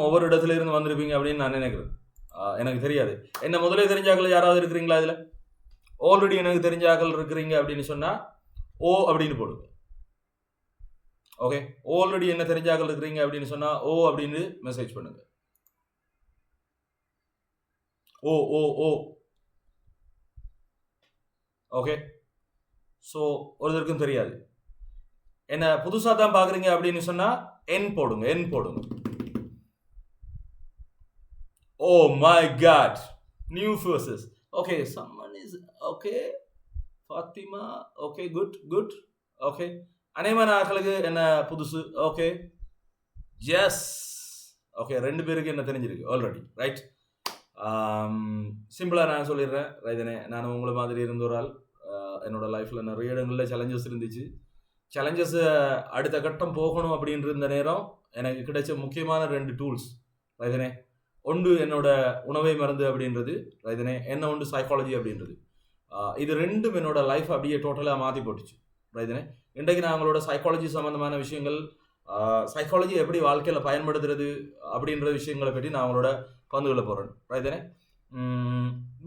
ஒவ்வொரு இடத்துல இருந்து வந்திருப்பீங்க அப்படின்னு நான் நினைக்கிறேன். எனக்கு தெரியாது. என்ன முதலே தெரிஞ்சாக்கள் யாராவது இருக்கிறீங்களா இதுல? ஆல்ரெடி எனக்கு தெரிஞ்சாக்கள் இருக்கிறீங்க அப்படின்னு சொன்னா ஓ அப்படின்னு போடுங்க. ஓகே, ஆல்ரெடி என்ன தெரிஞ்சாக்கள் இருக்கிறீங்க அப்படின்னு சொன்னா ஓ அப்படின்னு மெசேஜ் பண்ணுங்க. ஓ ஓ ஓ ஓகே. ஸோ ஒருத்தருக்கும் தெரியாது. என்ன புதுசாக தான் பார்க்குறீங்க அப்படின்னு சொன்னா என் போடுங்க, என் போடுங்க. Oh my God, new faces. Okay, someone is okay. Fatima, okay, good good. Okay, அநேகமான ஆட்களுக்கு என்ன புதுசு. Okay, S. ஓகே, 2 பேருக்கு என்ன தெரிஞ்சிருக்கு ஆல்ரெடி, ரைட். சிம்பிளாக நான் சொல்லிடுறேன். ரைதனே, நான் உங்களை மாதிரி இருந்த ஒரு ஆள். என்னோட லைஃப்பில் நிறைய இடங்களில் சேலஞ்சஸ் இருந்துச்சு. சேலஞ்சஸ் அடுத்த கட்டம் போகணும் அப்படின்ற இந்த நேரம் எனக்கு கிடைச்ச முக்கியமான 2 டூல்ஸ் ரைதனே. ஒன்று என்னோட உணவை மருந்து அப்படின்றது ரைதனே, என்ன ஒன்று சைக்காலஜி அப்படின்றது. இது ரெண்டும் என்னோட லைஃப் அப்படியே டோட்டலாக மாற்றி போட்டுச்சு ரைதனே. இன்றைக்கு நான் அவங்களோட சைக்காலஜி சம்மந்தமான விஷயங்கள், சைக்காலஜி எப்படி வாழ்க்கையில் பயன்படுத்துறது அப்படின்ற விஷயங்களை பற்றி நான் அவங்களோட பங்குகளை போகிறேன் ரைதனே.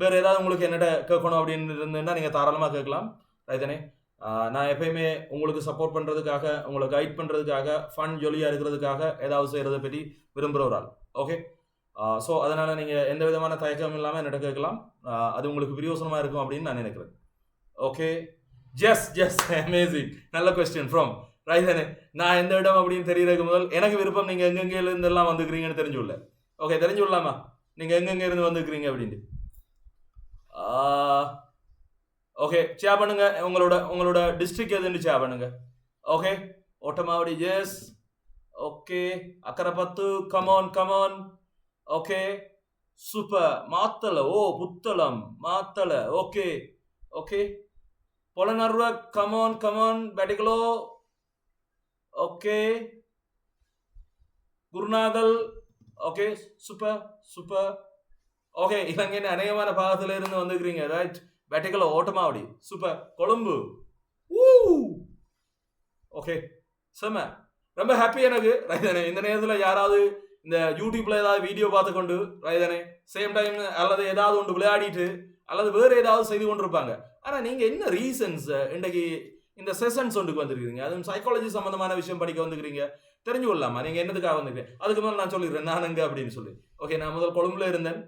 வேறு ஏதாவது உங்களுக்கு என்னட்ட கேட்கணும் அப்படின்னு இருந்ததுன்னா நீங்கள் தாராளமாக கேட்கலாம் ரைதனே. நான் எப்பயுமே உங்களுக்கு சப்போர்ட் பண்ணுறதுக்காக, உங்களை கைட் பண்ணுறதுக்காக, ஃபன் ஜொலியாக இருக்கிறதுக்காக ஏதாவது செய்கிறத பற்றி விரும்புகிற ஒரு ஆள். ஓகே, ஸோ அதனால் நீங்கள் எந்த விதமான தயக்கமும் இல்லாமல் என்னட்ட கேட்கலாம். அது உங்களுக்கு பிரயோசனமாக இருக்கும் அப்படின்னு நான் நினைக்கிறேன். Okay, just just amazing. நல்ல கொஸ்டின் ஃப்ரம் ரைதனே. நான் எந்த இடம் அப்படின்னு தெரியறதுக்கு முதல் எனக்கு விருப்பம் நீங்கள் எங்கெங்கேருந்தெல்லாம் வந்துக்கிறீங்கன்னு தெரிஞ்சுள்ள. ஓகே, தெரிஞ்சுடலாமா நீங்கள் எங்கெங்கே இருந்து வந்துக்கிறீங்க அப்படின்ட்டு? ஓகே, ஷேர் பண்ணுங்க. உங்களோட டிஸ்ட்ரிக்ட் எதுன்னு ஷேர் பண்ணுங்க. Okay, Oddamavadi, yes. Okay, Akkaraipattu, come on come on. Okay, super. Matale, oh Puttalam, Matale. Okay okay, Polonnaruwa, come on come on. Batticaloa, okay. Kurunegala, okay, super super. Okay, இலங்கையின் அநேகமான பாகத்தில் இருந்து வந்துக்கிறீங்க, right. Batticaloa, Oddamavadi, super. Colombo, okay, செம்ம. ரொம்ப ஹாப்பி எனக்கு ரைதானே. இந்த நேரத்தில் யாராவது இந்த யூடியூப்ல ஏதாவது வீடியோ பார்த்துக்கொண்டு ரைதானே சேம் டைம் அல்லது ஏதாவது ஒன்று விளையாடிட்டு அல்லது வேறு ஏதாவது செய்து கொண்டு இருப்பாங்க. ஆனால் நீங்கள் என்ன ரீசன்ஸ் இன்றைக்கு இந்த செஷன்ஸ் ஒன்றுக்கு வந்துருக்கீங்க, அதுவும் சைக்காலஜி சம்மந்தமான விஷயம் படிக்க வந்துக்கிறீங்க, தெரிஞ்சு கொள்ளலாமா நீங்கள் என்னதுக்காக வந்துக்கிறீங்க? அதுக்கு மேலே நான் சொல்லிடுறேன் நான் எங்கே அப்படின்னு சொல்லி. ஓகே, நான் முதல் கொழும்புல இருந்தேன்.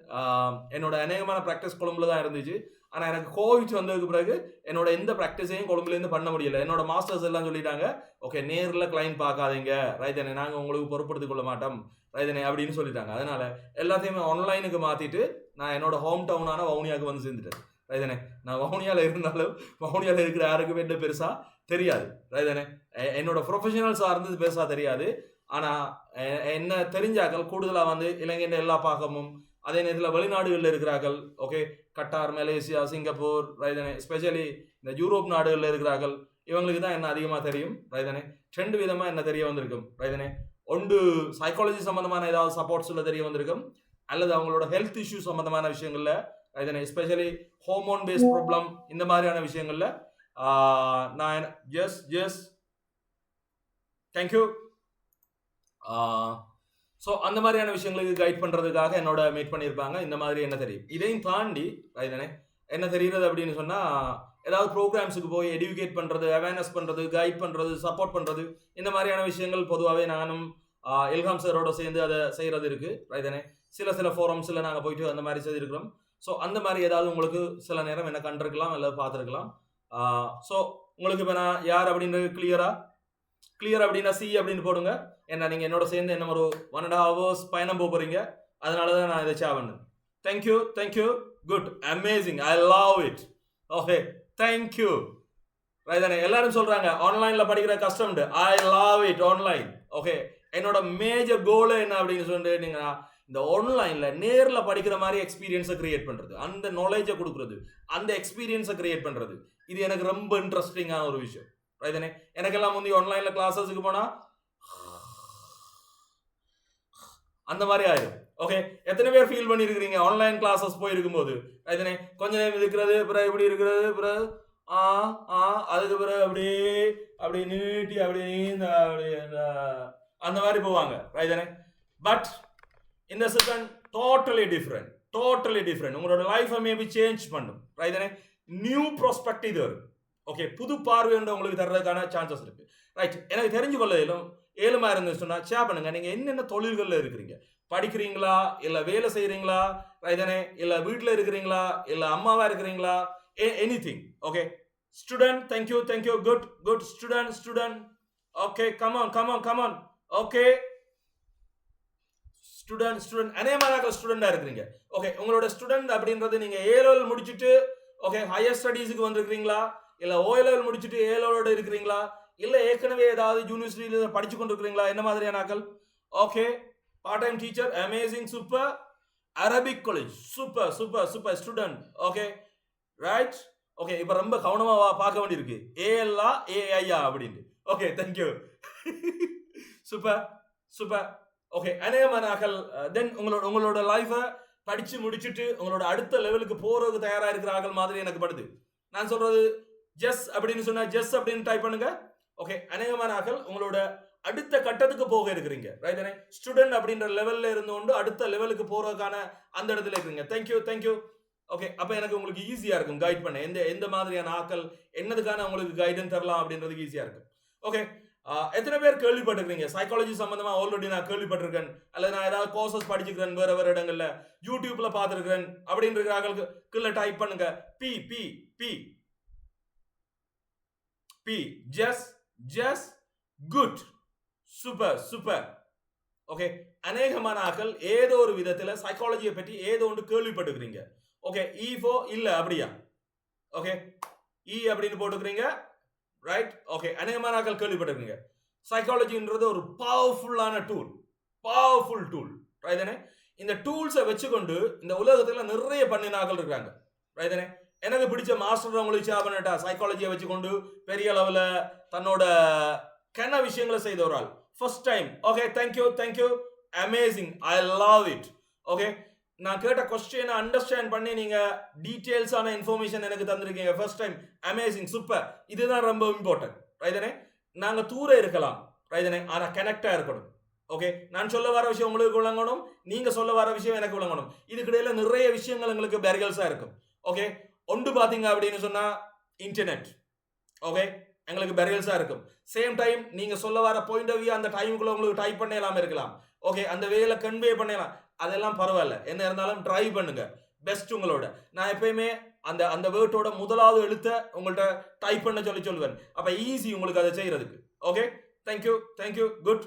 என்னோட அநேகமான ப்ராக்டிஸ் கொழும்புல தான் இருந்துச்சு. ஆனால் எனக்கு கோவிட் வந்ததுக்கு பிறகு என்னோட எந்த ப்ராக்டிஸையும் கொழும்புலேருந்து பண்ண முடியல. என்னோட மாஸ்டர்ஸ் எல்லாம் சொல்லிட்டாங்க, ஓகே நேரில் கிளைண்ட் பார்க்காதீங்க ரைதனே, நாங்கள் உங்களுக்கு பொறுப்படுத்திக் கொள்ள மாட்டோம் ரைதனே அப்படின்னு சொல்லிட்டாங்க. அதனால எல்லாத்தையுமே ஆன்லைனுக்கு மாற்றிட்டு நான் என்னோட ஹோம் டவுனான வவுனியாவுக்கு வந்து சேர்ந்துட்டேன் ரைதனே. நான் வவுனியாவில் இருந்தாலும் வவுனியாவில் இருக்கிற யாருக்குமே என்ன பெருசாக தெரியாது ரைதனே. என்னோட ப்ரொஃபஷனல் சார்ந்தது பெருசாக தெரியாது. ஆனால் என்ன தெரிஞ்சாக்கள் கூடுதலாக வந்து இலங்கையின் எல்லா பாகமும், அதே நேரத்தில் வெளிநாடுகளில் இருக்கிறார்கள். ஓகே, கட்டார், மலேசியா, சிங்கப்பூர் ரைதனே, ஸ்பெஷலி இந்த யூரோப் நாடுகளில் இருக்கிறார்கள். இவங்களுக்கு தான் என்ன அதிகமாக தெரியும் ரைதனே. 2 விதமாக என்ன தெரிய வந்திருக்கும் ரைதனே. ஒன்று சைக்காலஜி சம்மந்தமான ஏதாவது சப்போர்ட்ஸில் தெரிய வந்திருக்கும், அல்லது அவங்களோட ஹெல்த் இஷ்யூ சம்மந்தமான விஷயங்களில் ரைதனே, எஸ்பெஷலி ஹோமோன் பேஸ்ட் ப்ராப்ளம் இந்த மாதிரியான விஷயங்களில் நான் ஜஸ் தேங்க்யூ. ஸோ அந்த மாதிரியான விஷயங்களுக்கு கைட் பண்ணுறதுக்காக என்னோட மீட் பண்ணியிருப்பாங்க. இந்த மாதிரி என்ன தெரியும். இதையும் தாண்டி ரைதனே என்ன தெரிகிறது அப்படின்னு சொன்னால், ஏதாவது ப்ரோக்ராம்ஸுக்கு போய் எடுகேட் பண்ணுறது, அவேர்னஸ் பண்ணுறது, கைட் பண்ணுறது, சப்போர்ட் பண்ணுறது, இந்த மாதிரியான விஷயங்கள் பொதுவாகவே நானும் இல்ஹாம் சாரோட சேர்ந்து அதை செய்கிறது இருக்குது ரைதனே. சில ஃபோரம்ஸில் நாங்கள் போயிட்டு அந்த மாதிரி செய்திருக்கிறோம். ஸோ அந்த மாதிரி ஏதாவது உங்களுக்கு சில நேரம் என்ன கண்டிருக்கலாம், இல்லை பார்த்துருக்கலாம். ஸோ உங்களுக்கு இப்போ நான் யார் அப்படின்றது கிளியர் அப்படின்னா சி அப்படின்னு போடுங்க. ஏன்னா நீங்கள் என்னோட சேர்ந்து என்ன ஒரு 1.5 hours பயணம் போகிறீங்க. அதனால தான் நான் இதை ஷேர் பண்ணேன். Thank you good amazing, I love it. Okay, thank you ரைதானே. எல்லாரும் சொல்கிறாங்க ஆன்லைனில் படிக்கிற கஷ்டம், I love it online. Okay, என்னோட மேஜர் கோல் என்ன அப்படின்னு சொல்லிட்டு நீங்கள் இந்த ஆன்லைனில் நேரில் படிக்கிற மாதிரி எக்ஸ்பீரியன்ஸை கிரியேட் பண்ணுறது, அந்த நாலேஜை கொடுக்குறது, அந்த எக்ஸ்பீரியன்ஸை கிரியேட் பண்ணுறது, இது எனக்கு ரொம்ப இன்ட்ரெஸ்டிங்கான ஒரு விஷயம் ரைதானே. எனக்கெல்லாம் முந்தி ஆன்லைனில் கிளாஸஸுக்கு போனால் அந்த மாதிரி ஆயிடும். ஓகே, எத்தனை பேர் ஃபீல் பண்ணியிருக்கிறீங்க ஆன்லைன் கிளாஸஸ் போயிருக்கும் போது ரைதானே? கொஞ்ச நேரம் இருக்கிறது, பிறகு இப்படி இருக்கிறது, பிறகு அதுக்கு பிறகு அப்படியே நீட்டி அப்படியே அந்த மாதிரி போவாங்க ரைதானே. பட் இந்த செகண்ட் டோட்டலி டிஃப்ரெண்ட் உங்களோட லைஃபை மேபி சேஞ்ச் பண்ணும் ரைட் தானே. நியூ ப்ராஸ்பெக்ட் இது வரும். ஓகே, புது பார்வை வந்து உங்களுக்கு தர்றதுக்கான சான்சஸ் இருக்கு ரைட். எனக்கு தெரிஞ்சு கொள்ள ஏழுமா இருந்து சொன்னா ஷேர் பண்ணுங்க. நீங்க என்னென்ன தொழில்கள்ல இருக்கிறீங்க, படிக்கிறீங்களா இல்ல வேலை செய்யறீங்களா ரைட் தானே, இல்ல வீட்டுல இருக்கிறீங்களா இல்ல அம்மாவா இருக்கிறீங்களா, anything. Okay student, thank you good student. Okay come on. Okay student அநேகமாக ஸ்டூடெண்டா இருக்கிறீங்க. ஓகே, உங்களோட ஸ்டூடெண்ட் அப்படின்றது நீங்க ஏ லெவல் முடிச்சுட்டு ஓகே ஹையர் ஸ்டடீஸுக்கு வந்திருக்கீங்களா இல்ல ஓ லெவல் முடிச்சுட்டு ஏ லெவலோட இருக்கிறீங்களா இல்ல ஏற்கனவே ஏதாவது யூனிவர்சிட்டியில படிச்சு கொண்டு இருக்கிறீங்களா, என்ன மாதிரியான ஆக்கள். Okay, part time teacher, amazing, super. Arabic college, super student. Okay right. Okay, இப்ப ரொம்ப கவனமா பார்க்க வேண்டியிருக்கு, ஏஎல்ஆ ஏஐயா அப்படின்னு. Okay thank you. சூப்பர். ஓகே, அநேகமான ஆக்கள் தென் உங்களோட லைஃபை படிச்சு முடிச்சுட்டு உங்களோட அடுத்த லெவலுக்கு போறதுக்கு தயாரா இருக்கிற ஆக்கள் மாதிரி எனக்கு படுது. நான் சொல்றது ஜெஸ் அப்படின்னு சொன்னா ஜெஸ் அப்படின்னு டைப் பண்ணுங்க. ஓகே, அநேகமான ஆக்கள் உங்களோட அடுத்த கட்டத்துக்கு போக இருக்கிறீங்க ரைட் தானே. ஸ்டூடெண்ட் அப்படின்ற லெவல்ல இருந்து கொண்டு அடுத்த லெவலுக்கு போறதுக்கான அந்த இடத்துல இருக்கிறீங்க. தேங்க்யூ. ஓகே, அப்ப எனக்கு உங்களுக்கு ஈஸியா இருக்கும் கைட் பண்ண, எந்த மாதிரியான ஆக்கள் என்னதுக்கான உங்களுக்கு கைடன்ஸ் தரலாம் அப்படின்றதுக்கு ஈஸியா இருக்கும். ஓகே, எத்தனை பேர் கேள்விப்பட்டிருக்கீங்க சைக்காலஜி சம்பந்தமா ஆல்ரெடி நான் கேள்விப்பட்டிருக்கேன், அல்லது நான் ஏதாவது கோர்சஸ் படிச்சுக்கிறேன் வேற இடங்கள்ல யூடியூப்ல பார்த்துருக்கிறேன் அப்படின்னு இருக்கிறாங்களுக்கு கீழே டைப் பண்ணுங்க. B B B B yes good super. Okay, அநேகமான ஆக்கள் ஏதோ ஒரு விதத்துல சைக்காலஜியை பற்றி ஏதோ ஒன்று கேள்விப்பட்டுக்கிறீங்க. ஓகே, ஈஃபோ இல்ல அப்படியா. ஓகே, இ அப்படின்னு போட்டுக்கிறீங்க ரைட். ஓகே, அநேகமான ஆக்கள் கேள்விப்பட்டிருக்கீங்க. சைக்காலஜின்றது ஒரு பவர்ஃபுல் டூல் ரைட் தானே. இந்த டூல்ஸை வச்சுக்கொண்டு இந்த உலகத்துல நிறைய பண்ணினாக்கள் இருக்காங்க ரைட் தானே. எனக்கு பிடிச்ச மாஸ்டர் உங்களுக்கு ஷேர் பண்ணிட்டா, சைக்காலஜியை வச்சுக்கொண்டு பெரிய அளவுல தன்னோட கன விஷயங்களை செய்த ஒரு ஆள் first time. Okay thank you amazing, I love it. Okay, நான் கேட்ட கொஸ்டினை அண்டர்ஸ்டாண்ட் பண்ணி நீங்க டீடைல்ஸான இன்ஃபர்மேஷன் எனக்கு தந்திருக்கீங்க ஃபர்ஸ்ட் டைம். Amazing, super. இதுதான் ரொம்ப இம்பார்ட்டன்ட் ரைட் தானே. நாங்க தூர இருக்கலாம் ரைட் தானே, ஆனா கனெக்டா இருக்கணும். ஓகே, நான் சொல்ல வர விஷயம் உங்களுக்கு விளங்கணும், நீங்க சொல்ல வர விஷயம் எனக்கு விளங்கணும். இதுக்கிடையில நிறைய விஷயங்கள் எங்களுக்கு பேரியர்ஸா இருக்கும். ஓகே, ஒன்று பாத்தீங்க அப்படின்னு சொன்னா இன்டர்நெட். ஓகே, எங்களுக்கு பேரியர்ஸா இருக்கும். சேம் டைம் நீங்க சொல்ல வர பாயிண்ட் ஆஃப் வியூ அந்த டைமுக்குள்ள உங்களுக்கு டைப் பண்ணலாம் இருக்கலாம். ஓகே, அந்த வேல கன்வே பண்ணலாம், அதெல்லாம் பரவாயில்ல. என்ன இருந்தாலும் ட்ரை பண்ணுங்க பெஸ்ட் உங்களோட. நான் எப்பயுமே அந்த வேர்ட்டோட முதலாவது எழுத்த உங்கள்ட்ட டைப் பண்ண சொல்லுவேன். அப்ப ஈஸி உங்களுக்கு அதை செய்யறதுக்கு. Okay thank you good.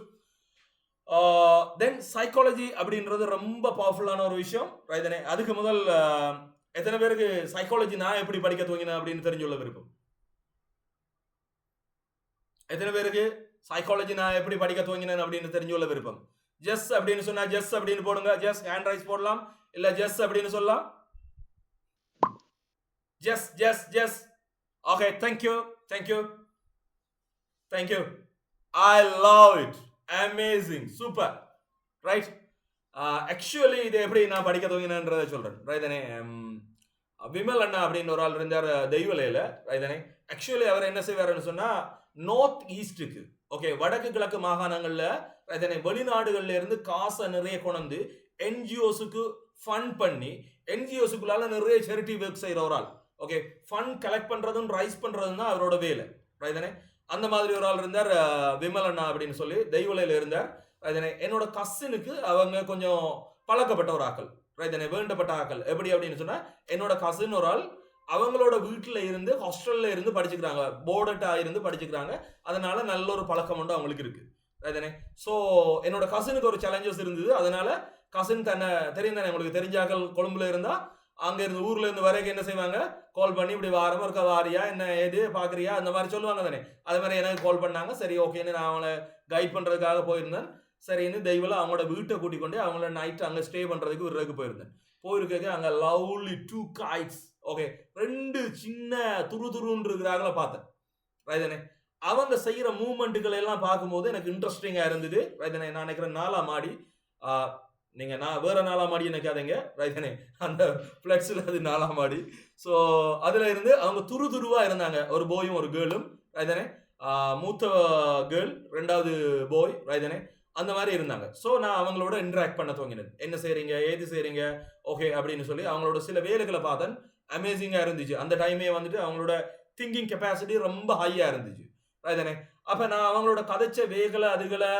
Then psychology அப்படின்றது ரொம்ப பவர்ஃபுல்லான ஒரு விஷயம் ரைட் தானே. அதுக்கு முதல் எத்தனை பேருக்கு சைக்காலஜி நான் எப்படி படிக்க துவங்கினேன் அப்படின்னு தெரிஞ்சுள்ள விருப்பம்? எத்தனை பேருக்கு சைக்காலஜி நான் எப்படி படிக்க துவங்கினேன் அப்படின்னு தெரிஞ்சுள்ள விருப்பம்? ஜெஸ் அப்படின்னு சொன்னா ஜெஸ் அப்படின்னு போடுங்க. ஜெஸ் ஹேண்ட் ரைஸ் போடலாம், இல்ல ஜெஸ் அப்படின்னு சொல்லலாம். Yes. Okay thank you I love it, amazing, super right. Actually இது எப்படி நான் படிக்க துவங்கினேன்றதை சொல்றேன் ரைட் தானே. விமல் அண்ணா அப்படின்னு ஒரு ஆள் இருந்தார் தெய்வலையில ரைட் தானே. ஆக்சுவலி அவர் என்ன செய்வாருன்னு சொன்னா நார்த் ஈஸ்டுக்கு ஓகே வடக்கு கிழக்கு மாகாணங்கள்ல ரைட் தானே வெளிநாடுகள்ல இருந்து காசை நிறைய கொண்டு என்ஜிஓஸுக்கு ஃபண்ட் பண்ணி என்ஜிஓஸுக்குள்ளால நிறைய சேரிட்டி ஒர்க் செய்யற ஒரு ஆள். ஓகே, ஃபண்ட் கலெக்ட் பண்றதும் ரைஸ் பண்றதும் தான் அவரோட வேலை ரைட் தானே. அந்த மாதிரி ஒரு ஆள் இருந்தார் விமல் அண்ணா அப்படின்னு சொல்லி தெய்வலையில இருந்தார் ரைட் தானே. என்னோட கசினுக்கு அவங்க கொஞ்சம் பழக்கப்பட்ட ஒரு ஆக்கள் ரைட் தானே, வேண்டப்பட்ட ஆக்கள். எப்படி அப்படின்னு சொன்னா என்னோட கசின் ஒரு ஆள் அவங்களோட வீட்டுல இருந்து ஹாஸ்டல்ல இருந்து படிச்சுக்கிறாங்க, போர்டட்டா இருந்து படிச்சுக்கிறாங்க. அதனால நல்ல ஒரு பழக்கம் உண்டு அவங்களுக்கு இருக்கு ரைட் தானே. ஸோ என்னோட கசினுக்கு ஒரு சேலஞ்சஸ் இருந்தது. அதனால கசின் தன்னை தெரியும் தானே, உங்களுக்கு தெரிஞ்சாக்கள் கொழும்புல இருந்தா அங்க இருந்து ஊர்ல இருந்து வரைக்கும் என்ன செய்வாங்க, கால் பண்ணி இப்படி வாரமா இருக்க வாரியா என்ன ஏது பாக்குறியா அந்த மாதிரி சொல்லுவாங்க தானே. அதே மாதிரி எனக்கு கால் பண்ணாங்க. சரி ஓகேன்னு நான் அவங்கள கைட் பண்றதுக்காக போயிருந்தேன். சரின்னு தெய்வல அவங்களோட வீட்டை கூட்டிக் கொண்டு அவங்கள நைட் அங்க ஸ்டே பண்றதுக்கு விடுறதுக்கு போயிருந்தேன். போயிருக்க அங்க லவ்லி 2 kites. ஓகே, 2 சின்ன துருன்னு இருக்கிறாங்கள பார்த்தேன் ரைட் தானே. அவங்க செய்யற மூவ்மெண்ட்டுகள் எல்லாம் பார்க்கும்போது எனக்கு இன்ட்ரெஸ்டிங்கா இருந்தது ரைட் தானே. நான் நினைக்கிறேன் 4ஆம் மாடி, நீங்க நான் வேற 4ஆம் மாடி நினைக்காதீங்க ரைட் தானே, அந்த பிளட்ஸ்ல அது 4ஆம் மாடி. ஸோ அதுல இருந்து அவங்க துருவா இருந்தாங்க, ஒரு போயும் ஒரு கேர்ளும் ரைட் தானே. மூத்த கேர்ள், 2வது போய் ரைட் தானே. அந்த மாதிரி இருந்தாங்க. ஸோ நான் அவங்களோட இன்டராக்ட் பண்ண துவங்கினேன். என்ன செய்றீங்க, ஏது செய்றீங்க, ஓகே அப்படின்னு சொல்லி அவங்களோட சில வேலைகளை பார்த்தேன். அமேசிங்காக இருந்துச்சு. அந்த டைமே வந்துட்டு அவங்களோட திங்கிங் கெப்பாசிட்டி ரொம்ப ஹையாக இருந்துச்சு. ரைதானே. அப்போ நான் அவங்களோட கதைச்ச வேகளை அதுகளை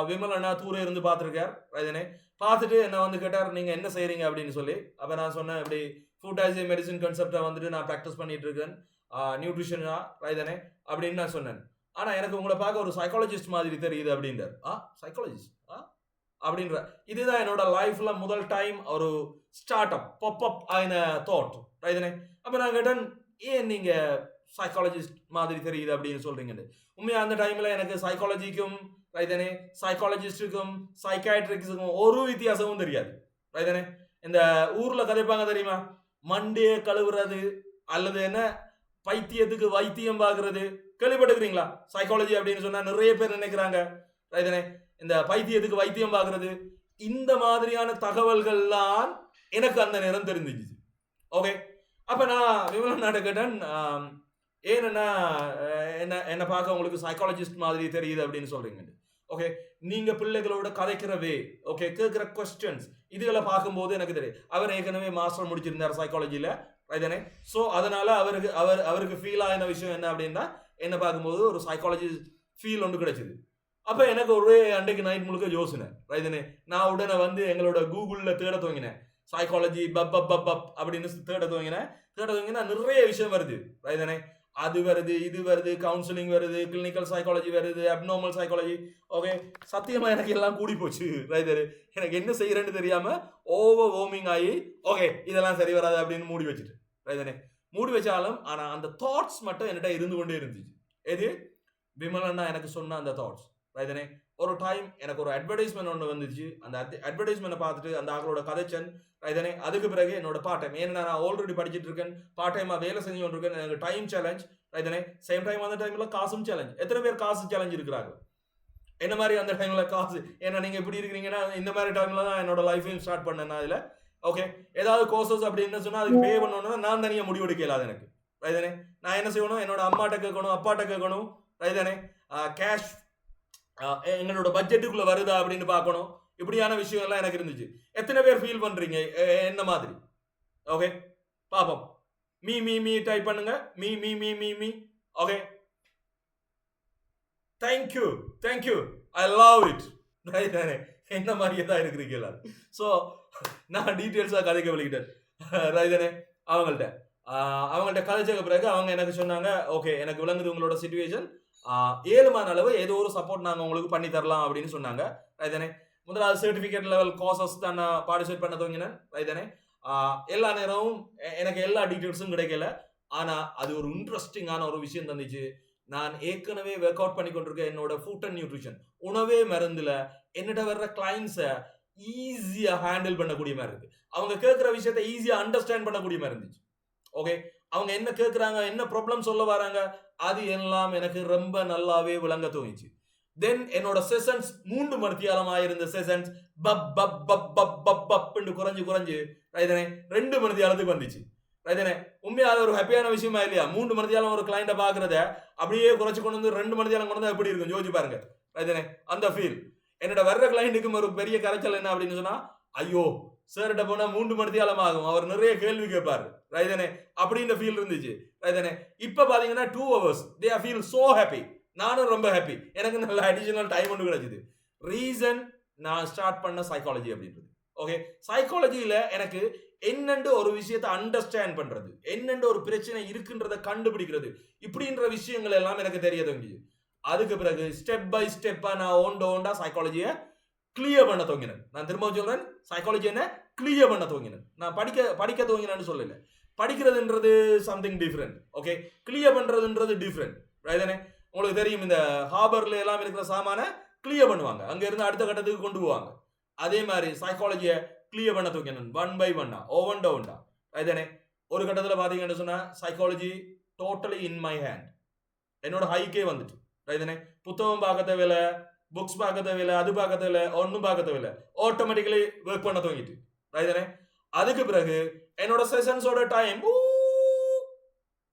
விமல் அண்ணா தூர இருந்து பார்த்துருக்கார். ரைதானே. பார்த்துட்டு என்ன வந்து கேட்டார், நீங்கள் என்ன செய்கிறீங்க அப்படின்னு சொல்லி. அப்போ நான் சொன்னேன், இப்படி ஃபுட் ஆஸ் ஏ மெடிசன் கான்செப்டை வந்துட்டு நான் ப்ராக்டிஸ் பண்ணிட்டு இருக்கேன், நியூட்ரிஷனா ரைதானே அப்படின்னு நான் சொன்னேன். ஆனால் எனக்கு உங்களை பார்க்க ஒரு சைக்காலஜிஸ்ட் மாதிரி தெரியுது அப்படின்றார். சைக்காலஜிஸ்ட் அப்படின்ற இதுதான் என்னோட லைஃப்ல முதல் டைம் ஒரு ஸ்டார்ட் அப் பாப் ஆயின தாட். ரைதானே. அப்போ நான் கேட்டேன், ஏன் நீங்க சைக்காலஜிஸ்ட் மாதிரி தெரியுது அப்படின்னு சொல்றீங்கன்னு. உண்மையா அந்த டைம்ல எனக்கு சைக்காலஜிக்கும் ரைதானே சைக்காலஜிஸ்டுக்கும் சைக்காட்ரிக்ஸுக்கும் ஒரு வித்தியாசமும் தெரியாது. ரைதானே. இந்த ஊர்ல கதைப்பாங்க தெரியுமா, மண்டையை கழுவுறது அல்லது என்ன பைத்தியத்துக்கு வைத்தியம் பார்க்கறது கேள்விப்பட்டுக்கிறீங்களா? சைக்காலஜி அப்படின்னு சொன்னா நிறைய பேர் நினைக்கிறாங்க ரைதானே இந்த பைத்தியத்துக்கு வைத்தியம் பார்க்கறது. இந்த மாதிரியான தகவல்கள்லாம் எனக்கு அந்த நேரம் தெரிஞ்சிச்சு. ஓகே. அப்ப நான் விமலன் கேட்டேன், ஏன்னா என்ன பார்க்க உங்களுக்கு சைக்காலஜிஸ்ட் மாதிரி தெரியுது அப்படின்னு சொல்றீங்க. ஓகே. நீங்க பிள்ளைகளோட கதைக்கிறவே ஓகே கேட்கிற கொஸ்டின்ஸ் இதுகளை பார்க்கும்போது எனக்கு தெரியும். அவர் ஏற்கனவே மாஸ்டர் முடிச்சிருந்தார் சைக்காலஜில ரைதானே. ஸோ அதனால அவருக்கு ஃபீல் ஆகின விஷயம் என்ன அப்படின்னா, என்ன பார்க்கும்போது ஒரு சைக்காலஜி ஃபீல் ஒன்று கிடைச்சிது. அப்போ எனக்கு ஒரே அன்றைக்கு நைட் முழுக்க யோசனை ரைதானே. நான் உடனே வந்து எங்களோட கூகுளில் தேட துவங்கினேன், சைக்காலஜி பப் அப்படின்னு தேட துவங்கினா நிறைய விஷயம் வருது ரைதானே. அது வருது, இது வருது, கவுன்சிலிங் வருது, கிளினிக்கல் சைக்காலஜி வருது, அப்நார்மல் சைக்காலஜி. ஓகே. சத்தியமா எனக்கு எல்லாம் கூடி போச்சு ரைதானே. எனக்கு என்ன செய்யறேன்னு தெரியாம ஓவர் ஓமிங் ஆகி ஓகே இதெல்லாம் சரி வராது அப்படின்னு மூடி வச்சுட்டு ரைதானே. மூடி வச்சாலும் ஆனா அந்த தாட்ஸ் மட்டும் என்கிட்ட இருந்து கொண்டே இருந்துச்சு. எது விமலன்னா எனக்கு சொன்ன அந்த தாட்ஸ் ரைதானே. ஒரு டைம் எனக்கு ஒரு அட்வர்டைஸ்மெண்ட் ஒன்று வந்துச்சு. அந்த அட்வர்டைஸ்மெண்ட்டை பார்த்துட்டு அந்த ஆக்களோட கதைச்சன் ரைதானே. அதுக்கு பிறகு என்னோட பார்ட் டைம், ஏன்னா நான் ஆல்ரெடி படிச்சுட்டு இருக்கேன், பார்ட் டைமாக வேலை செஞ்சு கொண்டு இருக்கேன். எனக்கு டைம் சேலஞ்ச் ரைதானே. சேம் டைம் அந்த டைமில் காசும் சேலஞ்ச். எத்தனை பேர் காசு சேலஞ்ச் இருக்கிறாங்க என்ன மாதிரி அந்த டைமில் காசு? ஏன்னா நீங்கள் எப்படி இருக்கிறீங்கன்னா இந்த மாதிரி டைமில் தான் என்னோட லைஃபையும் ஸ்டார்ட் பண்ணேன் நான் அதில். ஓகே. ஏதாவது கோர்சஸ் அப்படின்னு சொன்னால் அதுக்கு பே பண்ணணும்னா நான் தனியாக முடிவெடுக்கலாது எனக்கு ரைதானே. நான் என்ன செய்யணும், என்னோட அம்மாட்ட கேட்கணும், அப்பாட்ட கேட்கணும் ரைதானே. கேஷ் எங்களோட பட்ஜெட்டுக்குள்ள வருதா அப்படின்னு பார்க்கணும். இப்படியான விஷயம் எல்லாம் எனக்கு இருந்துச்சு. எத்தனை பேர் ஃபீல் பண்றீங்க என்ன மாதிரி? ஓகே பாப்போம். மீ மீ மீ டைப் பண்ணுங்க. Me me me me me okay. Thank you thank you, I love it ரைதானே. என்ன மாதிரியே தான் இருக்கிறீங்களா? ஸோ நான் டீட்டெயில்ஸாக கதைக்க வலிக்கிட்டேன் ரைதானே. அவங்கள்ட்ட கதைச்ச பிறகு அவங்க எனக்கு சொன்னாங்க, ஓகே எனக்கு விளங்குது உங்களோட சிச்சுவேஷன், 7 அளவு ஏதோ ஒரு சப்போர்ட் நாங்கள் உங்களுக்கு பண்ணி தரலாம் அப்படின்னு சொன்னாங்க ரைதானே. முதலாவது சர்டிஃபிகேட் லெவல் கோர்சஸ் தான் நான் பார்ட்டிசிபேட் பண்ண துவங்கினேன் ரைதானே. எல்லா நேரமும் எனக்கு எல்லா டீட்டெயில்ஸும் கிடைக்கல. ஆனால் அது ஒரு இன்ட்ரெஸ்டிங்கான ஒரு விஷயம் தந்துச்சு. நான் ஏற்கனவே ஒர்க் அவுட் பண்ணி கொண்டிருக்கேன் என்னோட ஃபுட் அண்ட் நியூட்ரிஷன் உணவே மருந்துல என்னிட்ட வர்ற கிளைண்ட்ஸை ஈஸியாக ஹேண்டில் பண்ணக்கூடிய மாதிரி இருக்கு. அவங்க கேட்குற விஷயத்த ஈஸியாக அண்டர்ஸ்டாண்ட் பண்ணக்கூடிய மாதிரி இருந்துச்சு. ஓகே. அவங்க என்ன கேட்குறாங்க, என்ன ப்ராப்ளம் சொல்ல வராங்க, அது எல்லாம் எனக்கு ரொம்ப நல்லாவே விளங்க தோணுச்சு. தென் என்னோட செஷன்ஸ் 3 மணித்தியாலமாக இருந்த செஷன்ஸ் பப் பப் பப் பப் பப் பப்னு குறைஞ்சு ரைதானே 2 மணித்தியாலத்துக்கு வந்துச்சு ரைதானே. உண்மையாக அது ஒரு ஹாப்பியான விஷயமா இல்லையா? 3 மணித்தியாலம் ஒரு கிளைண்ட்டை பார்க்குறத அப்படியே குறைச்சு கொண்டு வந்து 2 மணித்தியாலம் கொண்டு வந்து எப்படி இருக்கும் யோசிச்சு பாருங்க ரைதானே. அந்த ஃபீல் என்னோட வர்ற கிளைண்ட்டுக்கும் ஒரு பெரிய கரைச்சல் என்ன அப்படின்னு சொன்னா, ஐயோ சார்கிட்ட போனா 3 மணித்தியாலம் ஆகும், அவர் நிறைய கேள்வி கேட்பாரு ரைதானே அப்படின்ற ஃபீல் இருந்துச்சு ரைதானே. இப்ப பாத்தீங்கன்னா 2 hours they feel so happy. நானும் ரொம்ப ஹாப்பி, எனக்கு நல்ல அடிஷனல் டைம் ஒன்று கிடைச்சிது. ரீசன் நான் ஸ்டார்ட் பண்ண சைக்காலஜி அப்படின்றது. ஓகே. சைக்காலஜியில எனக்கு என்னென்று ஒரு விஷயத்தை அண்டர்ஸ்டாண்ட் பண்றது, என்னென்று ஒரு பிரச்சனை இருக்குன்றதை கண்டுபிடிக்கிறது, இப்படின்ற விஷயங்கள் எல்லாம் எனக்கு தெரிய தொடங்கிச்சு. அதுக்கு பிறகு ஸ்டெப் பை ஸ்டெப்பா நான் ஓண்டா சைக்காலஜியை கிளியர் பண்ண துவங்கினேன். நான் திரும்ப சொல்றேன், சைக்காலஜி என்ன கிளியர் பண்ண துவங்கினேன். நான் படிக்க துவங்கினேன்னு சொல்லல. படிக்கிறதுன்றது சம்திங் டிஃப்ரெண்ட். ஓகே. கிளியர் பண்றதுன்றது டிஃப்ரெண்ட் ரைதானே. உங்களுக்கு தெரியும், இந்த ஹார்பர்ல எல்லாம் இருக்கிற சாமான கிளியர் பண்ணுவாங்க, அங்க இருந்து அடுத்த கட்டத்துக்கு கொண்டு போவாங்க. அதே மாதிரி சைக்காலஜியை கிளியர் பண்ண துவங்கினேன் 1 by 1 ஓவன்டா ரைதானே. ஒரு கட்டத்தில் பாத்தீங்கன்னு சொன்னா psychology totally in my hand. என்னோட ஹைக்கே வந்துட்டு ரைதானே. புத்தகம் பார்க்க தேவையில்ல, புக்ஸ் பார்க்க தேவையில்லை, அது பார்க்க தேவையில்லை, ஒன்றும் பார்க்க தேவையில்லை, ஆட்டோமேட்டிக்கலி ஒர்க் பண்ண துவங்கிட்டு ரைதானே. அதுக்கு பிறகு என்னோட செஷன்ஸோட டைம்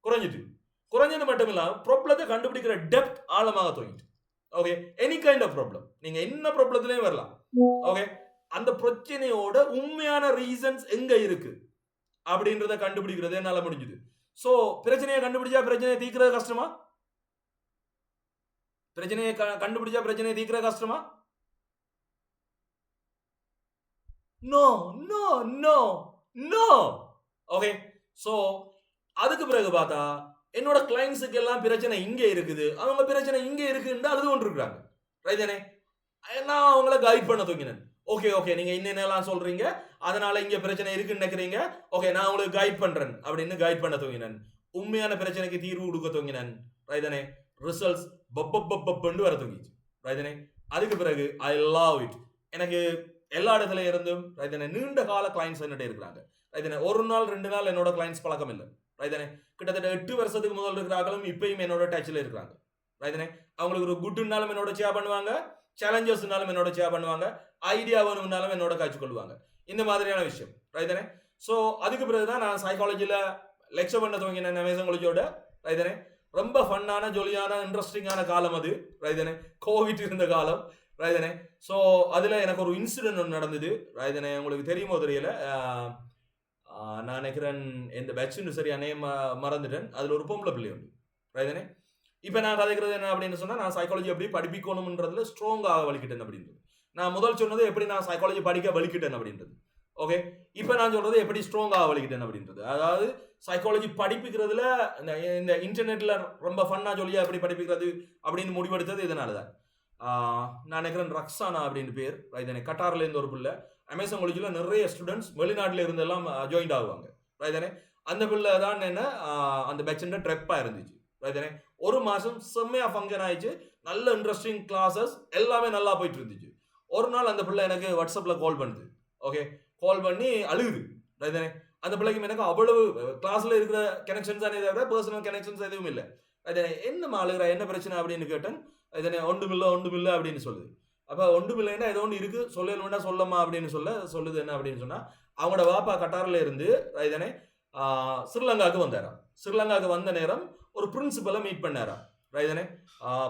குறைஞ்சது மட்டும் இல்லாம ப்ராப்ளத்தை கண்டுபிடிக்கிற டெப்த் ஆழமாக துவங்கிட்டு. Okay, any kind of problem, நீங்க என்ன ப்ராப்ளத்திலையும் வரலாம். ஓகே, அந்த பிரச்சனையோட உண்மையான ரீசன்ஸ் எங்க இருக்கு அப்படின்றத கண்டுபிடிக்கிறது என்னால முடிஞ்சது. சோ பிரச்சனையை கண்டுபிடிச்சா பிரச்சனையை தீர்க்கிறது கஷ்டமா? பிரச்சனையை கண்டுபிடிச்சா பிரச்சனையை தீர்க்கிறது கஷ்டமா? No no no no. Okay, so அதுக்கு பிறகு பார்த்தா என்னோட கிளைண்ட்ஸுக்கு எல்லாம் பிரச்சனை இங்கே இருக்குது, அவங்க பிரச்சனை இங்கே இருக்குன்னு அழுது கொண்டு இருக்காங்க. ரைதானே, நான் அவங்கள கைட் பண்ண தூங்கினேன். ஓகே ஓகே, நீங்க என்னென்னலாம் சொல்றீங்க, அதனால இங்க பிரச்சனை இருக்குன்னு நினைக்கிறீங்க, ஓகே நான் உங்களுக்கு கைட் பண்றேன் அப்படின்னு கைட் பண்ண தூங்கினேன். உண்மையான பிரச்சனைக்கு தீர்வு கொடுக்க தூங்கினேன். ரைதானே, ரிசல்ட்ஸ் பப்பன்னு வர தூங்கிச்சு. ரைதானே, அதுக்கு பிறகு ஐ லவ் இட். எனக்கு எல்லா இடத்துல இருந்தும் ரைதானே நீண்ட கால கிளைண்ட்ஸ் என்னட்ட இருக்கிறாங்க. ரைதானே, ஒரு நாள் 2 நாள் என்னோட கிளைண்ட்ஸ் பழக்கம் இல்லை. ரைதானே, கிட்டத்தட்ட 8 வருஷத்துக்கு முதல் இருக்கிறாங்களும் இப்பயும் என்னோட டச்ல இருக்கிறாங்க. ரைதானே, அவங்களுக்கு ஒரு குட்னாலும் என்னோட ஷேர் பண்ணுவாங்க, சேலஞ்சஸ்னாலும் என்னோட ஷேர் பண்ணுவாங்க, ஐடியா வேணும்னாலும் என்னோட காய்ச்சி கொள்வாங்க. இந்த மாதிரியான விஷயம். ரைதானே, ஸோ அதுக்கு பிறகுதான் நான் சைக்காலஜியில் லெக்சர் பண்ண துவங்கினேன் அமேசான் காலேஜோட. ரைதானே, ரொம்ப ஃபன்னான ஜொலியான இன்ட்ரெஸ்டிங்கான காலம் அது. ரைதானே, கோவிட் இருந்த காலம். ரைதானே, ஸோ அதில் எனக்கு ஒரு இன்சிடென்ட் ஒன்று நடந்தது. ரைதானே, உங்களுக்கு தெரியுமோ தெரியல, நான் நினைக்கிறேன் இந்த பேட்சுன்னு சரியா நேம் மறந்துட்டேன். அதில் ஒரு பொம்பளை பிள்ளை உண்டு. ரைதானே, இப்போ நான் கதைக்கிறது என்ன அப்படின்னு சொன்னால், நான் சைக்காலஜி எப்படி படிப்பிக்கணும்ன்றதுல ஸ்ட்ராங்காக வலிக்கிட்டேன் அப்படின்றது. நான் முதல் சொன்னது எப்படி நான் சைக்காலஜி படிக்க வலிக்கிட்டேன் அப்படின்றது. ஓகே, இப்போ நான் சொல்றது எப்படி ஸ்ட்ராங்காக வலிக்கிட்டேன் அப்படின்றது. அதாவது சைக்காலஜி படிப்பிக்கிறதுல இந்த இன்டர்நெட்டில் ரொம்ப ஃபன்னாக ஜொலியாக எப்படி படிப்பிக்கிறது அப்படின்னு முடிவெடுத்தது இதனால தான். நான் நினைக்கிறேன் ரக்ஸானா அப்படின்னு பேர். ரைதானே, கட்டாரில் இருந்து ஒரு பிள்ளை. அமேசான் காலேஜில் நிறைய ஸ்டூடெண்ட்ஸ் வெளிநாட்டில் இருந்தெல்லாம் ஜாயின்ட் ஆகுவாங்க. ரைதானே, அந்த பிள்ளை தான் என்ன அந்த பேட்சின் ட்ரெப்பாக இருந்துச்சு. ரைதானே, ஒரு மாதம் செம்மையாக ஃபங்க்ஷன் ஆயிடுச்சு, நல்ல இன்ட்ரெஸ்டிங் கிளாஸஸ் எல்லாமே நல்லா போயிட்டு இருந்துச்சு. ஒரு நாள் அந்த பிள்ளை எனக்கு வாட்ஸ்அப்பில் கால் பண்ணுது. ஓகே, கால் பண்ணி அழுகுது. ரைதானே, அந்த பிள்ளைக்கு எனக்கு அவ்வளவு கிளாஸில் இருக்கிற கனெக்ஷன்ஸ் தானே தவிர பர்சனல் கனெக்ஷன்ஸ் எதுவும் இல்லை. ரைதானே, என்னம்மா அழுகிறா, என்ன பிரச்சனை அப்படின்னு கேட்டேன். ரைதானே, ஒன்றுமில்லை அப்படின்னு சொல்லுது. அப்போ ஒன்றுமில்லைன்னா ஏதோ ஒன்று இருக்குது, சொல்லணும்னா சொல்லம்மா அப்படின்னு சொல்லுது. என்ன அப்படின்னு சொன்னால், அவங்களோட வாப்பா கட்டாரில் இருந்து ரைதானே ஸ்ரீலங்காவுக்கு வந்தாராம். ஸ்ரீலங்காவுக்கு வந்த நேரம் ஒரு பிரின்சிபலை மீட் பண்ணாராம். ரைதானே,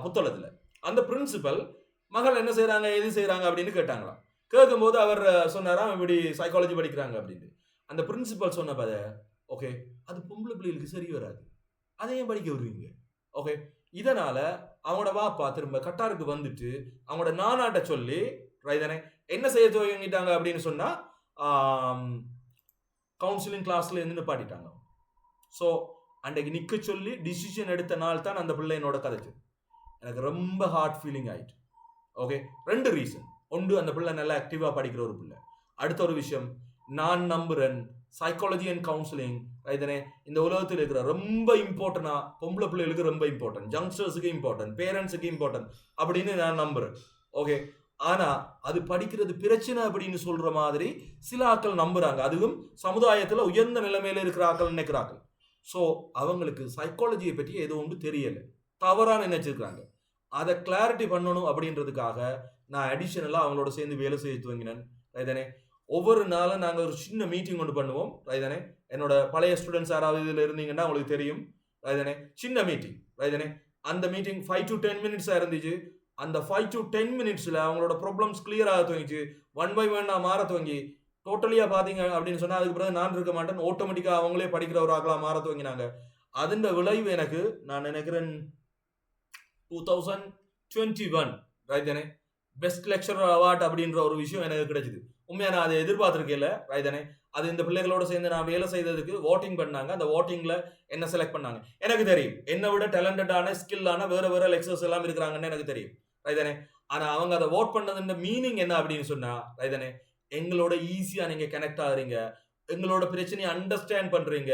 புத்தளத்தில். அந்த பிரின்சிபல் மகள் என்ன செய்கிறாங்க எது செய்கிறாங்க அப்படின்னு கேட்டாங்களாம். கேட்கும்போது அவர் சொன்னாராம் இப்படி சைக்காலஜி படிக்கிறாங்க அப்படின்னு. அந்த பிரின்சிபல் சொன்ன பாத, ஓகே அது பொம்பளை பிள்ளைகளுக்கு சரி வராது, அதையும் படிக்க வருவீங்க. ஓகே, இதனால அவங்களோட வாப்பா திரும்ப கட்டாருக்கு வந்துட்டு அவங்களோட நானாட்ட சொல்லி ரைதானே என்ன செய்ய துவங்கிட்டாங்க அப்படின்னு சொன்னா கவுன்சிலிங் கிளாஸ்ல இருந்து நிப்பாட்டிட்டாங்க. ஸோ அன்றைக்கு நிக்க சொல்லி டிசிஷன் எடுத்த நாள் தான் அந்த பிள்ளை என்னோட கதைச்சு. எனக்கு ரொம்ப ஹார்ட் ஃபீலிங் ஆயிட்டு. Okay, 2 reason. ஒன்று, அந்த பிள்ளை நல்லா ஆக்டிவா படிக்கிற ஒரு பிள்ளை. அடுத்த ஒரு விஷயம், நான் நம்புறேன் சைக்காலஜி அண்ட் கவுன்சிலிங் ரைதானே இந்த உலகத்தில் இருக்கிற ரொம்ப இம்பார்ட்டன்டா பொம்பளை பிள்ளைகளுக்கு ரொம்ப இம்பார்ட்டன்ட், யங்ஸ்டர்ஸுக்கு இம்பார்ட்டன்ட், பேரண்ட்ஸுக்கு இம்பார்ட்டன்ட் அப்படின்னு நான் நம்புறேன். ஓகே, ஆனா அது படிக்கிறது பிரச்சனை அப்படின்னு சொல்ற மாதிரி சில ஆட்கள் நம்புறாங்க. அதுவும் சமுதாயத்துல உயர்ந்த நிலைமையில இருக்கிற ஆட்கள் நினைக்கிறாங்க. ஸோ அவங்களுக்கு சைக்காலஜியை பற்றி ஏதோ ஒன்று தெரியல, தவறா நினைச்சிருக்காங்க. அதை கிளாரிட்டி பண்ணணும் அப்படின்றதுக்காக நான் அடிஷனலாக அவங்களோட சேர்ந்து வேலை செய்ய துவங்கினேன். ரைதானே, ஒவ்வொரு நாளும் நாங்கள் ஒரு சின்ன மீட்டிங் ஒன்று பண்ணுவோம். ரைதானே, என்னோட பழைய ஸ்டூடெண்ட்ஸ் யாராவது இதில் இருந்தீங்கன்னா உங்களுக்கு தெரியும். ரைதானே, சின்ன மீட்டிங். ரைதானே, அந்த மீட்டிங் 5 to 10 மினிட்ஸாக இருந்துச்சு. அந்த 5 to 10 மினிட்ஸில் அவங்களோட ப்ராப்ளம்ஸ் கிளியர் ஆக துவங்கிச்சு. 1 by 1 மாற துவங்கி டோட்டலியாக பார்த்தீங்க அப்படின்னு சொன்னால் அதுக்கு பிறகு நான் இருக்க மாட்டேன், ஆட்டோமேட்டிக்காக அவங்களே படிக்கிற ஒரு ஆக்களாக மாற துவங்கினாங்க. அதன் விளைவு எனக்கு நான் நினைக்கிறேன் 2021 ரைதானே பெஸ்ட் லெக்சரர் அவார்ட் அப்படின்ற ஒரு விஷயம் எனக்கு கிடைச்சிது. உண்மையாக நான் அதை எதிர்பார்த்துருக்கேன். ரைதானே, அது இந்த பிள்ளைகளோட சேர்ந்து நான் வேலை செய்ததுக்கு ஓட்டிங் பண்ணாங்க. அந்த ஓட்டிங்கில் என்ன செலக்ட் பண்ணாங்க. எனக்கு தெரியும் என்னை விட டேலண்டடான ஸ்கில்லான வேற லெக்சர்ஸ் எல்லாம் இருக்கிறாங்கன்னு எனக்கு தெரியும். ரைதானே, ஆனால் அவங்க அதை ஓட் பண்ணதுன்ற மீனிங் என்ன அப்படின்னு சொன்னா ரைதானே எங்களோட ஈஸியாக நீங்கள் கனெக்ட் ஆகுறீங்க, எங்களோட பிரச்சனையை அண்டர்ஸ்டாண்ட் பண்ணுறீங்க,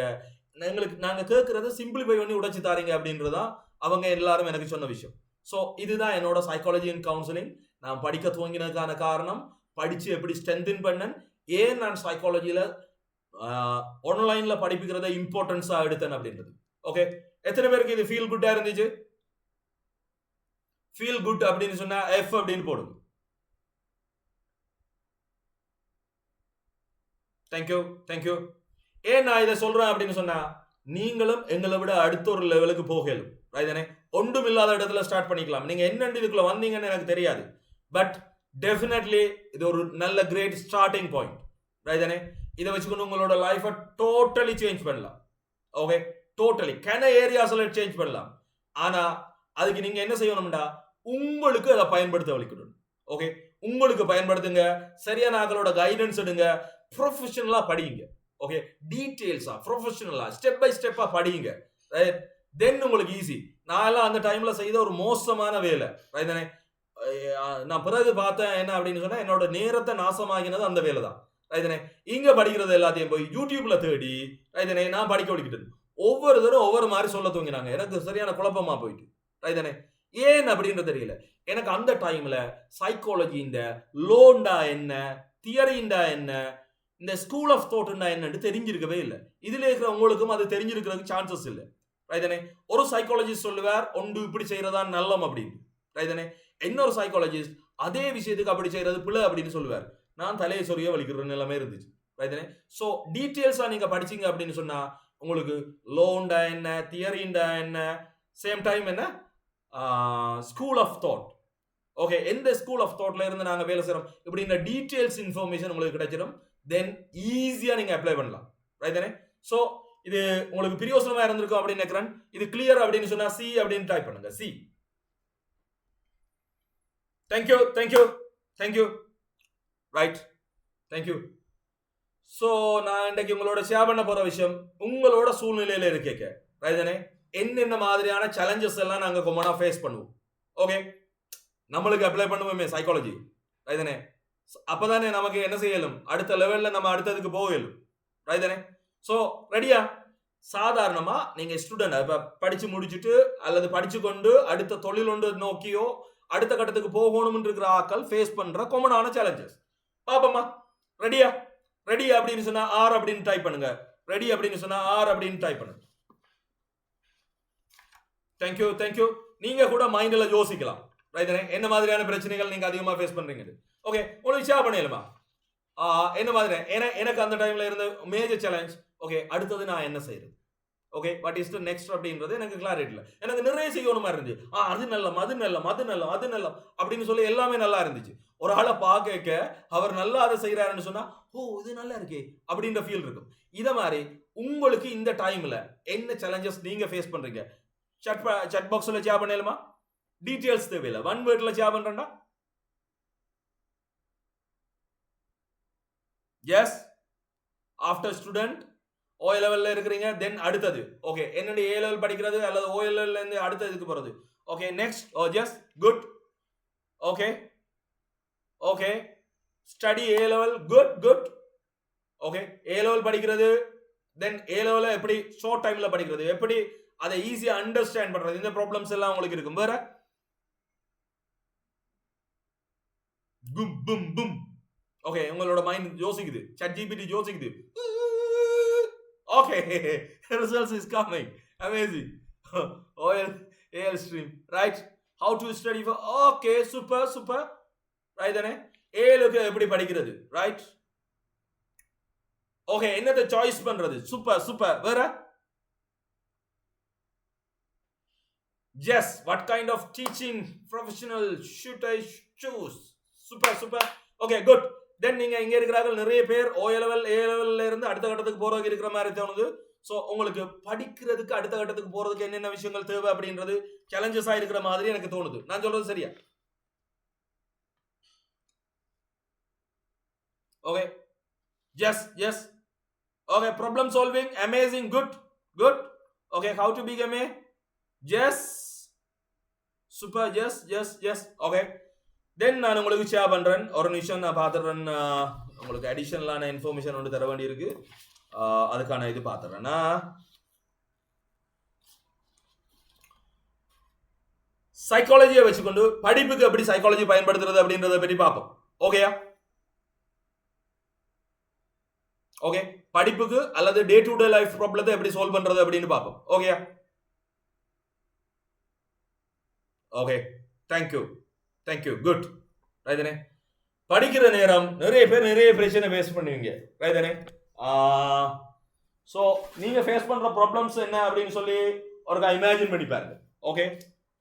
எங்களுக்கு நாங்கள் கேட்குறத சிம்பிளிஃபை பண்ணி உடைச்சு தாரீங்க அப்படின்றதான் அவங்க எல்லாரும் எனக்கு சொன்ன விஷயம். ஸோ இதுதான் என்னோட சைக்காலஜி அண்ட் கவுன்சிலிங் நான் படிக்க துவங்கினதுக்கான காரணம். படித்து எப்படி ஸ்ட்ரென்தன் பண்ணேன், ஏன் நான் சைக்காலஜியில் ஆன்லைனில் படிப்புக்கிறத இம்பார்ட்டன்ஸாக எடுத்தேன் அப்படின்றது. ஓகே, எத்தனை பேருக்கு இது ஃபீல் குட்டாக இருந்துச்சு? ஃபீல் குட் அப்படின்னு சொன்னா எஃப் அப்படின்னு போடுங்க. தேங்க்யூ. ஏன் நான் இதை சொல்றேன் அப்படின்னு சொன்னா நீங்களும் எங்களை விட அடுத்த ஒரு லெவலுக்கு போகலும் ரைதானே ஒன்றும் இல்லாத இடத்துல ஸ்டார்ட் பண்ணிக்கலாம். நீங்க என்னென்று இதுக்குள்ள வந்தீங்கன்னு எனக்கு தெரியாது. பட் டெஃபினெட்லி இது ஒரு நல்ல கிரேட் ஸ்டார்டிங் பாயிண்ட். ரைட் தானே? இதை வச்சுக்கொண்டு உங்களோட லைஃபை டோட்டலி சேஞ்ச் பண்ணலாம். ஓகே, டோட்டலி கன ஏரியாஸ்ல சேஞ்ச் பண்ணலாம். ஆனா அதுக்கு நீங்க என்ன செய்யணும்டா, உங்களுக்கு அதை பயன்படுத்த வலிக்கணும். ஓகே, உங்களுக்கு பயன்படுத்துங்க, சரியான ஆக்களோட கைடன்ஸ் எடுங்க, ப்ரொஃபஷனலா படிங்க. ஓகே, டீடைல்ஸா ப்ரொஃபஷனலா ஸ்டெப் பை ஸ்டெப்பா படிங்க. ரைட், தென் உங்களுக்கு ஈஸி. நான் எல்லாம் அந்த டைம்ல செய்த ஒரு மோசமான வேலை. ரைட் தானே? நான் பிறகு பார்த்தேன் என்ன அப்படின்னு சொன்னா, என்னோட நேரத்தை நாசமாகினது அந்த வேலை தான். ரைட் தானே? இங்க படிக்கிறது எல்லாத்தையும் போய் யூடியூப்ல தேடி ரைட் தானே நான் படிக்க வலிக்கிட்டு ஒவ்வொரு தடவை ஒவ்வொரு மாதிரி சொல்ல தூங்கினாங்க. எனக்கு சரியான குழப்பமா போயிட்டு. ரைட் தானே? ஏன் அப்படின்றது தெரியல. எனக்கு அந்த டைம்ல சைக்காலஜி இந்த லோண்டா என்ன, தியரிண்டா என்ன, இந்த ஸ்கூல் ஆஃப் தாட்னா என்னன்னு தெரிஞ்சிருக்கவே இல்லை. இதுல இருக்கிற உங்களுக்கும் அது தெரிஞ்சிருக்கிறதுக்கு சான்சஸ் இல்லை. ரைட் தானே? ஒரு சைக்காலஜிஸ்ட் சொல்லுவார் ஒன்று இப்படி செய்யறதா நல்லம் அப்படின்னு. ரைட் தானே? இன்னொரு சைக்காலஜிஸ்ட் அதே விஷயத்துக்கு அப்படி செய்யறது பிள்ளை அப்படின்னு சொல்லுவார். நான் தலையை சொரிய வலிக்கிற நிலைமை இருந்துச்சு. ரைட் தானே? ஸோ டீட்டெயில்ஸா நீங்க படிச்சீங்க அப்படின்னு சொன்னா உங்களுக்கு லோண்டா என்ன, தியரிண்டா என்ன, சேம் டைம் என்ன, ஸ்கூல் ஆஃப் தாட். ஓகே, எந்த ஸ்கூல் ஆஃப் தாட்ல இருந்து நாங்க வேலை செய்யறோம் இப்படின்ற டீடைல்ஸ் இன்ஃபர்மேஷன் உங்களுக்கு கிடைச்சிடும். தென் ஈஸியா நீங்க அப்ளை பண்ணலாம். ரைட் தானே? ஸோ இது உங்களுக்கு பிரியோசனமா இருந்திருக்கும் அப்படின்னு நினைக்கிறேன். இது கிளியர் அப்படின்னு சொன்னா சி அப்படின்னு டைப் பண்ணுங்க. C. Thank you thank you thank you. Right, thank you. So நான் இன்றைக்கு உங்களோட ஷேர் பண்ண போற விஷயம் உங்களோட சூழ்நிலையில இருக்கேக்க. ரைட் தானே? என்னென்ன மாதிரியான சேலஞ்சஸ் எல்லாம் நாங்கள் கொமனா ஃபேஸ் பண்ணுவோம். ஓகே, நம்மளுக்கு அப்ளை பண்ணுவோமே சைக்காலஜி. ரைட் தானே? அப்பதானே நமக்கு என்ன செய்யலும், அடுத்த லெவல்ல நம்ம அடுத்ததுக்கு போகலும். ரைட் தானே? ஸோ ரெடியா? சாதாரணமா நீங்க ஸ்டூடெண்ட் இப்ப படிச்சு முடிச்சுட்டு அல்லது படிச்சு கொண்டு அடுத்த தொழில் ஒன்று நோக்கியோ அடுத்த கட்டத்துக்கு போகணும் இருக்கிற ஆக்கள் ஃபேஸ் பண்ற காமனான சேலஞ்சஸ் பாப்போமா? ரெடியா? ரெடி அப்படின்னு சொன்னா ஆர் அப்படின்னு டைப் பண்ணுங்க. ரெடி அப்படின்னு சொன்னா ஆர் அப்படின்னு டைப் பண்ணுங்க. Thank you thank you. நீங்க கூட மைண்ட்ல யோசிக்கலாம். ரைட் தானே? என்ன மாதிரியான பிரச்சனைகள் நீங்க அதிகமா ஃபேஸ் பண்றீங்க. ஓகே, உங்களுக்கு ஷேர் பண்ணிடலாமா? என்ன மாதிரி எனக்கு அந்த டைம்ல இருந்த மேஜர் சேலஞ்ச். ஓகே, அடுத்தது நான் என்ன செய்யறது? Okay, what is the next அப்படின்றது எனக்கு கிளாரிட்டி இல்லை. எனக்கு நிறைய செய்யணுமா இருந்துச்சு. அது நல்லம், அது நல்லம், அது நல்லம், அது நல்லம் அப்படின்னு சொல்லி எல்லாமே நல்லா இருந்துச்சு. ஒரு ஆளை பார்க்க அவர் நல்லா அதை செய்யறாருன்னு சொன்னா, ஓ இது நல்லா இருக்கே அப்படின்ற ஃபீல் இருக்கும். இத மாதிரி உங்களுக்கு இந்த டைம்ல என்ன சேலஞ்சஸ் நீங்க ஃபேஸ் பண்றீங்க? chat பாக்ஸ்ல ஷேர் பண்ணலாமா? டீடைல்ஸ் தேவையில்லை, ஒன் வேர்ட்ல ஷேர் பண்றேன்டா. எஸ், ஆஃப்டர் ஸ்டூடெண்ட் ஓ லெவல்ல இருக்கிறீங்க. தென் அடுத்தது ஓகே என்னோட ஏ லெவல் படிக்கிறது அல்லது ஓ லெவல்ல இருந்து அடுத்த இதுக்கு போறது. ஓகே, நெக்ஸ்ட் ஓ just good. Okay okay, study ஏ லெவல், குட் குட். ஓகே, ஏ லெவல் படிக்கிறது. தென் ஏ லெவல்ல எப்படி ஷார்ட் டைம்ல படிக்கிறது, எப்படி அதை ஈஸியா அண்டர்ஸ்டாண்ட் பண்றது, இந்த ப்ராப்ளம்ஸ் எல்லாம் உங்களுக்கு இருக்கும். வேற கும் பும் பும். ஓகே, உங்களோட மைண்ட் யோசிக்குது, ChatGPT யோசிக்குது. Okay, results is coming. Amazing. AL stream. Right? How to study for? Okay, super, super. Right தானே? ஏலுக்கு எப்படி படிக்கிறது? Right? Okay, என்னது சாய்ஸ் பண்றது? Super, super. வேற? Yes, what kind of teaching professional should I choose? Super, super. Okay, good. தென் நீங்க இங்க இருக்கிறார்கள் நிறைய பேர் ஓ லெவல் ஏ லெவல்ல இருந்து அடுத்த கட்டத்துக்கு போறதுக்கு இருக்கிற மாதிரி தோணுது. ஸோ உங்களுக்கு படிக்கிறதுக்கு அடுத்த கட்டத்துக்கு போறதுக்கு என்னென்ன விஷயங்கள் தேவை அப்படின்றது சேலஞ்சஸா இருக்கிற மாதிரி எனக்கு தோணுது. நான் சொல்றது சரியா? Okay, yes yes. Okay, problem solving, amazing, good good. Okay, how to become a, yes super, yes yes yes. Okay, then நான் உங்களுக்கு ஷேர் பண்றேன். ஒரு நிமிஷம் நான் பார்த்துறேன். உங்களுக்கு அடிஷனலான இன்ஃபர்மேஷன் ஒன்று தர வேண்டி இருக்கு. அதுக்கான இது பார்த்துறேன்னா சைக்காலஜியை வச்சுக்கொண்டு படிப்புக்கு எப்படி சைக்காலஜி பயன்படுத்துறது அப்படின்றத பற்றி பார்ப்போம். ஓகேயா? ஓகே, படிப்புக்கு அல்லது டே டு டே லைஃப் ப்ராப்ளத்தை எப்படி சால்வ் பண்றது அப்படின்னு பார்ப்போம். ஓகேயா? Okay, thank you thank you, good. Right தானே? படிக்கிற நேரம் நிறைய பேர் நிறைய பிரச்சனை ஃபேஸ் பண்ணுவீங்க. ரைட் தானே? ஸோ நீங்க ஃபேஸ் பண்ற ப்ராப்ளம்ஸ் என்ன அப்படின்னு சொல்லி ஒரு இமேஜின் பண்ணி பாருங்க. ஓகே,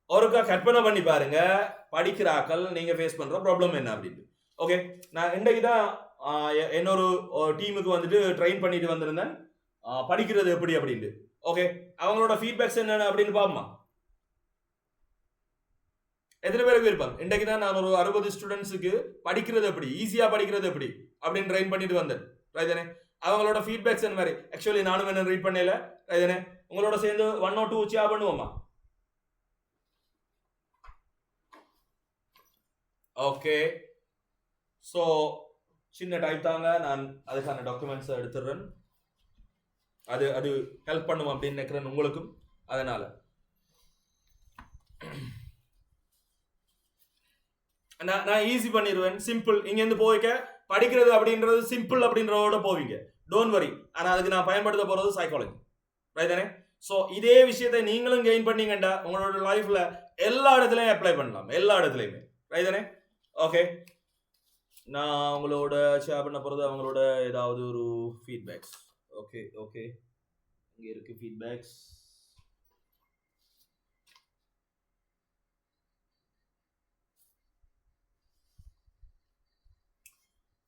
ஒருக்கா கற்பனை பண்ணி பாருங்க படிக்கிறாக்கள் நீங்க ஃபேஸ் பண்ற ப்ராப்ளம் என்ன அப்படின்னு. ஓகே, நான் இன்றைக்கு தான் இன்னொரு டீமுக்கு வந்துட்டு ட்ரெயின் பண்ணிட்டு வந்திருந்தேன் படிக்கிறது எப்படி அப்படின்ட்டு. ஓகே, அவங்களோட ஃபீட்பேக்ஸ் என்னென்ன அப்படின்னு பாப்போமா? எத்தனை பேருக்கு இருப்பாங்க? இன்றைக்கு தான் நான் ஒரு 60 ஸ்டூடெண்ட்ஸுக்கு படிக்கிறது எப்படி, ஈஸியா படிக்கிறது எப்படி அப்படின்னு ட்ரெயின் பண்ணிட்டு வந்தேன். ரைதானே? அவங்களோட ஃபீட்பேக்ஸ் என்ன மாதிரி? ஆக்சுவலி நானும் என்ன ரீட் பண்ணல. ரைதானே? உங்களோட சேர்ந்து 1 or 2 ஷேர் பண்ணுவோமா? ஓகே, ஸோ சின்ன டைப் தாங்க, நான் அதுக்கான டாக்குமெண்ட்ஸை எடுத்துடுறேன். அது ஹெல்ப் பண்ணும் அப்படின்னு நினைக்கிறேன் உங்களுக்கும். அதனால நான் ஈஸி பண்ணிடுவேன், சிம்பிள். இங்கேருந்து போய்க்க படிக்கிறது அப்படின்றது சிம்பிள் அப்படின்றதோட போவீங்க, டோன்ட் வரி. ஆனால் அதுக்கு நான் பயன்படுத்த போகிறது சைக்காலஜி. ரைதானே? ஸோ இதே விஷயத்தை நீங்களும் கெயின் பண்ணீங்கண்டா உங்களோட லைஃப்ல எல்லா இடத்துலையும் அப்ளை பண்ணலாம், எல்லா இடத்துலையுமே. ரைதானே? ஓகே, நான் உங்களோட ஷேர் பண்ண போகிறது அவங்களோட ஏதாவது ஒரு ஃபீட்பேக்ஸ். ஓகே ஓகே, இங்கே இருக்கு ஃபீட்பேக்ஸ்.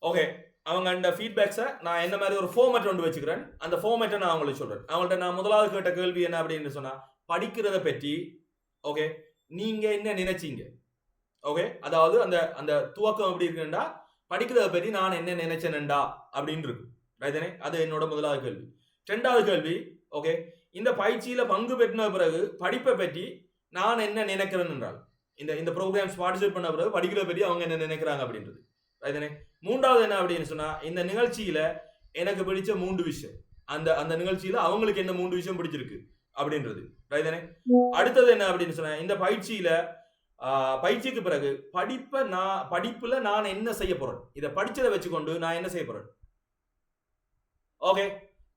ஓகே, அவங்க அந்த ஃபீட்பேக்ஸை நான் என்ன மாதிரி ஒரு ஃபார்மேட் ஒன்று வச்சுக்கிறேன். அந்த ஃபார்மேட்டை நான் அவங்களுக்கு சொல்கிறேன். அவங்கள்ட்ட நான் முதலாவது கேட்ட கேள்வி என்ன அப்படின்னு சொன்னால், படிக்கிறத பற்றி ஓகே நீங்கள் என்ன நினைச்சீங்க? ஓகே, அதாவது அந்த அந்த துவக்கம் எப்படி இருக்குன்னா, படிக்கிறத பற்றி நான் என்ன நினைச்சேன்டா அப்படின்னு இருக்கு. ரைதானே? அது என்னோட முதலாவது கேள்வி. ரெண்டாவது கேள்வி, ஓகே, இந்த பயிற்சியில பங்கு பெற்ற பிறகு படிப்பை பற்றி நான் என்ன நினைக்கிறேன் என்றால், இந்த ப்ரோக்ராம்ஸ் பார்ட்டிசிபேட் பண்ண பிறகு படிக்கிறத பற்றி அவங்க என்ன நினைக்கிறாங்க அப்படின்றது. ரைதானே? மூன்றாவது என்ன அப்படின்னு சொன்னா, இந்த நிகழ்ச்சியில எனக்கு பிடிச்ச 3 விஷயம், அந்த அந்த நிகழ்ச்சியில அவங்களுக்கு என்ன 3 விஷயம் பிடிச்சிருக்கு அப்படின்றது. ரைதானே? அடுத்தது என்ன அப்படின்னு சொன்னா, இந்த பயிற்சிக்கு பிறகு படிப்புல நான் என்ன செய்ய போறேன், இதை படிச்சதை வச்சுக்கொண்டு நான் என்ன செய்ய போறேன். ஓகே,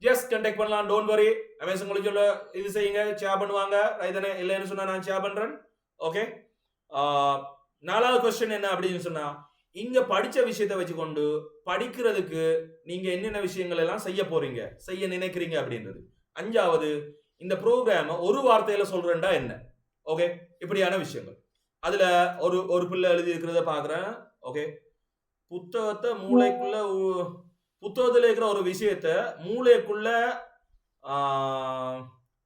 ஜஸ்ட் கண்டெக்ட் பண்ணலாம், டோன்ட் வரி. அமேசான் உங்களுக்கு சொல்ல இது செய்யுங்க, ஷேர் பண்ணுவாங்க. ரைதானே? இல்லைன்னு சொன்னா நான் ஷேர் பண்றேன். ஓகே, நாலாவது கொஸ்டின் என்ன அப்படின்னு சொன்னா, இங்க படிச்ச விஷயத்தை வச்சுக்கொண்டு படிக்கிறதுக்கு நீங்க என்னென்ன விஷயங்கள் எல்லாம் செய்ய நினைக்கிறீங்க அப்படின்றது. அஞ்சாவது, இந்த ப்ரோக்ராம ஒரு வார்த்தையில சொல்றேன்டா என்ன. ஓகே, இப்படியான விஷயங்கள். அதுல ஒரு பிள்ளை எழுதி இருக்கிறத பாக்குறேன். ஓகே, புத்தகத்துல இருக்கிற ஒரு விஷயத்த மூளைக்குள்ள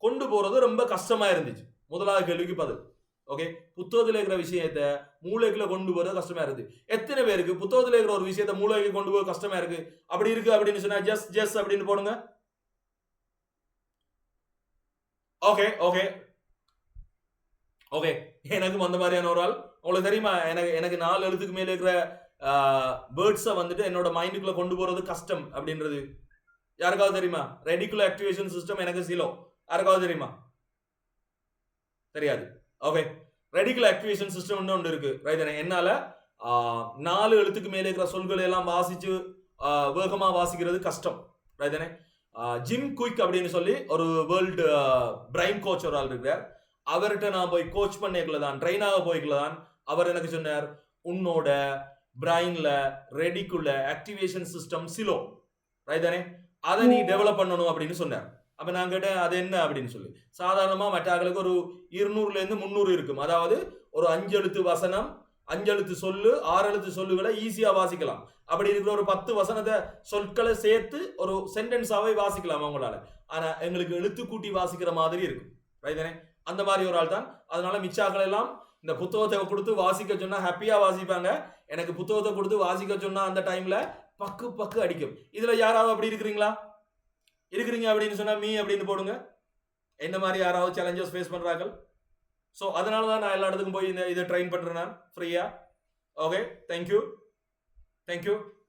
கொண்டு போறது ரொம்ப கஷ்டமா இருந்துச்சு. முதலாவது கேள்விக்கு பதில். ஓகே, புத்தகத்தில் இருக்கிற விஷயத்த மூளைக்குள்ள கொண்டு போறது கஷ்டமா இருக்கு. எத்தனை பேருக்கு புத்தகத்தில் இருக்கிற ஒரு விஷயத்த மூளைக்கு கொண்டு போக கஷ்டமா இருக்கு? அப்படி இருக்கு அப்படின்னு சொன்னா ஜஸ்ட் அப்படின்னு போடுங்க. ஓகே ஓகே ஓகே, எனக்கும் அந்த மாதிரியான ஒரு ஆள். உங்களுக்கு தெரியுமா, எனக்கு 4 எழுத்துக்கு மேல இருக்கிற வேர்ட்ஸை வந்துட்டு என்னோட மைண்டுக்குள்ள கொண்டு போறது கஷ்டம் அப்படின்றது யாருக்காவது தெரியுமா? ரெடிகுலர் ஆக்டிவேஷன் சிஸ்டம் எனக்கு சிலோ. யாருக்காவது தெரியுமா? தெரியாது. ஓகே, ரெடிகுலர் ஆக்டிவேஷன் சிஸ்டம் ஒன்று இருக்கு. ரைதானே? என்னால 4 எழுத்துக்கு மேலே இருக்கிற சொல்களை எல்லாம் வாசிச்சு வேகமா வாசிக்கிறது கஷ்டம். ரைதானே? ஜிம் குயிக் அப்படின்னு சொல்லி ஒரு வேர்ல்டு பிரைன் கோச் ஒரு ஆள் இருக்கிறார். அவர்கிட்ட நான் போய் கோச் பண்ணிக்கலதான், ட்ரெயினாக போய்க்கலதான். அவர் எனக்கு சொன்னார், உன்னோட பிரைன்ல ரெடிகுலர் ஆக்டிவேஷன் சிஸ்டம் சிலோ. ரைதானே? அதை நீ டெவலப் பண்ணணும் அப்படின்னு சொன்னார். அப்ப நான் கேட்டேன், அது என்ன அப்படின்னு சொல்லி. சாதாரணமா மற்றாக்களுக்கு ஒரு 200ல இருந்து 300 இருக்கும். அதாவது ஒரு 5 எழுத்து வசனம், 5 எழுத்து சொல்லு, 6 எழுத்து சொல்லுகளை ஈஸியா வாசிக்கலாம். அப்படி இருக்கிற ஒரு 10 வசனத்தை சொற்களை சேர்த்து ஒரு சென்டென்ஸாவே வாசிக்கலாம் அவங்களால. ஆனா எங்களுக்கு எழுத்து கூட்டி வாசிக்கிற மாதிரி இருக்கும். ரைதானே? அந்த மாதிரி ஒரு ஆள் தான். அதனால மிச்சாக்கள் எல்லாம் இந்த புத்தகத்தை கொடுத்து வாசிக்க சொன்னா ஹாப்பியா வாசிப்பாங்க. எனக்கு புத்தகத்தை கொடுத்து வாசிக்க சொன்னா அந்த டைம்ல பக்கு அடிக்கும். இதுல யாராவது அப்படி இருக்கிறீங்களா? இருக்கிறீங்க அப்படின்னு சொன்னா மீ அப்படின்னு போடுங்க. என்ன மாதிரி யாராவது சேலஞ்சஸ் ஃபேஸ் பண்றாங்க? ஸோ அதனால தான் நான் எல்லா இடத்துக்கும் போய் இதை ட்ரெயின் பண்றேன் நான் ஃப்ரீயா. Okay, thank you.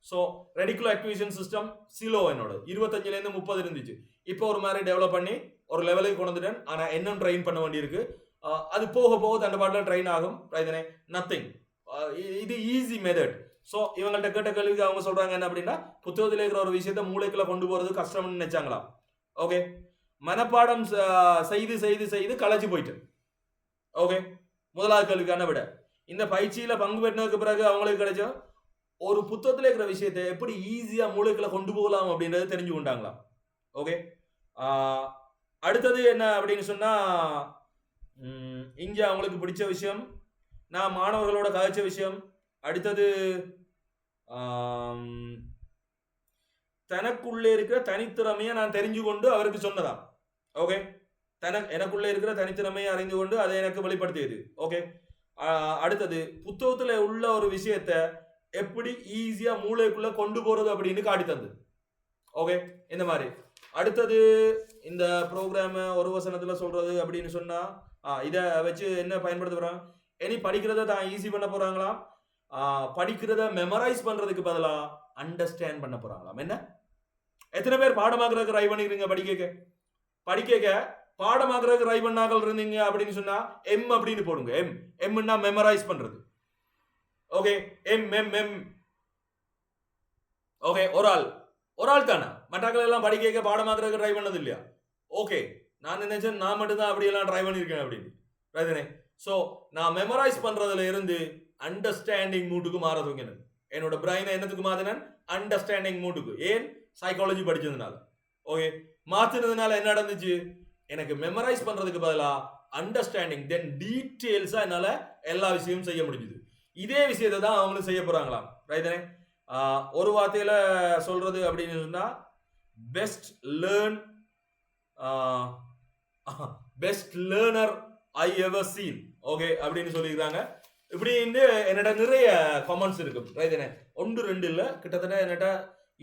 So reticular activation system சிலோ என்னோட 25லேருந்து 30 இருந்துச்சு. இப்போ ஒரு மாதிரி டெவலப் பண்ணி ஒரு லெவலுக்கு கொண்டு வந்துட்டேன். ஆனால் இன்னும் ட்ரெயின் பண்ண வேண்டியிருக்கு. அது போக தண்டை பாட்டில் ட்ரெயின் ஆகும். ரைதானே? நத்திங், இது ஈஸி மெத்தட். ஸோ இவங்கள்ட்ட கேட்ட கேள்விக்கு அவங்க சொல்றாங்க என்ன அப்படின்னா, புத்தகத்தில் இருக்கிற ஒரு விஷயத்த மூளைக்குள்ள கொண்டு போறது கஷ்டம்னு நினைச்சாங்களா? ஓகே, மனப்பாடம் செய்து களைச்சு போயிட்டு. ஓகே, முதலாவது கேள்விக்கான விட இந்த பயிற்சியில பங்கு பெற்றதுக்கு பிறகு அவங்களுக்கு கிடைச்ச ஒரு புத்தகத்தில் இருக்கிற விஷயத்தை எப்படி ஈஸியா மூளைக்குள்ள கொண்டு போகலாம் அப்படின்றது தெரிஞ்சு கொண்டாங்களா? ஓகே, அடுத்தது என்ன அப்படின்னு சொன்னா, இங்க அவங்களுக்கு பிடிச்ச விஷயம், நான் மாணவர்களோட கதைச்ச விஷயம், அடுத்தது தனக்குள்ளே இருக்கிற தனித்திறமையை நான் தெரிஞ்சு கொண்டு அவருக்கு சொன்னதான். ஓகே, எனக்குள்ளே இருக்கிற தனித்திறமையை அறிந்து கொண்டு அதை எனக்கு வெளிப்படுத்தியது. ஓகே, அடுத்தது புத்தகத்துல உள்ள ஒரு விஷயத்த எப்படி ஈஸியா மூளைக்குள்ள கொண்டு போறது அப்படின்னு காட்டி தந்தது. ஓகே, இந்த மாதிரி. அடுத்தது இந்த ப்ரோக்ராம ஒரு வசனத்துல சொல்றது அப்படின்னு சொன்னா இதை வச்சு என்ன பயன்படுத்த போறாங்க, இனி படிக்கிறத தான் ஈஸி பண்ண போறாங்களாம், படிக்கிறத மெமரைஸ் பண்றதுக்கு பதிலா அண்டர்ஸ்டாண்ட் பண்ண போறாங்களாம். என்ன எத்தனை பேர் பாடமாக்குறதுக்கு ட்ரை பண்ணிக்கிறீங்க? படிக்க பாடமாக்குறதுக்கு ட்ரை பண்ணாக்கள் இருந்தீங்க அப்படின்னு சொன்னா எம் அப்படின்னு போடுங்க. எம்னா மெமரைஸ் பண்றது. Okay, M. ஓகே, ஒரு ஆள் தானே, மற்றாக்கள் எல்லாம் படிக்க பாடமாக்குறதுக்கு ட்ரை பண்ணது இல்லையா? ஓகே, நான் நினைச்சேன் நான் மட்டும் தான் அப்படி எல்லாம் ட்ரை பண்ணிருக்கேன் அப்படின்னு. சோ நான் மெமரைஸ் பண்றதுல இருந்து அண்டர்ஸ்டாண்டிங் மூட்டுக்கு மாற தூங்கினேன். என்னோட பிரைனை என்னத்துக்கு மாத்தினேன்? அண்டர்ஸ்டாண்டிங் மூட்டுக்கு. ஏன்? சைக்காலஜி படிச்சதுனால. ஓகே, மாத்தினதுனால என்ன நடந்துச்சு? எனக்கு மெமரைஸ் பண்றதுக்கு பதிலா அண்டர்ஸ்டாண்டிங் தென் டீட்டெயில்ஸா என்னால எல்லா விஷயமும் செய்ய முடிஞ்சுது. இதே விஷயத்தை தான் அவங்களும் செய்ய போறாங்களாம். ரைட்டனே, ஒரு வார்த்தையில சொல்றது அப்படின்னு சொன்னா பெஸ்ட் லேர்னர் ஐ எவர் சீன். ஓகே அப்படின்னு சொல்லியிருக்காங்க. இப்படி என்னோட நிறைய கமெண்ட்ஸ் இருக்கு. ரைட்டனே, 1-2 இல்ல, கிட்டத்தட்ட என்னட்ட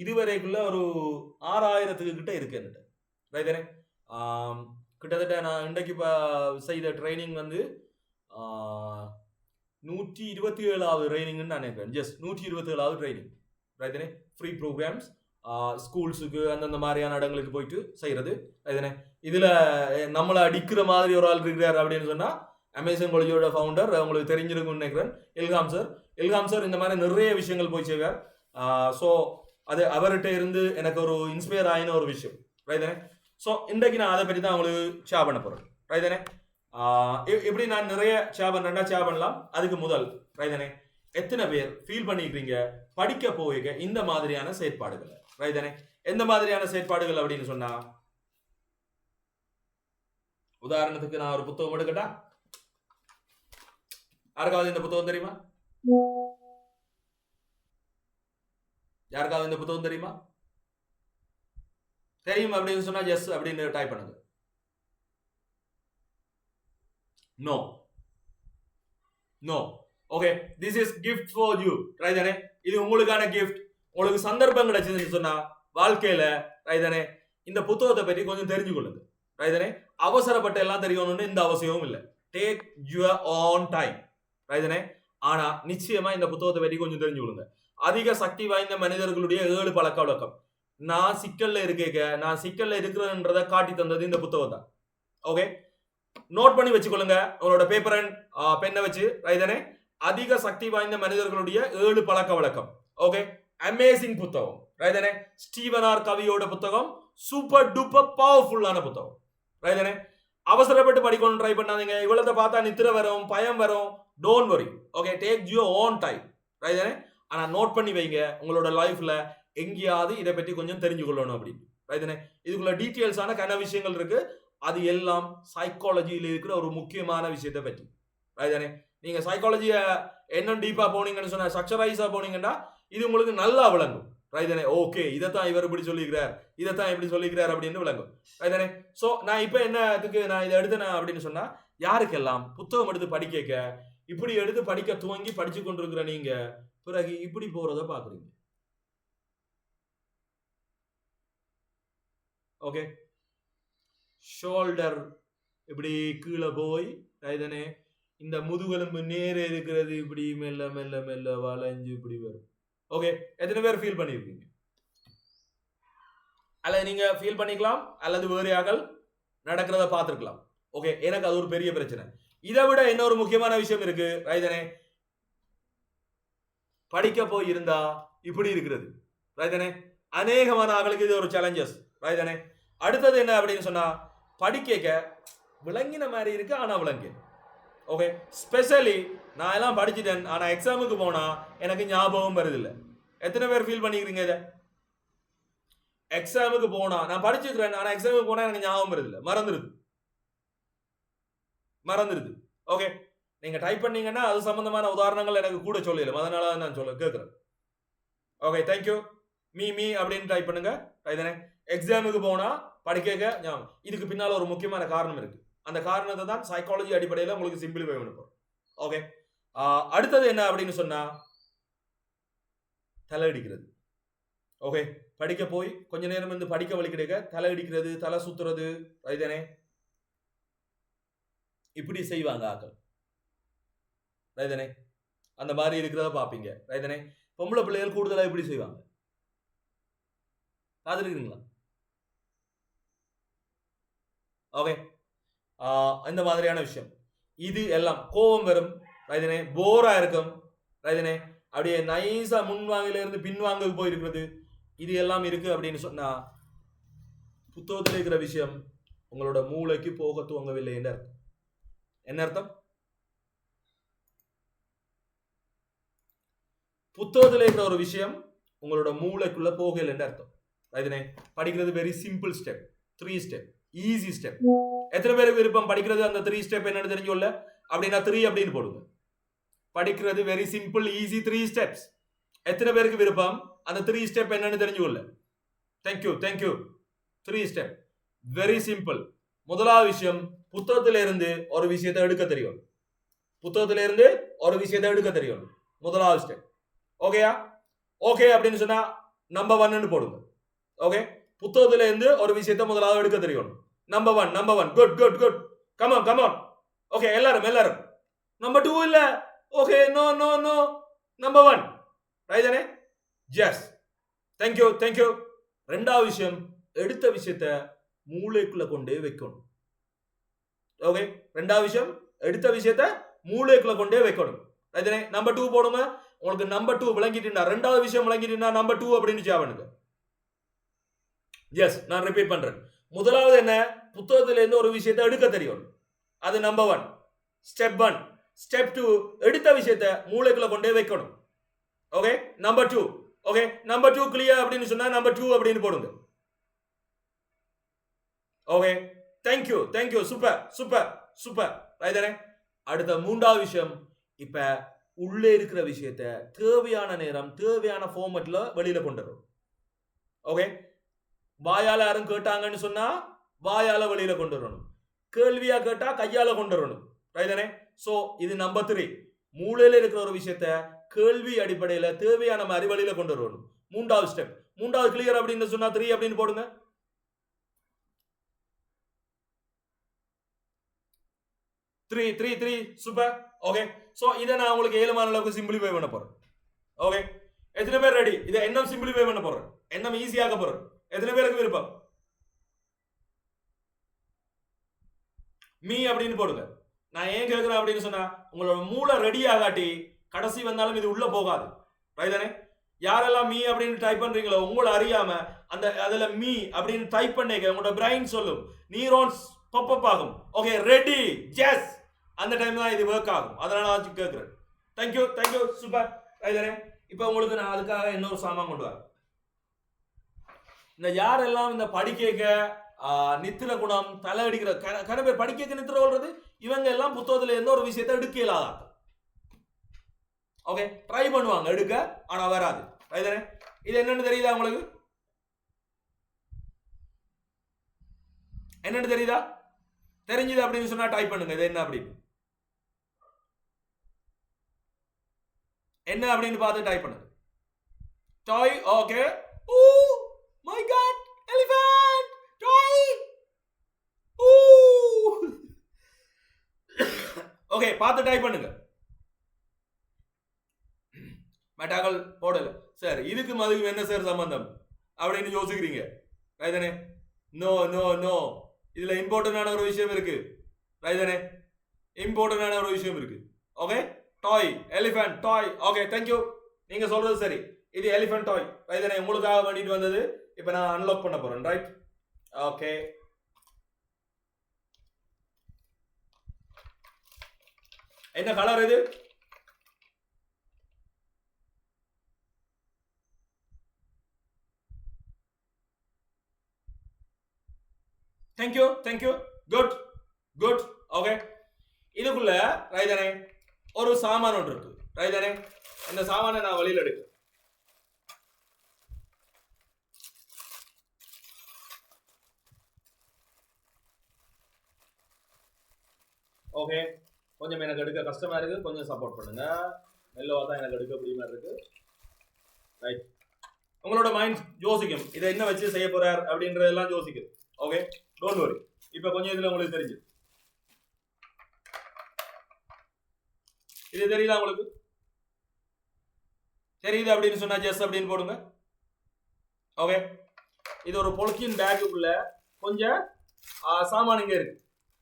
இதுவரைக்குள்ள ஒரு 6000 கிட்ட இருக்கு என்னட்ட. ரைட்டனே, கிட்டத்தட்ட நான் இன்றைக்கு செய்த ட்ரைனிங் வந்து 127வது ட்ரைனிங்னு நான் நினைக்கிறேன். ஜஸ்ட் 127வது ட்ரைனிங். ரைட்டனே, ஃப்ரீ ப்ரோக்ராம்ஸ் ஸ்கூல்ஸுக்கு அந்தந்த மாதிரியான இடங்களுக்கு போயிட்டு செய்யறது. ரைட்டனே, இதுல நம்மளை அடிக்கிற மாதிரி ஒரு ஆள் இருக்கிறார் அப்படின்னு சொன்னா அமேசான் காலேஜோட ஃபவுண்டர், உங்களுக்கு தெரிஞ்சிருக்கும்னு நினைக்கிறேன், இல்ஹாம் சார் இந்த மாதிரி நிறைய விஷயங்கள் போய் செய்வார். ஸோ அது அவர்கிட்ட இருந்து எனக்கு ஒரு இன்ஸ்பயர் ஆயின ஒரு விஷயம். ரைட்டனே, ஸோ இன்றைக்கு நான் அதை பற்றி தான் உங்களுக்கு ஷேர் பண்ண போறேன். ரைட்டனே, எப்படி நான் நிறைய ஷேர் பண்ணலாம். அதுக்கு முதல் ரைட்டனே, எத்தனை பேர் ஃபீல் பண்ணிக்கிறீங்க படிக்க போக இந்த மாதிரியான செயற்பாடுகள்? ரைட்டனே, எந்த மாதிரியான செயற்பாடுகள் அப்படின்னு சொன்னா, உதாரணத்துக்கு நான் ஒரு புத்தகம் எடுக்கட்டா? யாருக்காவது இந்த புத்தகம் தெரியுமா? யாருக்காவது இந்த புத்தகம் தெரியுமா? தெரியும் அப்படின்னு சொன்னா எஸ் அப்படின்னு டைப் பண்ணுங்க. No. Okay, this is gift for you. ரைட்டனே, இது உங்களுக்கான கிஃப்ட். உங்களுக்கு சந்தர்ப்பம் கிடைச்சதுன்னு சொன்னா வாழ்க்கையில ரைட்டனே இந்த புத்தகத்தை பற்றி கொஞ்சம் தெரிஞ்சுக்கொள்ளுங்க. ரைட்டனே, அவசரப்பட்ட எல்லாம் தெரியணும்னு இந்த அவசியமும் இல்லை. Take your own time. ரைட்டனே, ஆனா நிச்சயமா இந்த புத்தகத்தை பற்றி கொஞ்சம் தெரிஞ்சுக்கொள்ளுங்க. அதிக சக்தி வாய்ந்த மனிதர்களுடைய 7 பழக்க வழக்கம். நான் சிக்கல்ல இருக்கிறேன்றதை காட்டி தந்தது இந்த புத்தகம் தான். ஓகே, நோட் பண்ணி வச்சுக்கொள்ளுங்க உங்களோட பேப்பர் அண்ட் பெண்ணை வச்சு. ரைட்டனே, அதிக சக்தி வாய்ந்த மனிதர்களுடைய 7 பழக்க வழக்கம். ஓகே, அமேசிங் புத்தகம். ரைட்டனே, ஸ்டீவன் ஆர் கவியோட புத்தகம். சூப்பர் டூப்பர் பவர்ஃபுல்லான புத்தகம். ரைட்டனே, அவசரப்பட்டு படிக்கணும் ட்ரை பண்ணாதீங்க. இவ்வளத்தை பார்த்தா நித்திர வரும், பயம் வரும். Don't worry. Okay, take your own time. ரைட்டனே, ஆனா நோட் பண்ணி வைங்க உங்களோட லைஃப்ல எங்கேயாவது இதை பற்றி கொஞ்சம் தெரிஞ்சு கொள்ளணும் அப்படின்னு. ரைட்டனே, இதுக்குள்ள டீட்டெயில்ஸான கன விஷயங்கள் இருக்கு. அது எல்லாம் சைக்காலஜியில் இருக்கிற ஒரு முக்கியமான விஷயத்தை பற்றி. ரைட்டனே, நீங்க சைக்காலஜியை இன்னும் டீப்பா போனீங்கன்னு சொன்னா, ஸ்ட்ரக்சரைஸா போனீங்கன்னா இது உங்களுக்கு நல்லா விளங்கும். ரைட்டனே, ஓகே இதைத்தான் இவர் இப்படி சொல்லிக்கிறார், இதைத்தான் இப்படி சொல்லிக்கிறார் அப்படின்னு விளங்கும். ரைட்டனே, சோ நான் இப்ப என்னத்துக்கு நான் இதை எடுத்தேன் அப்படின்னு சொன்னா, யாருக்கெல்லாம் புத்தகம் எடுத்து படிக்க இப்படி எடுத்து படிக்க துவங்கி படிச்சு கொண்டிருக்கிற நீங்க பிறகு இப்படி போறத பாக்குறீங்க. ஓகே, ஷோல்டர் இப்படி கீழே போய் ரைட்டனே இந்த முதுகெலும்பு நேர இருக்கிறது இப்படி மெல்ல மெல்ல மெல்ல வளைஞ்சு இப்படி வரும். ஓகே, எத்தனை பேர் ஃபீல் பண்ணிருக்கீங்க? அல்லது நீங்க ஃபீல் பண்ணிக்கலாம், அல்லது வேறு யார்கள் நடக்கிறத பார்த்துருக்கலாம். ஓகே, எனக்கு அது ஒரு பெரிய பிரச்சனை. இதை விட இன்னொரு முக்கியமான விஷயம் இருக்கு. ரைட்டனே, படிக்க போய் இருந்தா இப்படி இருக்கிறது. ரைட்டனே, அநேகமான ஆளுக்கு இது ஒரு சேலஞ்சஸ். ரைட்டனே, அடுத்தது என்ன அப்படின்னு சொன்னா, படிக்க விளங்கின மாதிரி இருக்கு ஆனா விளங்கு. ஓகே, ஸ்பெஷலி நான் எல்லாம் படிச்சுட்டேன் ஆனா எக்ஸாமுக்கு போனா எனக்கு ஞாபகம் வருது இல்லை. எத்தனை பேர் ஃபீல் பண்ணிக்கிறீங்க இதை? எக்ஸாமுக்கு போனா நான் படிச்சுக்கிறேன் ஆனா எக்ஸாமுக்கு போனா எனக்கு ஞாபகம் வருது இல்லை, மறந்துருது. மறந்துடுது. ஓகே, நீங்க டைப் பண்ணீங்கன்னா அது சம்பந்தமான உதாரணங்கள் எனக்கு கூட சொல்லலாம், அதனால நான் கேட்கிறேன். Okay, thank you. மீ அப்படின்னு டைப் பண்ணுங்க. ரைதானே? எக்ஸாமுக்கு போனா படிக்க இதுக்கு பின்னால ஒரு முக்கியமான காரணம் இருக்கு. அந்த காரணத்தை தான் சைக்காலஜி அடிப்படையில் உங்களுக்கு சிம்பிளிஃபை பண்ணுவோம். ஓகே, அடுத்தது என்ன அப்படின்னு சொன்னா தலை அடிக்கிறது. ஓகே, படிக்க போய் கொஞ்ச நேரம் வந்து படிக்க வழி கிடைக்க தலை அடிக்கிறது, தலை சுத்துறது, ரைதானே? இப்படி செய்வாங்க ஆக்கள், ரைதானே? அந்த மாதிரி இருக்கிறத பாப்பீங்க, ரைதானே? பொம்பளை பிள்ளைகள் கூடுதலா எப்படி செய்வாங்க பார்த்துருக்கீங்களா? ஓகே, இந்த மாதிரியான விஷயம் இது எல்லாம் கோபம் வரும், ரைதானே? போரா இருக்கும், ரைதானே? அப்படியே நைஸா முன்வாங்கில இருந்து பின்வாங்க போயிருக்கிறது, இது எல்லாம் இருக்கு அப்படின்னு சொன்னா புத்தகத்தில் இருக்கிற விஷயம் உங்களோட மூளைக்கு போக துவங்கவில்லை என்று அர்த்தம். என்ன அர்த்தம்? புத்தகத்தில் இருக்கிற ஒரு விஷயம் உங்களோட மூளைக்குள்ள போகல என்று அர்த்தம். ரைதானே? படிக்கிறது very simple step, 3 step, easy step. எத்தனை பேருக்கு விருப்பம் படிக்கிறது அந்த 3 ஸ்டெப் என்னன்னு தெரிஞ்சுள்ள? அப்படின்னா 3 அப்படின்னு போடுங்க. படிக்கிறது வெரி சிம்பிள் ஈஸி 3 ஸ்டெப்ஸ். எத்தனை பேருக்கு விருப்பம் அந்த 3 ஸ்டெப் என்னன்னு தெரிஞ்சுள்ள? Thank you, thank you. 3 step very simple. முதலாவது விஷயம், புத்தகத்தில இருந்து ஒரு விஷயத்தை எடுக்க தெரியும். புத்தகத்தில இருந்து ஒரு விஷயத்தை எடுக்க தெரியும், முதலாவது ஸ்டெப். ஓகேயா? ஓகே அப்படின்னு சொன்னா நம்பர் 1 போடுங்க. ஓகே, புத்தகத்தில இருந்து ஒரு விஷயத்தை முதலாவது எடுக்க தெரியும். Number 1. Good good good. Come on come on. Okay, எல்லாரும். நம்பர் 2 இல்ல. Okay, no no no. Number 1. ரைதானே? எஸ். Thank you thank you. ரெண்டாவது விஷயம், எடுத்த விஷயத்தை மூளைக்குள்ள கொண்டே வைக்கணும். ஓகே, ரெண்டாவது விஷயம், எடுத்த விஷயத்தை மூளைக்குள்ள கொண்டே வைக்கணும். ரைதானே? நம்பர் 2 போடுங்க. உங்களுக்கு நம்பர் 2 விளங்கிட்டுனா, ரெண்டாவது விஷயம் விளங்கிட்டுனா நம்பர் 2 அப்படின்னு ஜாவனுங்க. எஸ், நான் ரிப்பீட் பண்றேன். முதலாவது என்ன? புத்தகத்தில இருந்து ஒரு விஷயத்தை எடுக்க தெரியும், அது நம்பர் 1, ஸ்டெப் 1. ஸ்டெப் 2, எடுத்த விஷயத்தை மூளைக்குள்ள கொண்டே வைக்கணும். Okay, number 2. Okay, number 2 clear அப்படின்னு சொன்னா நம்பர் 2 அப்படின்னு போடுங்க. Okay, thank you thank you. Super super super. ரைதானே? அடுத்த மூன்றாவது விஷயம், இப்ப உள்ளே இருக்கிற விஷயத்தை தேவையான நேரம் தேவையான ஃபார்மட்ல வெளியில கொண்டு வரும். ஓகே, வாயால யாரும் கேட்டாங்கன்னு சொன்னா வாயால வெளியில கொண்டு வரணும், கேள்வியா கேட்டா கையால கொண்டு வரணும். ரைதானே? சோ இது நம்பர் 3. மூளையில இருக்கிற ஒரு விஷயத்தை கேள்வி அடிப்படையில தேவையான மாதிரி வெளியில கொண்டு வரணும். மூன்றாவது ஸ்டெப். மூன்றாவது கிளியர் அப்படின்னு சொன்னா 3 அப்படின்னு போடுங்க. 3 சூப்பர். ஓகே, சோ இதை நான் உங்களுக்கு ஏழுமான அளவுக்கு சிம்பிளிஃபை பண்ண போறேன். ஓகே, எத்தனை பேர் ரெடி? இதை என்ன சிம்பிளிஃபை பண்ண போறேன், என்ன ஈஸியாக போறேன்? எத்தனை பேருக்கு விருப்பம்? மீ அப்படின்னு போடுங்க. நான் ஏன் கேட்கிறேன் அப்படின்னு சொன்னா, உங்களோட மூளை ரெடி ஆகாட்டி கடைசி வந்தாலும் இது உள்ள போகாது. ரைதானே? யாரெல்லாம் மீ அப்படின்னு டைப் பண்றீங்களோ உங்களை அறியாம அந்த அதுல மீ அப்படின்னு டைப் பண்ணிக்க உங்களோட பிரைன் சொல்லும், நியூரான்ஸ் பாப் ஆகும். Okay, ready, yes. அந்த டைம் தான் இது ஒர்க் ஆகும். அதனால நான் கேட்கிறேன். Thank you thank you. சூப்பர். ரைதானே? இப்போ உங்களுக்கு நான் அதுக்காக இன்னொரு சாமான் கொண்டு வரேன். இந்த யாரெல்லாம் இந்த படிக்க நித்திர குணம், தலை அடிக்கிற கன பேர் படிக்க நித்திர கொள்றது, இவங்க எல்லாம் புத்தகத்துல இருந்து ஒரு விஷயத்தை எடுக்க இயலாத. ஓகே, ட்ரை பண்ணுவாங்க எடுக்க, ஆனா வராது. ரைதானே? இது என்னன்னு தெரியுதா உங்களுக்கு? என்னன்னு தெரியுதா? தெரிஞ்சது அப்படின்னு சொன்னா டைப் பண்ணுங்க. இது என்ன அப்படின்னு, என்ன அப்படின்னு பார்த்து டைப் பண்ணுங்க. Toy. Okay. Oh my God, elephant toy. Oh okay, பார்த்து டைப் பண்ணுங்க. மெட்டாக்கள் போடல சார், இதுக்கு மதுக்கு என்ன சார் சம்பந்தம் அப்படின்னு யோசிக்கிறீங்க. ரைதானே? No no no. இதுல இம்பார்ட்டன்டான ஒரு விஷயம் இருக்கு. ரைதானே? இம்பார்ட்டன்டான ஒரு விஷயம் இருக்கு. Okay, toy, elephant toy. Okay, thank you. நீங்க சொல்றது சரி, இது எலிஃபண்ட் டாய். ரைதானே? உங்களுக்காக வேண்டிட்டு வந்தது. இப்ப நான் அன்லாக் பண்ண போறேன். ரைட்? ஓகே, என்ன கலர் இது? Thank you thank you. Good good. Okay, இதுக்குள்ள ரைதனே ஒரு சாமான் ஒன்று இருக்கு ரைதனே. இந்த சாமானை நான் வெளியில எடுக்க. ஓகே, கொஞ்சம் எனக்கு எடுக்க கஷ்டமா இருக்கு, கொஞ்சம் சப்போர்ட் பண்ணுங்க. மெல்லவா தான் எனக்கு எடுக்கக்கூடிய மாதிரி இருக்கு. ரைட், உங்களோட மைண்ட் யோசிக்கும் இதை என்ன வச்சு செய்ய போறார் அப்படின்றதெல்லாம் யோசிக்கும். Okay, don't worry. இப்ப கொஞ்சம் இதுல உங்களுக்கு தெரிஞ்சு இது தெரியல உங்களுக்கு தெரியுது அப்படின்னு சொன்னா ஜெஸ் அப்படின்னு போடுங்க. ஓகே, இது ஒரு பொலித்தீன் பேக்குக்குள்ள கொஞ்சம் சாமான் இங்க இருக்கு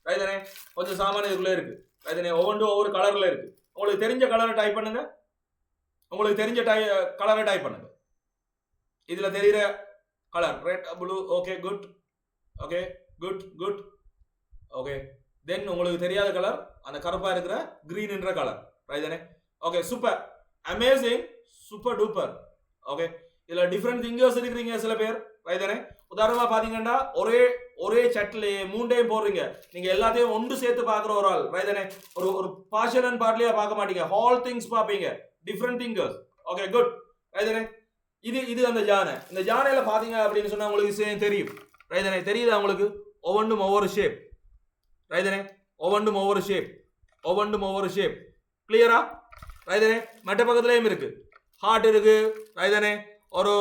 ரைதனே. கொஞ்சம் சாமான் இதுக்குள்ள இருக்கு ரைதனே. ஒவ்வொரு கலர்ல இருக்கு. உங்களுக்கு தெரிஞ்ச கலரை டைப் பண்ணுங்க. உங்களுக்கு தெரிஞ்ச கலரை டைப் பண்ணுங்க. இதுல தெரியுற colour red blue. Okay good. Okay good good. Okay, then உங்களுக்கு தெரியாத கலர் அந்த கருப்பா இருக்கிற கிரீன் என்ற கலர் ரைதனே. Okay, super, amazing, super duper. Okay, இதுல டிஃபரெண்ட் திங்கர்ஸ் இருக்கிறீங்க சில பேர் ரைதனே. உதாரணமா பாத்தீங்கன்னா ஒரே சட்டில் மூண்டையும் போடுறீங்க. நீங்க எல்லாத்தையும் ஒன்று சேர்த்து பாக்குற ஒரு ஆள் ரைதனே. ஒரு பார்ஷல் அண்ட் பார்ட்லியா பார்க்க மாட்டீங்க, ஹால் திங்ஸ் பாப்பீங்க, டிஃபரெண்ட் திங்கர்ஸ். ஓகே குட் ரைதனே. இது அந்த யானை. இந்த யானையில பாத்தீங்க அப்படின்னு சொன்னா உங்களுக்கு தெரியும் ரைதனே. தெரியுதா உங்களுக்கு? ஒவ்வொன்றும் ஒவ்வொரு ஷேப் ரைதனே. ஒவ்வொன்றும் ஒவ்வொரு ஷேப், ஒவ்வொன்றும் ஒவ்வொரு ஷேப். கிளியரா ரைதனே? மற்ற பக்கத்துலயும் இருக்கு, ஹார்ட் இருக்கு ரைதனே. ஒரு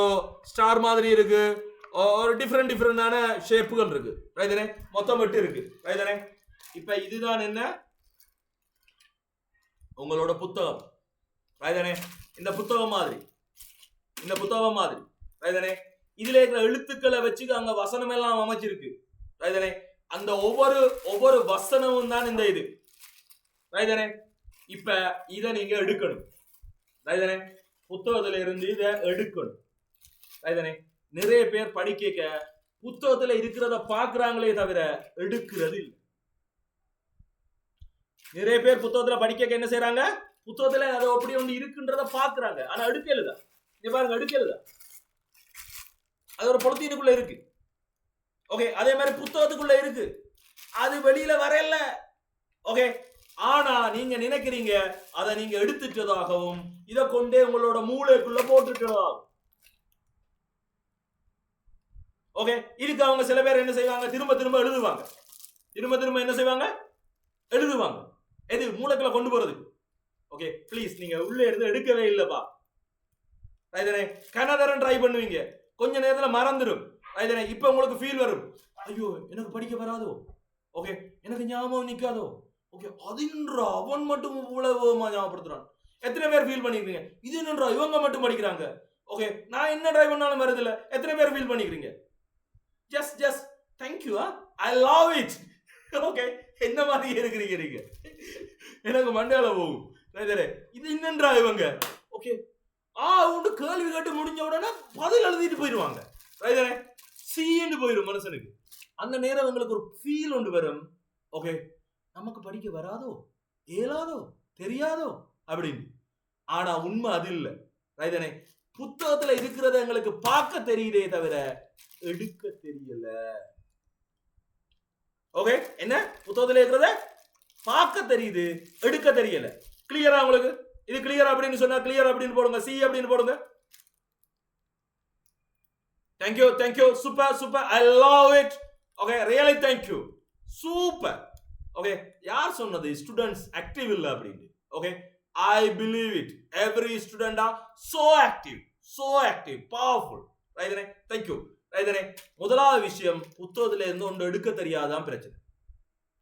ஸ்டார் மாதிரி இருக்கு, ஒரு டிஃப்ரெண்டான ஷேப்புகள் இருக்கு ரைதனே. மொத்தம் 8 இருக்கு ரைதனே. இப்ப இதுதான் என்ன? உங்களோட புத்தகம் ரைதனே. இந்த புத்தகம் மாதிரி ரைதனே. இதுல இருக்கிற எழுத்துக்களை வச்சு அங்க வசனம் எல்லாம் அமைச்சிருக்கு ரைதனே. அந்த ஒவ்வொரு வசனமும் தான் இந்த இது ரைதனே. இப்ப இதை நீங்க எடுக்கணும் ரைதனே. புத்தகத்துல இருந்து இதை எடுக்கணும் ரைதனே. நிறைய பேர் படிக்க புத்தகத்துல இருக்கிறத பாக்குறாங்களே தவிர எடுக்கிறது இல்லை. நிறைய பேர் புத்தகத்துல படிக்க என்ன செய்யறாங்க? புத்தகத்துல அது அப்படி ஒன்று இருக்குன்றத பாக்குறாங்க, ஆனா எடுக்கலுதா. இங்க பாருங்க, எடுக்கலுதா. அது ஒரு பொலித்தீனுக்குள்ள இருக்கு. ஓகே, அதே மாதிரி புத்தகத்துக்குள்ள இருக்கு, அது வெளியில வரல. ஓகே, ஆனா நீங்க நினைக்கிறீங்க அதை நீங்க எடுத்துட்டதாகவும் இதை கொண்டே உங்களோட மூளைக்குள்ள போட்டுட்டதாகும். ஓகே, இதுக்கு அவங்க சில பேர் என்ன செய்வாங்க? திரும்ப எழுதுவாங்க. திரும்ப என்ன செய்வாங்க? எழுதுவாங்க. எது? மூளைக்குள்ள கொண்டு போறது. ஓகே, ப்ளீஸ் நீங்க உள்ளே இருந்து எடுக்கவே இல்லப்பா ரைதனே. கனதரன் ட்ரை பண்ணுவீங்க, கொஞ்ச நேரத்துல மறந்துடும் ரைதனே. இப்ப உங்களுக்கு ஃபீல் வரும், ஐயோ எனக்கு படிக்க வராதோ, ஓகே எனக்கு ஞாபகம் நிக்காதோ. ஓகே, அதின்றா அவன் மட்டும் இவ்வளவு ஞாபகப்படுத்துறான். எத்தனை பேர் ஃபீல் பண்ணிக்கிறீங்க? இது என்னன்றா இவங்க மட்டும் படிக்கிறாங்க. ஓகே, நான் என்ன ட்ரை பண்ணாலும் வருது இல்ல. எத்தனை பேர் ஃபீல் பண்ணிக்கிறீங்க? Just thank you, I love it. Okay, என்ன மாதிரி இருக்கிறீங்க நீங்க? எனக்கு மண்டையில போகும் ரைதனே. இது என்னன்றா இவங்க. ஓகே, உண்டு கேள்வி கேட்டு முடிஞ்ச உடனே பதில் எழுதிட்டு போயிடுவாங்க ரைதனே. சீண்டு போயிடும் மனுஷனுக்கு. அந்த நேரம் உங்களுக்கு ஒரு ஃபீல் ஒன்று வரும், ஓகே நமக்கு படிக்க வராதோ, ஏலாதோ, தெரியாதோ அப்படின்னு. ஆனா உண்மை அது இல்லை ரைதனே. புத்தகத்துல இருக்கிறத எங்களுக்கு பார்க்க தெரியுதே தவிர எடுக்க தெரியல. ஓகே, என்ன? புத்தகத்துல இருக்கிறத பார்க்க தெரியுது, எடுக்க தெரியல. கிளியரா உங்களுக்கு? இது கிளியர் அப்படின்னு சொன்னா கிளியர் அப்படின்னு போடுங்க, சி அப்படின்னு போடுங்க. Thank you, super, I love it. Okay, really thank you, super. Okay, யார் சொன்னது ஸ்டூடெண்ட்ஸ் ஆக்டிவ் இல்ல அப்படின்னு? Okay, I believe it. Every student are so active, powerful ரைதனே. தேங்க்யூ ரைதனே. முதலாவது விஷயம், புத்தகத்துல இருந்து ஒன்று எடுக்க தெரியாதான் பிரச்சனை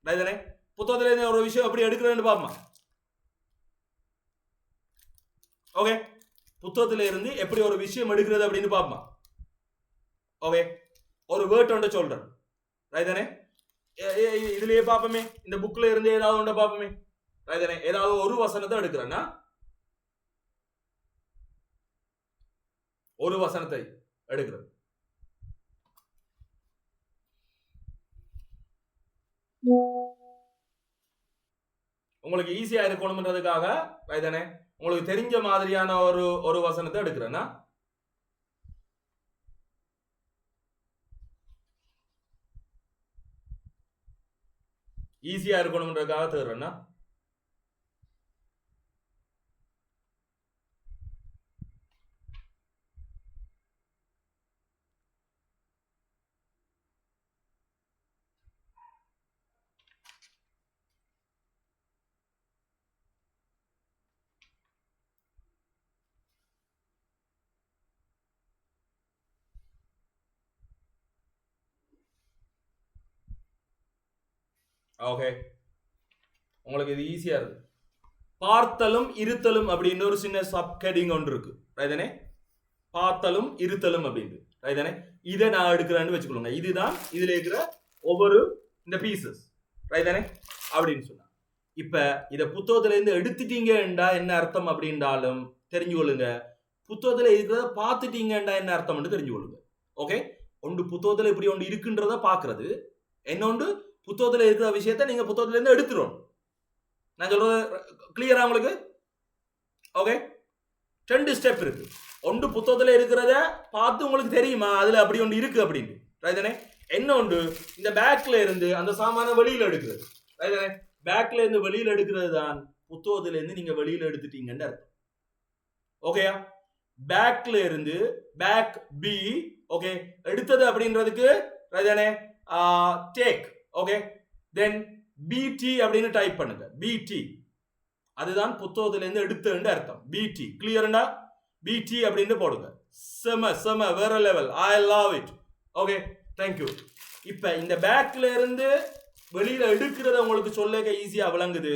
ரைதனே. புத்தகத்துல இருந்து ஒரு விஷயம் எப்படி எடுக்கிறேன்னு பாப்போமா? ஓகே, புத்தகத்துல இருந்து எப்படி ஒரு விஷயம் எடுக்கிறது அப்படின்னு பாப்போமா? ஓகே, ஒரு வேர்ட் ஒன்று சொல்றேன் ரைதனே. இதுலயே பாப்போமே, இந்த புக்ல இருந்து ஏதாவது ஒன்று பாப்போமே ரைதனே. ஏதாவது ஒரு வசனத்தை எடுக்கிறேன்னா, ஒரு வசனத்தை எடுக்கிறேன். உங்களுக்கு ஈஸியா இருக்கணும்ன்றதுக்காக ரைதனே உங்களுக்கு தெரிஞ்ச மாதிரியான ஒரு வசனத்தை எடுக்கிறேன்னா, ஈஸியா இருக்கணும்ன்றதுக்காக தேடுறேன்னா ஓகே, உங்களுக்கு இது ஈஸியா இருக்கு. பார்த்தலும் இருத்தலும் அப்படின்னு ஒரு சின்ன சப்ஹெட்டிங் ஒன்று இருக்கு, ரைதானே? பார்த்தலும் இருத்தலும் அப்படின்னு, ரைதானே? இதை நான் எடுக்கிறேன்னு வச்சுக்கொள்ளுங்க. இதுதான் இதுல இருக்கிற ஒவ்வொரு இந்த பீசஸ், ரைதானே? அப்படின்னு சொன்னா இப்ப இத புத்தகத்துல இருந்து எடுத்துட்டீங்கடா என்ன அர்த்தம் அப்படின்றாலும் தெரிஞ்சு கொள்ளுங்க. புத்தகத்துல இருக்கிறத பார்த்துட்டீங்கடா என்ன அர்த்தம்னு தெரிஞ்சு கொள்ளுங்க. ஓகே, ஒன்று புத்தகத்துல இப்படி ஒன்று இருக்குன்றத பாக்குறது, இன்னொன்று புத்தகத்துல இருக்கிற விஷயத்த நீங்க புத்தகத்துல இருந்து எடுத்துரும். நான் சொல்றது கிளியரா உங்களுக்கு? ஓகே, 2 ஸ்டெப் இருக்கு. ஒன்று புத்தகத்துல இருக்கிறத பார்த்து உங்களுக்கு தெரியுமா அதுல அப்படி ஒன்று இருக்கு அப்படின்னு, ரைதானே? இன்னொன்று இந்த பேக்ல இருந்து அந்த சாமான வெளியில எடுக்கிறது, ரைதானே? பேக்ல இருந்து வெளியில எடுக்கிறது தான் புத்தகத்துல இருந்து நீங்க வெளியில எடுத்துட்டீங்கன்னு அர்த்தம். ஓகேயா? பேக்ல இருந்து பேக் பி, ஓகே, எடுத்தது அப்படின்றதுக்கு ரைதானே டேக். ஓகே, தென் பிடி அப்படின்னு டைப் பண்ணுங்க. பிடி அதுதான் புத்தகத்துல இருந்து எடுத்ததுன்னு அர்த்தம். பிடி கிளியர்ண்டா? பிடி அப்படின்னு போடுங்க. செம செம வேற level. I love it. Okay, thank you. இப்ப இந்த பேக்ல இருந்து வெளியில எடுக்கிறத உங்களுக்கு சொல்ல ஈஸியா விளங்குது.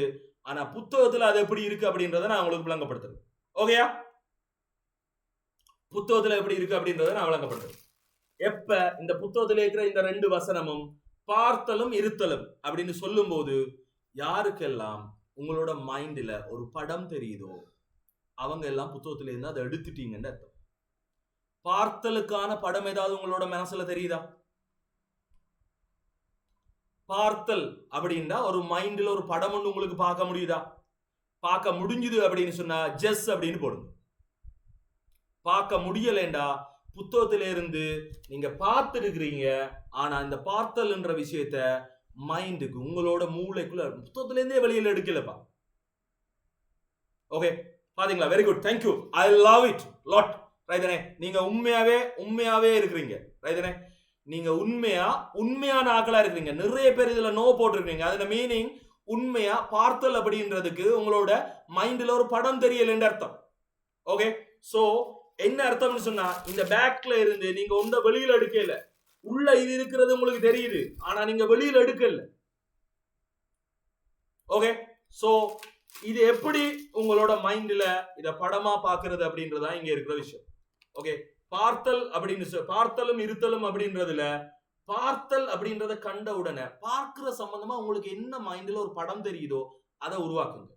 ஆனா புத்தகத்துல அது எப்படி இருக்கு அப்படின்றத நான் உங்களுக்கு விளங்கப்படுத்துறேன். ஓகேயா? புத்தகத்துல எப்படி இருக்கு அப்படின்றத நான் விளங்கப்படுத்துறேன். எப்ப இந்த புத்தகத்துல இருக்கிற இந்த 2 வசனமும் பார்த்தலும் இருத்தலும் அப்படின்னு சொல்லும் போது யாருக்கெல்லாம் உங்களோட மைண்ட்ல ஒரு படம் தெரியுதோ அவங்க எல்லாம் புத்தகத்துல இருந்து அதை எடுத்துட்டீங்கன்னு அர்த்தம். பார்த்தலுக்கான படம் ஏதாவது உங்களோட மனசுல தெரியுதா? பார்த்தல் அப்படின்னா ஒரு மைண்ட்ல ஒரு படம் ஒன்று உங்களுக்கு பார்க்க முடியுதா? பார்க்க முடிஞ்சுது அப்படின்னு சொன்னா ஜெஸ் அப்படின்னு போடுங்க. பார்க்க முடியலேண்டா புத்தகத்தில இருந்து நீங்க பார்த்துருக்கிறீங்க, ஆனா இந்த பார்த்தல்ன்ற விஷயத்த மைண்டுக்கு உங்களோட மூளைக்குள்ள புத்தகத்துல இருந்தே வெளியில எடுக்கலப்பா. ஓகே, பாத்தீங்களா? Very good, thank you. I love it lot, ரைதானே? நீங்க உண்மையாவே இருக்கிறீங்க, ரைதானே? நீங்க உண்மையான ஆக்களா இருக்கிறீங்க. நிறைய பேர் இதுல நோ போட்டிருக்கீங்க. அதுல மீனிங் உண்மையா பார்த்தல் அப்படின்றதுக்கு உங்களோட மைண்ட்ல ஒரு படம் தெரியலன்னு அர்த்தம். ஓகே, சோ என்ன அர்த்தம்னு சொன்னா இந்த பேக்ல இருந்து நீங்க ஒண்ட வெளியில எடுக்கல, உள்ள இது இருக்கிறது உங்களுக்கு தெரியுது, ஆனா நீங்க வெளியில எடுக்கல. ஓகே, சோ இது எப்படி உங்களோட மைண்ட்ல இத படமா பாக்குறது அப்படின்றதா இங்க இருக்கிற விஷயம். ஓகே, பார்த்தலும் இருத்தலும் அப்படின்றதுல பார்த்தல் அப்படின்றத கண்ட உடனே பார்க்கிற சம்பந்தமா உங்களுக்கு என்ன மைண்ட்ல ஒரு படம் தெரியுதோ அதை உருவாக்குங்க.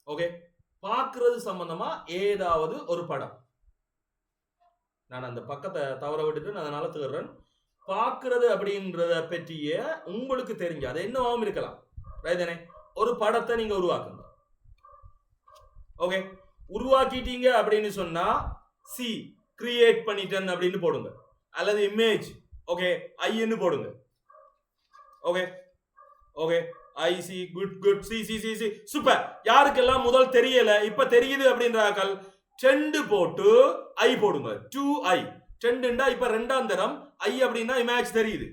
ஓகே, பார்க்கிறது சம்பந்தமா ஏதாவது ஒரு படம். நான் அந்த பக்கத்தை தவற விட்டுட்டு அதனால தேடுறேன். பார்க்கிறது அப்படின்றத பற்றிய உங்களுக்கு தெரிஞ்ச அது என்னவாவும் இருக்கலாம், ரைதானே? ஒரு படத்தை நீங்க உருவாக்குங்க. ஓகே, உருவாக்கிட்டீங்க அப்படின்னு சொன்னா சி கிரியேட் பண்ணிட்டேன் அப்படின்னு போடுங்க, அல்லது இமேஜ் ஓகே ஐன்னு போடுங்க. Okay okay I C could see C C C super. யாருக்கெல்லாம் முதல் தெரியல இப்ப தெரியுது அப்படின்றாக்கள் ட்ரெண்ட் போட்டு ஐ போடுங்க. 2i ட்ரெண்ட்ண்டா இப்ப 2ஆம் தரம் ஐ அப்படின்னா இமேஜ் தெரியுது.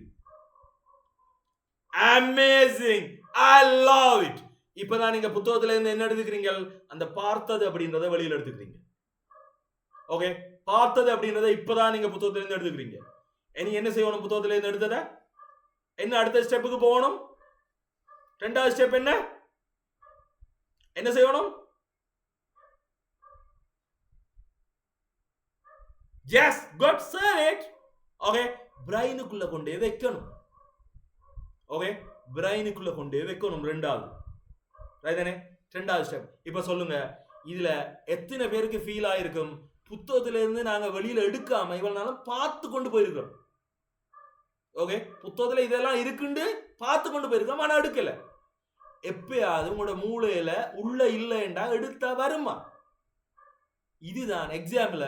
Amazing, I love it. இப்பதான் நீங்க புத்தகத்துல இருந்து என்ன எடுத்துக்கிறீங்க? அந்த பார்த்தது அப்படின்றத வெளியில எடுத்துக்கிறீங்க. ஓகே, பார்த்தது அப்படின்றத இப்பதான் நீங்க புத்தகத்துல இருந்து எடுத்துக்கிறீங்க. இனி என்ன செய்யணும்? புத்தகத்துல இருந்து எடுத்தத என்ன அடுத்த ஸ்டெப்புக்கு போகணும்? 2வது ஸ்டெப் என்ன செய்யணும்? Yes, God said it. Okay, பிரைனுக்குள்ள கொண்டே வைக்கணும். ஓகே, பிரைனுக்குள்ள கொண்டே வைக்கணும். 2வது ரைதானே? 2வது ஸ்டெப். இப்ப சொல்லுங்க, இதுல எத்தனை பேருக்கு ஃபீல் ஆயிருக்கும் புத்தகத்துல இருந்து நாங்க வெளியில எடுக்காம இவ்வளவு நாளும் பார்த்து கொண்டு போயிருக்கிறோம். ஓகே, புத்தகத்துல இதெல்லாம் இருக்குன்னு பார்த்து கொண்டு போயிருக்கோம், ஆனா எடுக்கல. எப்பயாவது உங்களோட மூளையில உள்ள இல்லைண்டா எடுத்தா வருமா? இதுதான் எக்ஸாம்பிள்.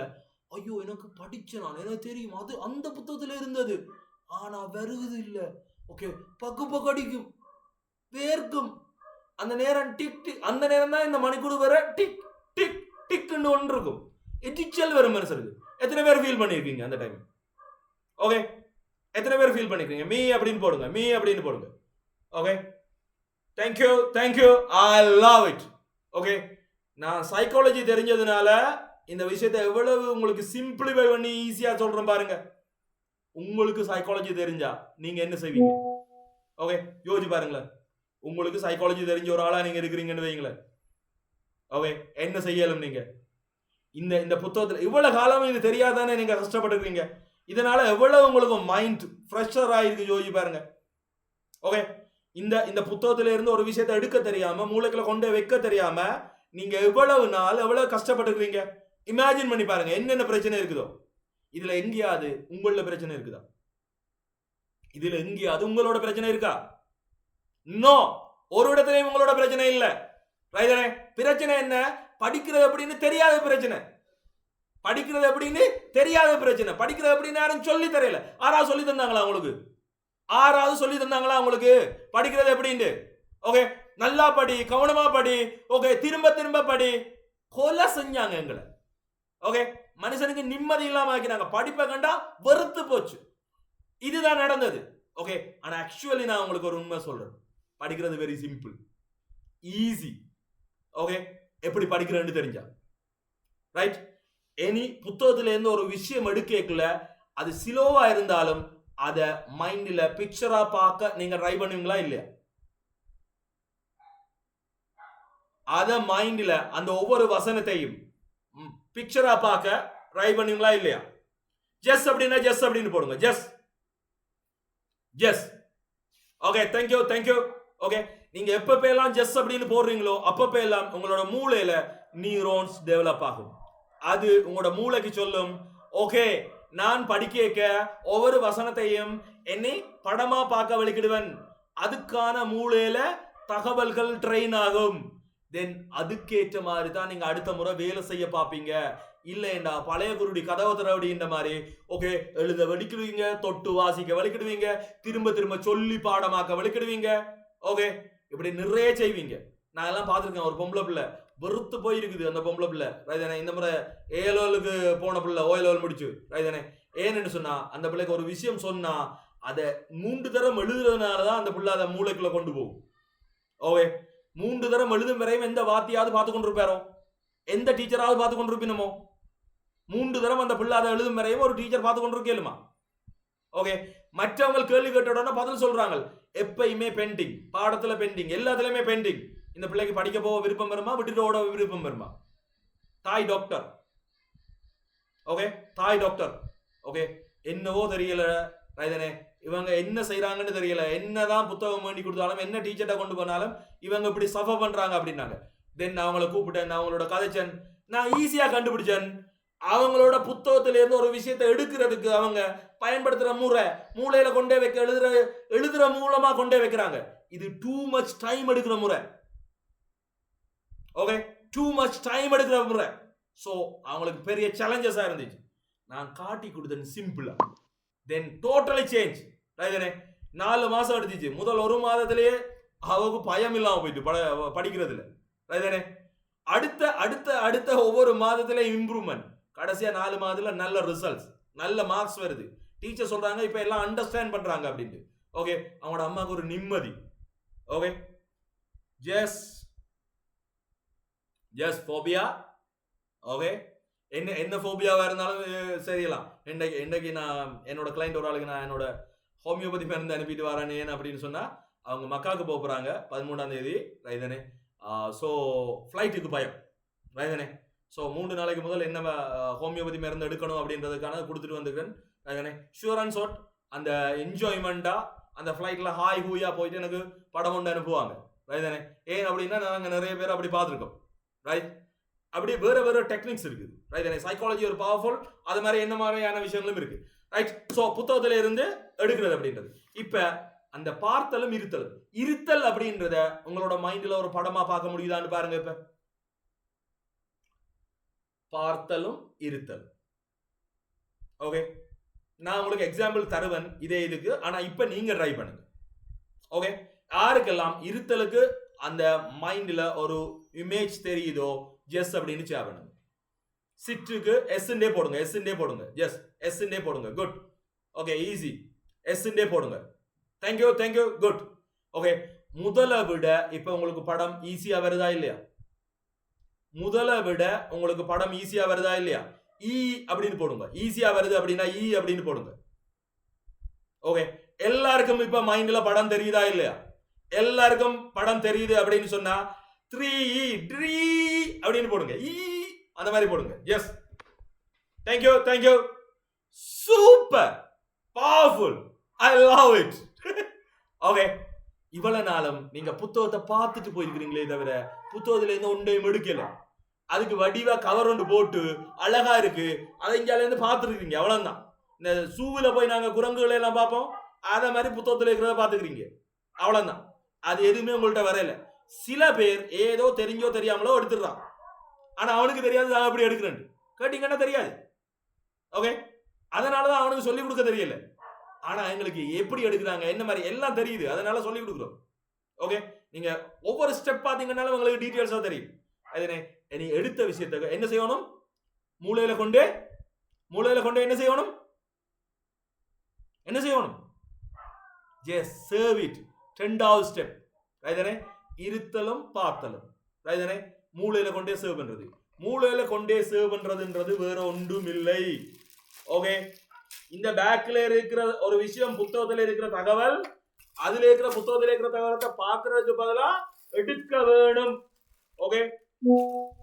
ஐயோ எனக்கு படிச்சேன், எனக்கு தெரியும் அது அந்த புத்தகத்துல இருந்தது, ஆனா வருகுது இல்ல. ஓகே, பக்கு அடிக்கும், வேர்க்கும். அந்த நேரம் டிக் டிக், அந்த நேரம் தான் இந்த மணிக்கூடு வர டிக் டிக் டிக்னு ஒன்று இருக்கும். எட்டிச்சல் வரும் மனுஷருக்கு. எத்தனை பேர் ஃபீல் பண்ணிருக்கீங்க அந்த டைம்? ஓகே, எத்தனை பேர் ஃபீல் பண்ணிருக்கீங்க? மீ அப்படின்னு போடுங்க, மீ அப்படின்னு போடுங்க. Okay, thank you thank you, I love it. Okay, நான் சைக்காலஜி தெரிஞ்சதுனால இந்த விஷயத்தை எவ்வளவு உங்களுக்கு சிம்பிளிஃபை பண்ணி ஈஸியா சொல்றேன் பாருங்க. உங்களுக்கு சைக்காலஜி தெரிஞ்சா நீங்க என்ன செய்வீங்க? ஓகே, யோசிச்சு பாருங்களேன். உங்களுக்கு சைக்காலஜி தெரிஞ்ச ஒரு ஆளா நீங்க இருக்கிறீங்கன்னு வைங்களேன். ஓகே, என்ன செய்யலும் நீங்க இந்த புத்தகத்துல இவ்வளவு காலம் இது தெரியாதானே நீங்க கஷ்டப்பட்டுருக்கீங்க. இதனால எவ்வளவு உங்களுக்கு மைண்ட் ஃப்ரெஷர் ஆயிருக்கு யோசிச்சு பாருங்க. ஓகே, இந்த புத்தகத்துல இருந்து ஒரு விஷயத்தை எடுக்க தெரியாம மூளைக்குள்ள கொண்டு வைக்க தெரியாம நீங்க எவ்வளவு நாள் எவ்வளவு கஷ்டப்பட்டுருக்கீங்க. இமேஜின் பண்ணி பாருங்க என்னென்ன பிரச்சனை இருக்குதோ. இதுல எங்கேயாவது உங்களோட பிரச்சனை இருக்குதா? இதுல எங்கேயாவது உங்களோட பிரச்சனை இருக்கா? நோ, ஒரு இடத்துலயும் உங்களோட பிரச்சனை இல்ல. ரைட்டனே, பிரச்சனை என்ன? படிக்கிறது அப்படின்னு தெரியாத பிரச்சனை. படிக்கிறது அப்படின்னு தெரியாத பிரச்சனை. படிக்கிறது அப்படின்னு யாரும் சொல்லி தெரியல. ஆறாவது சொல்லி தந்தாங்களா உங்களுக்கு? ஆறாவது சொல்லி தந்தாங்களா உங்களுக்கு படிக்கிறது எப்படின்னு? ஓகே, நல்லா படி, கவனமா படி, ஓகே, திரும்ப திரும்ப படி. கொலை செஞ்சாங்க எங்களை. ஓகே, மனுஷனுக்கு நிம்மதி இல்லாம ஆக்கினாங்க. படிப்பை கண்டா வெறுத்து போச்சு. இதுதான் நடந்தது. ஓகே, ஆனா ஆக்சுவலி நான் உங்களுக்கு ஒரு உண்மை சொல்றேன். படிக்கிறது வெரி சிம்பிள், ஈஸி. ஓகே, எப்படி படிக்கிறேன்னு தெரிஞ்சா ரைட். எனி புத்தகத்துல இருந்து ஒரு விஷயம் எடுக்கல, அது சிலோவா இருந்தாலும் அத மைண்ட்ல பிக்சரா பார்க்க நீங்க ட்ரை பண்ணுவீங்களா இல்லையா? அத மைண்ட்ல அந்த ஒவ்வொரு வசனத்தையும் பிக்சரா பார்க்க ட்ரை பண்ணுவீங்களா இல்லையா? ஜஸ் அப்படின்னா ஜஸ் அப்படின்னு போடுங்க. Just just. Okay, thank you thank you. Okay, நீங்க எப்பப்ப எல்லாம் ஜஸ் அப்படின்னு போடுறீங்களோ அப்பப்ப எல்லாம் உங்களோட மூளையில நியூரோன்ஸ் டெவலப் ஆகும். அது உங்களோட மூளைக்கு சொல்லும், ஓகே, நான் படிக்க ஒவ்வொரு வசனத்தையும் என்னை படமா பார்க்க வலிக்கிடுவன். அதுக்கான மூளையில தகவல்கள் ட்ரெயின் ஆகும். தென் அதுக்கேற்ற மாதிரி தான் நீங்க அடுத்த முறை வேலை செய்ய பார்ப்பீங்க. இல்லைண்டா பழைய குருடி கதவை திறவடின்ற மாதிரி ஓகே எழுத வலிக்கிடுவீங்க, தொட்டு வாசிக்க வலிக்கிடுவீங்க, திரும்ப திரும்ப சொல்லி பாடமாக்க வலிக்கிடுவீங்க. ஓகே, இப்படி நிறைய செய்வீங்க. நான் எல்லாம் பார்த்துருக்கேன். ஒரு பொம்பளை பிள்ளை வெறுத்து போயிருக்குது. அந்த பொம்பளை பிள்ளை ரைதானே இந்த முறை ஏலோலுக்கு போன பிள்ளை ஓயலோல் முடிச்சு ரைதானே. ஏன்னு சொன்னா அந்த பிள்ளைக்கு ஒரு விஷயம் சொன்னா அதை 3 தரம் எழுதுறதுனாலதான் அந்த பிள்ளை அதை மூளைக்குள்ள கொண்டு போகும். ஓகே, 3 தரம் எழுதும் வரையும் எந்த வாத்தியாவது பார்த்து கொண்டு இருப்பாரோ, எந்த டீச்சராவது பார்த்து கொண்டு இருப்பினமோ. 3 தரம் அந்த பிள்ளை அதை எழுதும் வரையும் ஒரு டீச்சர் பார்த்து கொண்டு இருக்கேலுமா. ஓகே, மற்றவங்க கேள்வி கேட்ட உடனே பதில் சொல்றாங்க. எப்பயுமே பெண்டிங், பாடத்துல பெண்டிங், எல்லாத்துலயுமே பெண்டிங். இந்த பிள்ளைக்கு படிக்க போக விருப்பம் வருமா, விட்டுட்டு ஓட விருப்பம் வருமா? தாய் டாக்டர். ஓகே, தாய் டாக்டர். ஓகே, என்னவோ தெரியல ரைதனே, இவங்க என்ன செய்யறாங்கன்னு தெரியல. என்னதான் புத்தகம் வேண்டி கொடுத்தாலும், என்ன டீச்சர்ட்ட கொண்டு போனாலும் இவங்க இப்படி சஃபர் பண்றாங்க அப்படின்னாங்க. தென் அவங்கள கூப்பிட்டேன், அவங்களோட கதைச்சன், நான் ஈஸியா கண்டுபிடிச்சேன். அவங்களோட புத்தகத்துல இருந்து ஒரு விஷயத்தை எடுக்கிறதுக்கு அவங்க பயன்படுத்துற முறை, மூளையில கொண்டே வைக்க எழுதுற மூலமா கொண்டே வைக்கிறாங்க. இது டூ மச் டைம் எடுக்கிற முறை. ஓகே, டூ மச் டைம் எடுக்கிற முறை. ஸோ அவங்களுக்கு பெரிய சேலஞ்சஸா இருந்துச்சு. நான் காட்டி கொடுத்தேன் சிம்பிளா. தென் டோட்டலி சேஞ்ச். 4 மாசம் எடுத்துச்சு. முதல் 1 மாதத்திலேயே அவருக்கு பயம் இல்லாம போயிட்டு படிக்கிறதுல. அடுத்த அடுத்த அடுத்த ஒவ்வொரு மாதத்திலே இம்ப்ரூவ்மெண்ட். கடைசியா 4 மாதத்துல நல்ல ரிசல்ட்ஸ், நல்ல மார்க்ஸ் வருது. டீச்சர் சொல்றாங்க இப்ப எல்லாம் அண்டர்ஸ்டாண்ட் பண்றாங்க அப்படின்ட்டு. ஓகே, அவங்களோட அம்மாவுக்கு ஒரு நிம்மதி. Okay, just phobia. ஓகே, என்ன ஃபோபியாவா இருந்தாலும் சரியலாம். இன்னைக்கு நான் என்னோட கிளைண்ட் ஒரு ஆளுக்கு நான் என்னோட ஹோமியோபதி மருந்து அனுப்பிட்டு வரேன். ஏன் அப்படின்னு சொன்னா அவங்க மக்காவுக்கு போக போறாங்க 13ஆம் தேதி ரைதனே. ஸோ ஃப்ளைட்டுக்கு பயம் ரைதனே. ஸோ 3 நாளைக்கு முதல் என்ன ஹோமியோபதி மருந்து எடுக்கணும் அப்படின்றதுக்கான கொடுத்துட்டு வந்துக்கிறேன் ரைதனே. ஷூர் அண்ட் ஷார்ட் அந்த என்ஜாய்மெண்டா அந்த ஃப்ளைட்ல ஹாய் ஹூயா போயிட்டு எனக்கு படம் கொண்டு அனுப்புவாங்க ரைதனே. ஏன் அப்படின்னா நாங்கள் நிறைய பேர் அப்படி பார்த்துருக்கோம் ரைட். அப்படி வேற வேற டெக்னிக்ஸ் இருக்குது ரைட். சைக்காலஜி ஒரு பவர்ஃபுல், அது மாதிரி என்ன மாதிரியான விஷயங்களும் இருக்கு ரைட். ஸோ புத்தகத்துல இருந்து எடுக்கிறது அப்படின்றது. இப்ப அந்த பார்த்தலும் இருத்தல் அப்படின்றத உங்களோட மைண்ட்ல ஒரு படமா பார்க்க முடியுதான்னு பாருங்க. இப்ப பார்த்தலும் இருத்தல். ஓகே, நான் உங்களுக்கு எக்ஸாம்பிள் தருவேன் இதே இதுக்கு. ஆனா இப்ப நீங்க ட்ரை பண்ணுங்க. ஓகே, யாருக்கெல்லாம் இருத்தலுக்கு அந்த மைண்ட்ல ஒரு இமேஜ் தெரியுதோ ஜஸ் அப்படின்னு சேவ் பண்ணுங்க. சிட்டுக்கு எஸ்ண்டே போடுங்க, எஸ்ண்டே போடுங்க. ஜஸ் எஸ்ண்டே போடுங்க. குட். Okay, easy. எஸ்ண்டே போடுங்க. Thank you thank you. குட். ஓகே, முதலை விட இப்ப உங்களுக்கு படம் ஈஸியா வருதா இல்லையா? முதலை விட உங்களுக்கு படம் ஈஸியா வருதா இல்லையா? ஈ அப்படின்னு போடுங்க. ஈஸியா வருது அப்படின்னா ஈ அப்படின்னு போடுங்க. ஓகே, எல்லாருக்கும் இப்ப மைண்ட்ல படம் தெரியுதா இல்லையா? எல்லாருக்கும் படம் தெரியுது அப்படின்னு சொன்னா 3 ட்ரீ அப்படின்னு போடுங்க. அந்த மாதிரி போடுங்க. Yes, thank you thank you, super, powerful, I love it. Okay, இவ்வளவு நாளும் நீங்க புத்தகத்தை பார்த்துட்டு போயிருக்கிறீங்களே தவிர புத்தகத்துல இருந்து ஒன்றையும் எடுக்கல. அதுக்கு வடிவா கவர் ஒன்று போட்டு அழகா இருக்கு, அதை இங்கால இருந்து பார்த்துருக்கீங்க. அவ்வளவுதான். இந்த சூவில போய் நாங்க குரங்குகளை எல்லாம் பார்ப்போம், அத மாதிரி புத்தகத்துல இருக்கிறத பார்த்துக்கிறீங்க. அவ்வளவுதான். அது எதுவுமே உங்கள்கிட்ட வரையில. சில பேர் ஏதோ தெரிஞ்சோ தெரியாமலோ எடுத்துடுறான். ஆனா அவனுக்கு தெரியாது நான் எப்படி எடுக்கிறேன். கேட்டீங்கன்னா தெரியாது. ஓகே, அதனாலதான் அவனுக்கு சொல்லி கொடுக்க தெரியல. ஆனா எங்களுக்கு எப்படி எடுக்கிறாங்க என்ன மாதிரி எல்லாம் தெரியுது, அதனால சொல்லி கொடுக்குறோம். ஓகே, நீங்க ஒவ்வொரு ஸ்டெப் பாத்தீங்கன்னாலும் உங்களுக்கு டீடைல்ஸா தெரியும். அதனே நீ எடுத்த விஷயத்தை என்ன செய்யணும்? மூளையில கொண்டு என்ன செய்யணும்? என்ன செய்யணும்? Just serve it. 2வது ஸ்டெப் ரைதனே, இருத்தலும் பார்த்தலும். ரைதனே, மூளையில கொண்டே சர்வ் பண்றது. மூளையில கொண்டே சர்வ் பண்றதுன்றது வேற ஒன்றும் இல்லை. ஓகே, இந்த பேக்ல இருக்கிற ஒரு விஷயம், புத்தகத்துல இருக்கிற தகவல், அதுல இருக்கிற புத்தகத்துல இருக்கிற தகவலத்தை பாக்குறதுக்கு பதிலா எடுக்க வேணும். ஓகே,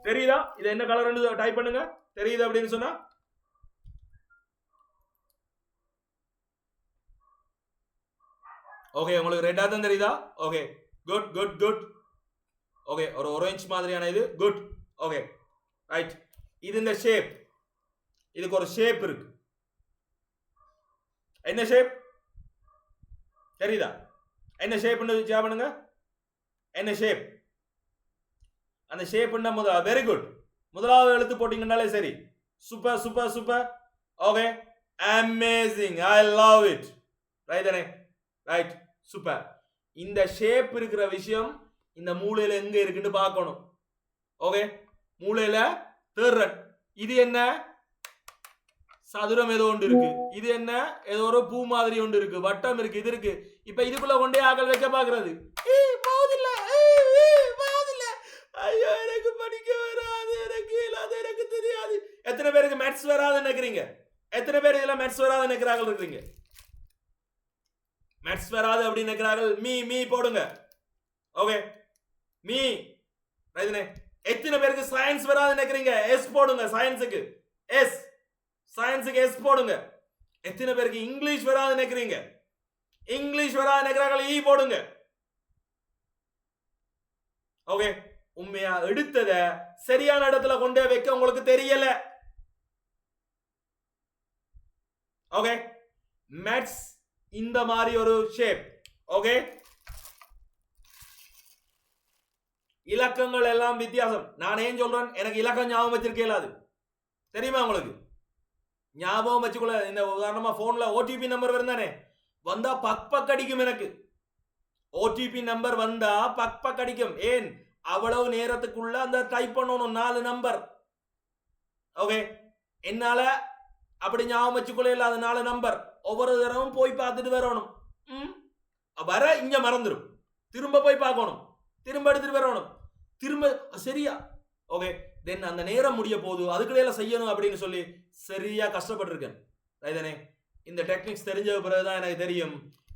தெரியுதா? இது என்ன கலர் டைப் பண்ணுங்க. தெரியுது அப்படின்னு சொன்னா ஓகே, உங்களுக்கு ரெட்டா தான் தெரியுதா? Okay, good good good. Okay, ஒரு ஆரஞ்சு மாதிரியான இது. குட். Okay, right. இது இந்த ஷேப், இதுக்கு ஒரு ஷேப் இருக்கு. என்ன ஷேப் தெரியுதா? என்ன ஷேப் பண்ணுங்க. என்ன ஷேப்? அந்த ஷேப் வெரி குட். முதலாவது எழுத்து போட்டீங்கன்னாலே சரி. Super super super. Okay, amazing, I love it. Right, right, super. இந்த ஷேப் இருக்கிற விஷயம் இந்த மூளையில எங்க இருக்குன்னு பார்க்கணும். ஓகே, மூளையில தேர்றன். இது என்ன? சதுரம் ஏதோ ஒன்று இருக்கு. இது என்ன? ஏதோ ஒரு பூ மாதிரி ஒன்று இருக்கு, வட்டம் இருக்கு, இது இருக்கு. இப்ப இதுக்குள்ள கொண்டே ஆக்கள் வைக்க பாக்குறது. ஐயோ, எனக்கு படிக்க வராது, எனக்கு தெரியாது. எத்தனை பேருக்கு மேத்ஸ் வராதுன்னு நினைக்கிறீங்க? எத்தனை பேர் இதுல மேத்ஸ் வராது நினைக்கிறார்கள் இருக்கீங்க? மேத்ஸ் வராது அப்படின்னு நினைக்கிறார்கள். மீ போடுங்க. Okay, me. எத்தனை பேருக்கு சயின்ஸ் வராது நினைக்கிறீங்க? எஸ் போடுங்க. சயின்ஸுக்கு எஸ். சயின்ஸுக்கு எஸ் போடுங்க. எத்தனை பேருக்கு இங்கிலீஷ் வராது நினைக்கிறீங்க? இங்கிலீஷ் வராது நினைக்கிறார்கள். ஈ போடுங்க. ஓகே, உண்மையா எடுத்தத சரியான இடத்துல கொண்டே வைக்க உங்களுக்கு தெரியல. ஓகே, மேத்ஸ் இந்த மாதிரி ஒரு ஷேப். ஓகே, இலக்கங்கள் எல்லாம் வித்தியாசம். நான் ஏன் சொல்றேன், எனக்கு இலக்கம் ஞாபகம் வச்சிருக்க இயலாது. தெரியுமா உங்களுக்கு? ஞாபகம் வச்சுக்கொள்ள. இந்த உதாரணமா போன்ல ஓடிபி நம்பர் வருந்தானே, வந்தா பக் அடிக்கும். எனக்கு ஓடிபி நம்பர் வந்தா பக் அடிக்கும். ஏன்? அவ்வளவு நேரத்துக்குள்ள அந்த டைப் பண்ணணும் 4 நம்பர். ஓகே, என்னால அப்படி ஞாபகம் வச்சுக்கொள்ள இல்லாத 4 நம்பர். ஒவ்வொரு தடவும் போய் பார்த்துட்டு வரணும். வர இங்க மறந்துடும். திரும்ப போய் பார்க்கணும், திரும்ப எடுத்துட்டு வரணும், திரும்ப. சரியா? ஓகே, தென் அந்த நேரம் முடிய போது அதுக்குள்ள செய்யணும் அப்படின்னு சொல்லி சரியா கஷ்டப்பட்டிருக்கேன். ரைதனே, இந்த டெக்னிக்ஸ் தெரிஞ்ச பிறகுதான் எனக்கு தெரியும்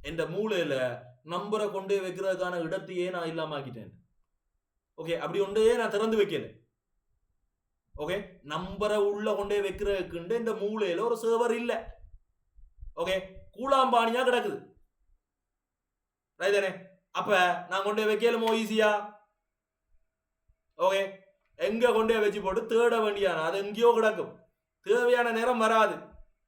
என்ற மூளையில நம்பரை கொண்டு வைக்கிறதுக்கான இடத்தையே நான் இல்லாம ஆக்கிட்டேன். ஓகே, அப்படி ஒன்றே நான் திறந்து வைக்கல. ஓகே, நம்பரை உள்ள கொண்டே வைக்கிறதுக்கு இந்த மூளையில ஒரு சர்வர் இல்ல. ஓகே, கூலாம்பானியா கிடக்குது. ரைதனே, அப்ப நான் கொண்டே வைக்கலுமோ ஈஸியா? ஓகே, எங்க கொண்டே வச்சு போட்டு தேட வேண்டியான அது எங்கேயோ கிடக்கும். தேவையான நேரம் வராது.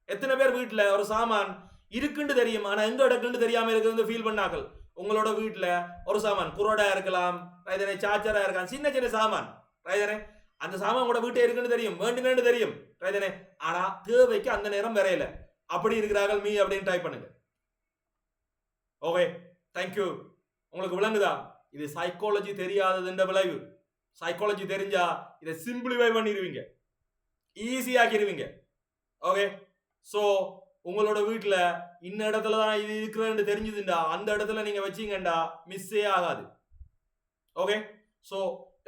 எத்தனை பேர் வீட்டுல ஒரு சாமான் இருக்குன்னு தெரியும், ஆனா எங்க இடக்குன்னு தெரியாம இருக்கு ஃபீல் பண்ணாக்கள். உங்களோட வீட்டுல ஒரு சாமான் குரோடா இருக்கலாம், ரைதனே, சார்ஜரா இருக்கலாம், சின்ன சின்ன சாமான். ரைதனே, அந்த சாமான் கூட வீட்டை இருக்குன்னு தெரியும், வேண்டுன்னு தெரியும். ரைதனே, ஆனா தேவைக்கு அந்த நேரம் வரையில. அப்படி இருக்கிறார்கள் மீ அப்படின்னு டைப் பண்ணுங்க. Okay, thank you. உங்களுக்கு விளங்குதா? இது சைக்காலஜி தெரியாததுன்ற விளைவு. சைக்காலஜி தெரிஞ்சா இதை சிம்பிளிஃபை பண்ணிடுவீங்க, ஈஸியாக்கிடுவீங்க. ஓகே, ஸோ உங்களோட வீட்டில் இந்த இடத்துல தான் இது இருக்கிறன்னு தெரிஞ்சுதுண்டா அந்த இடத்துல நீங்க வச்சீங்கண்டா மிஸ்ஸே ஆகாது. ஓகே, ஸோ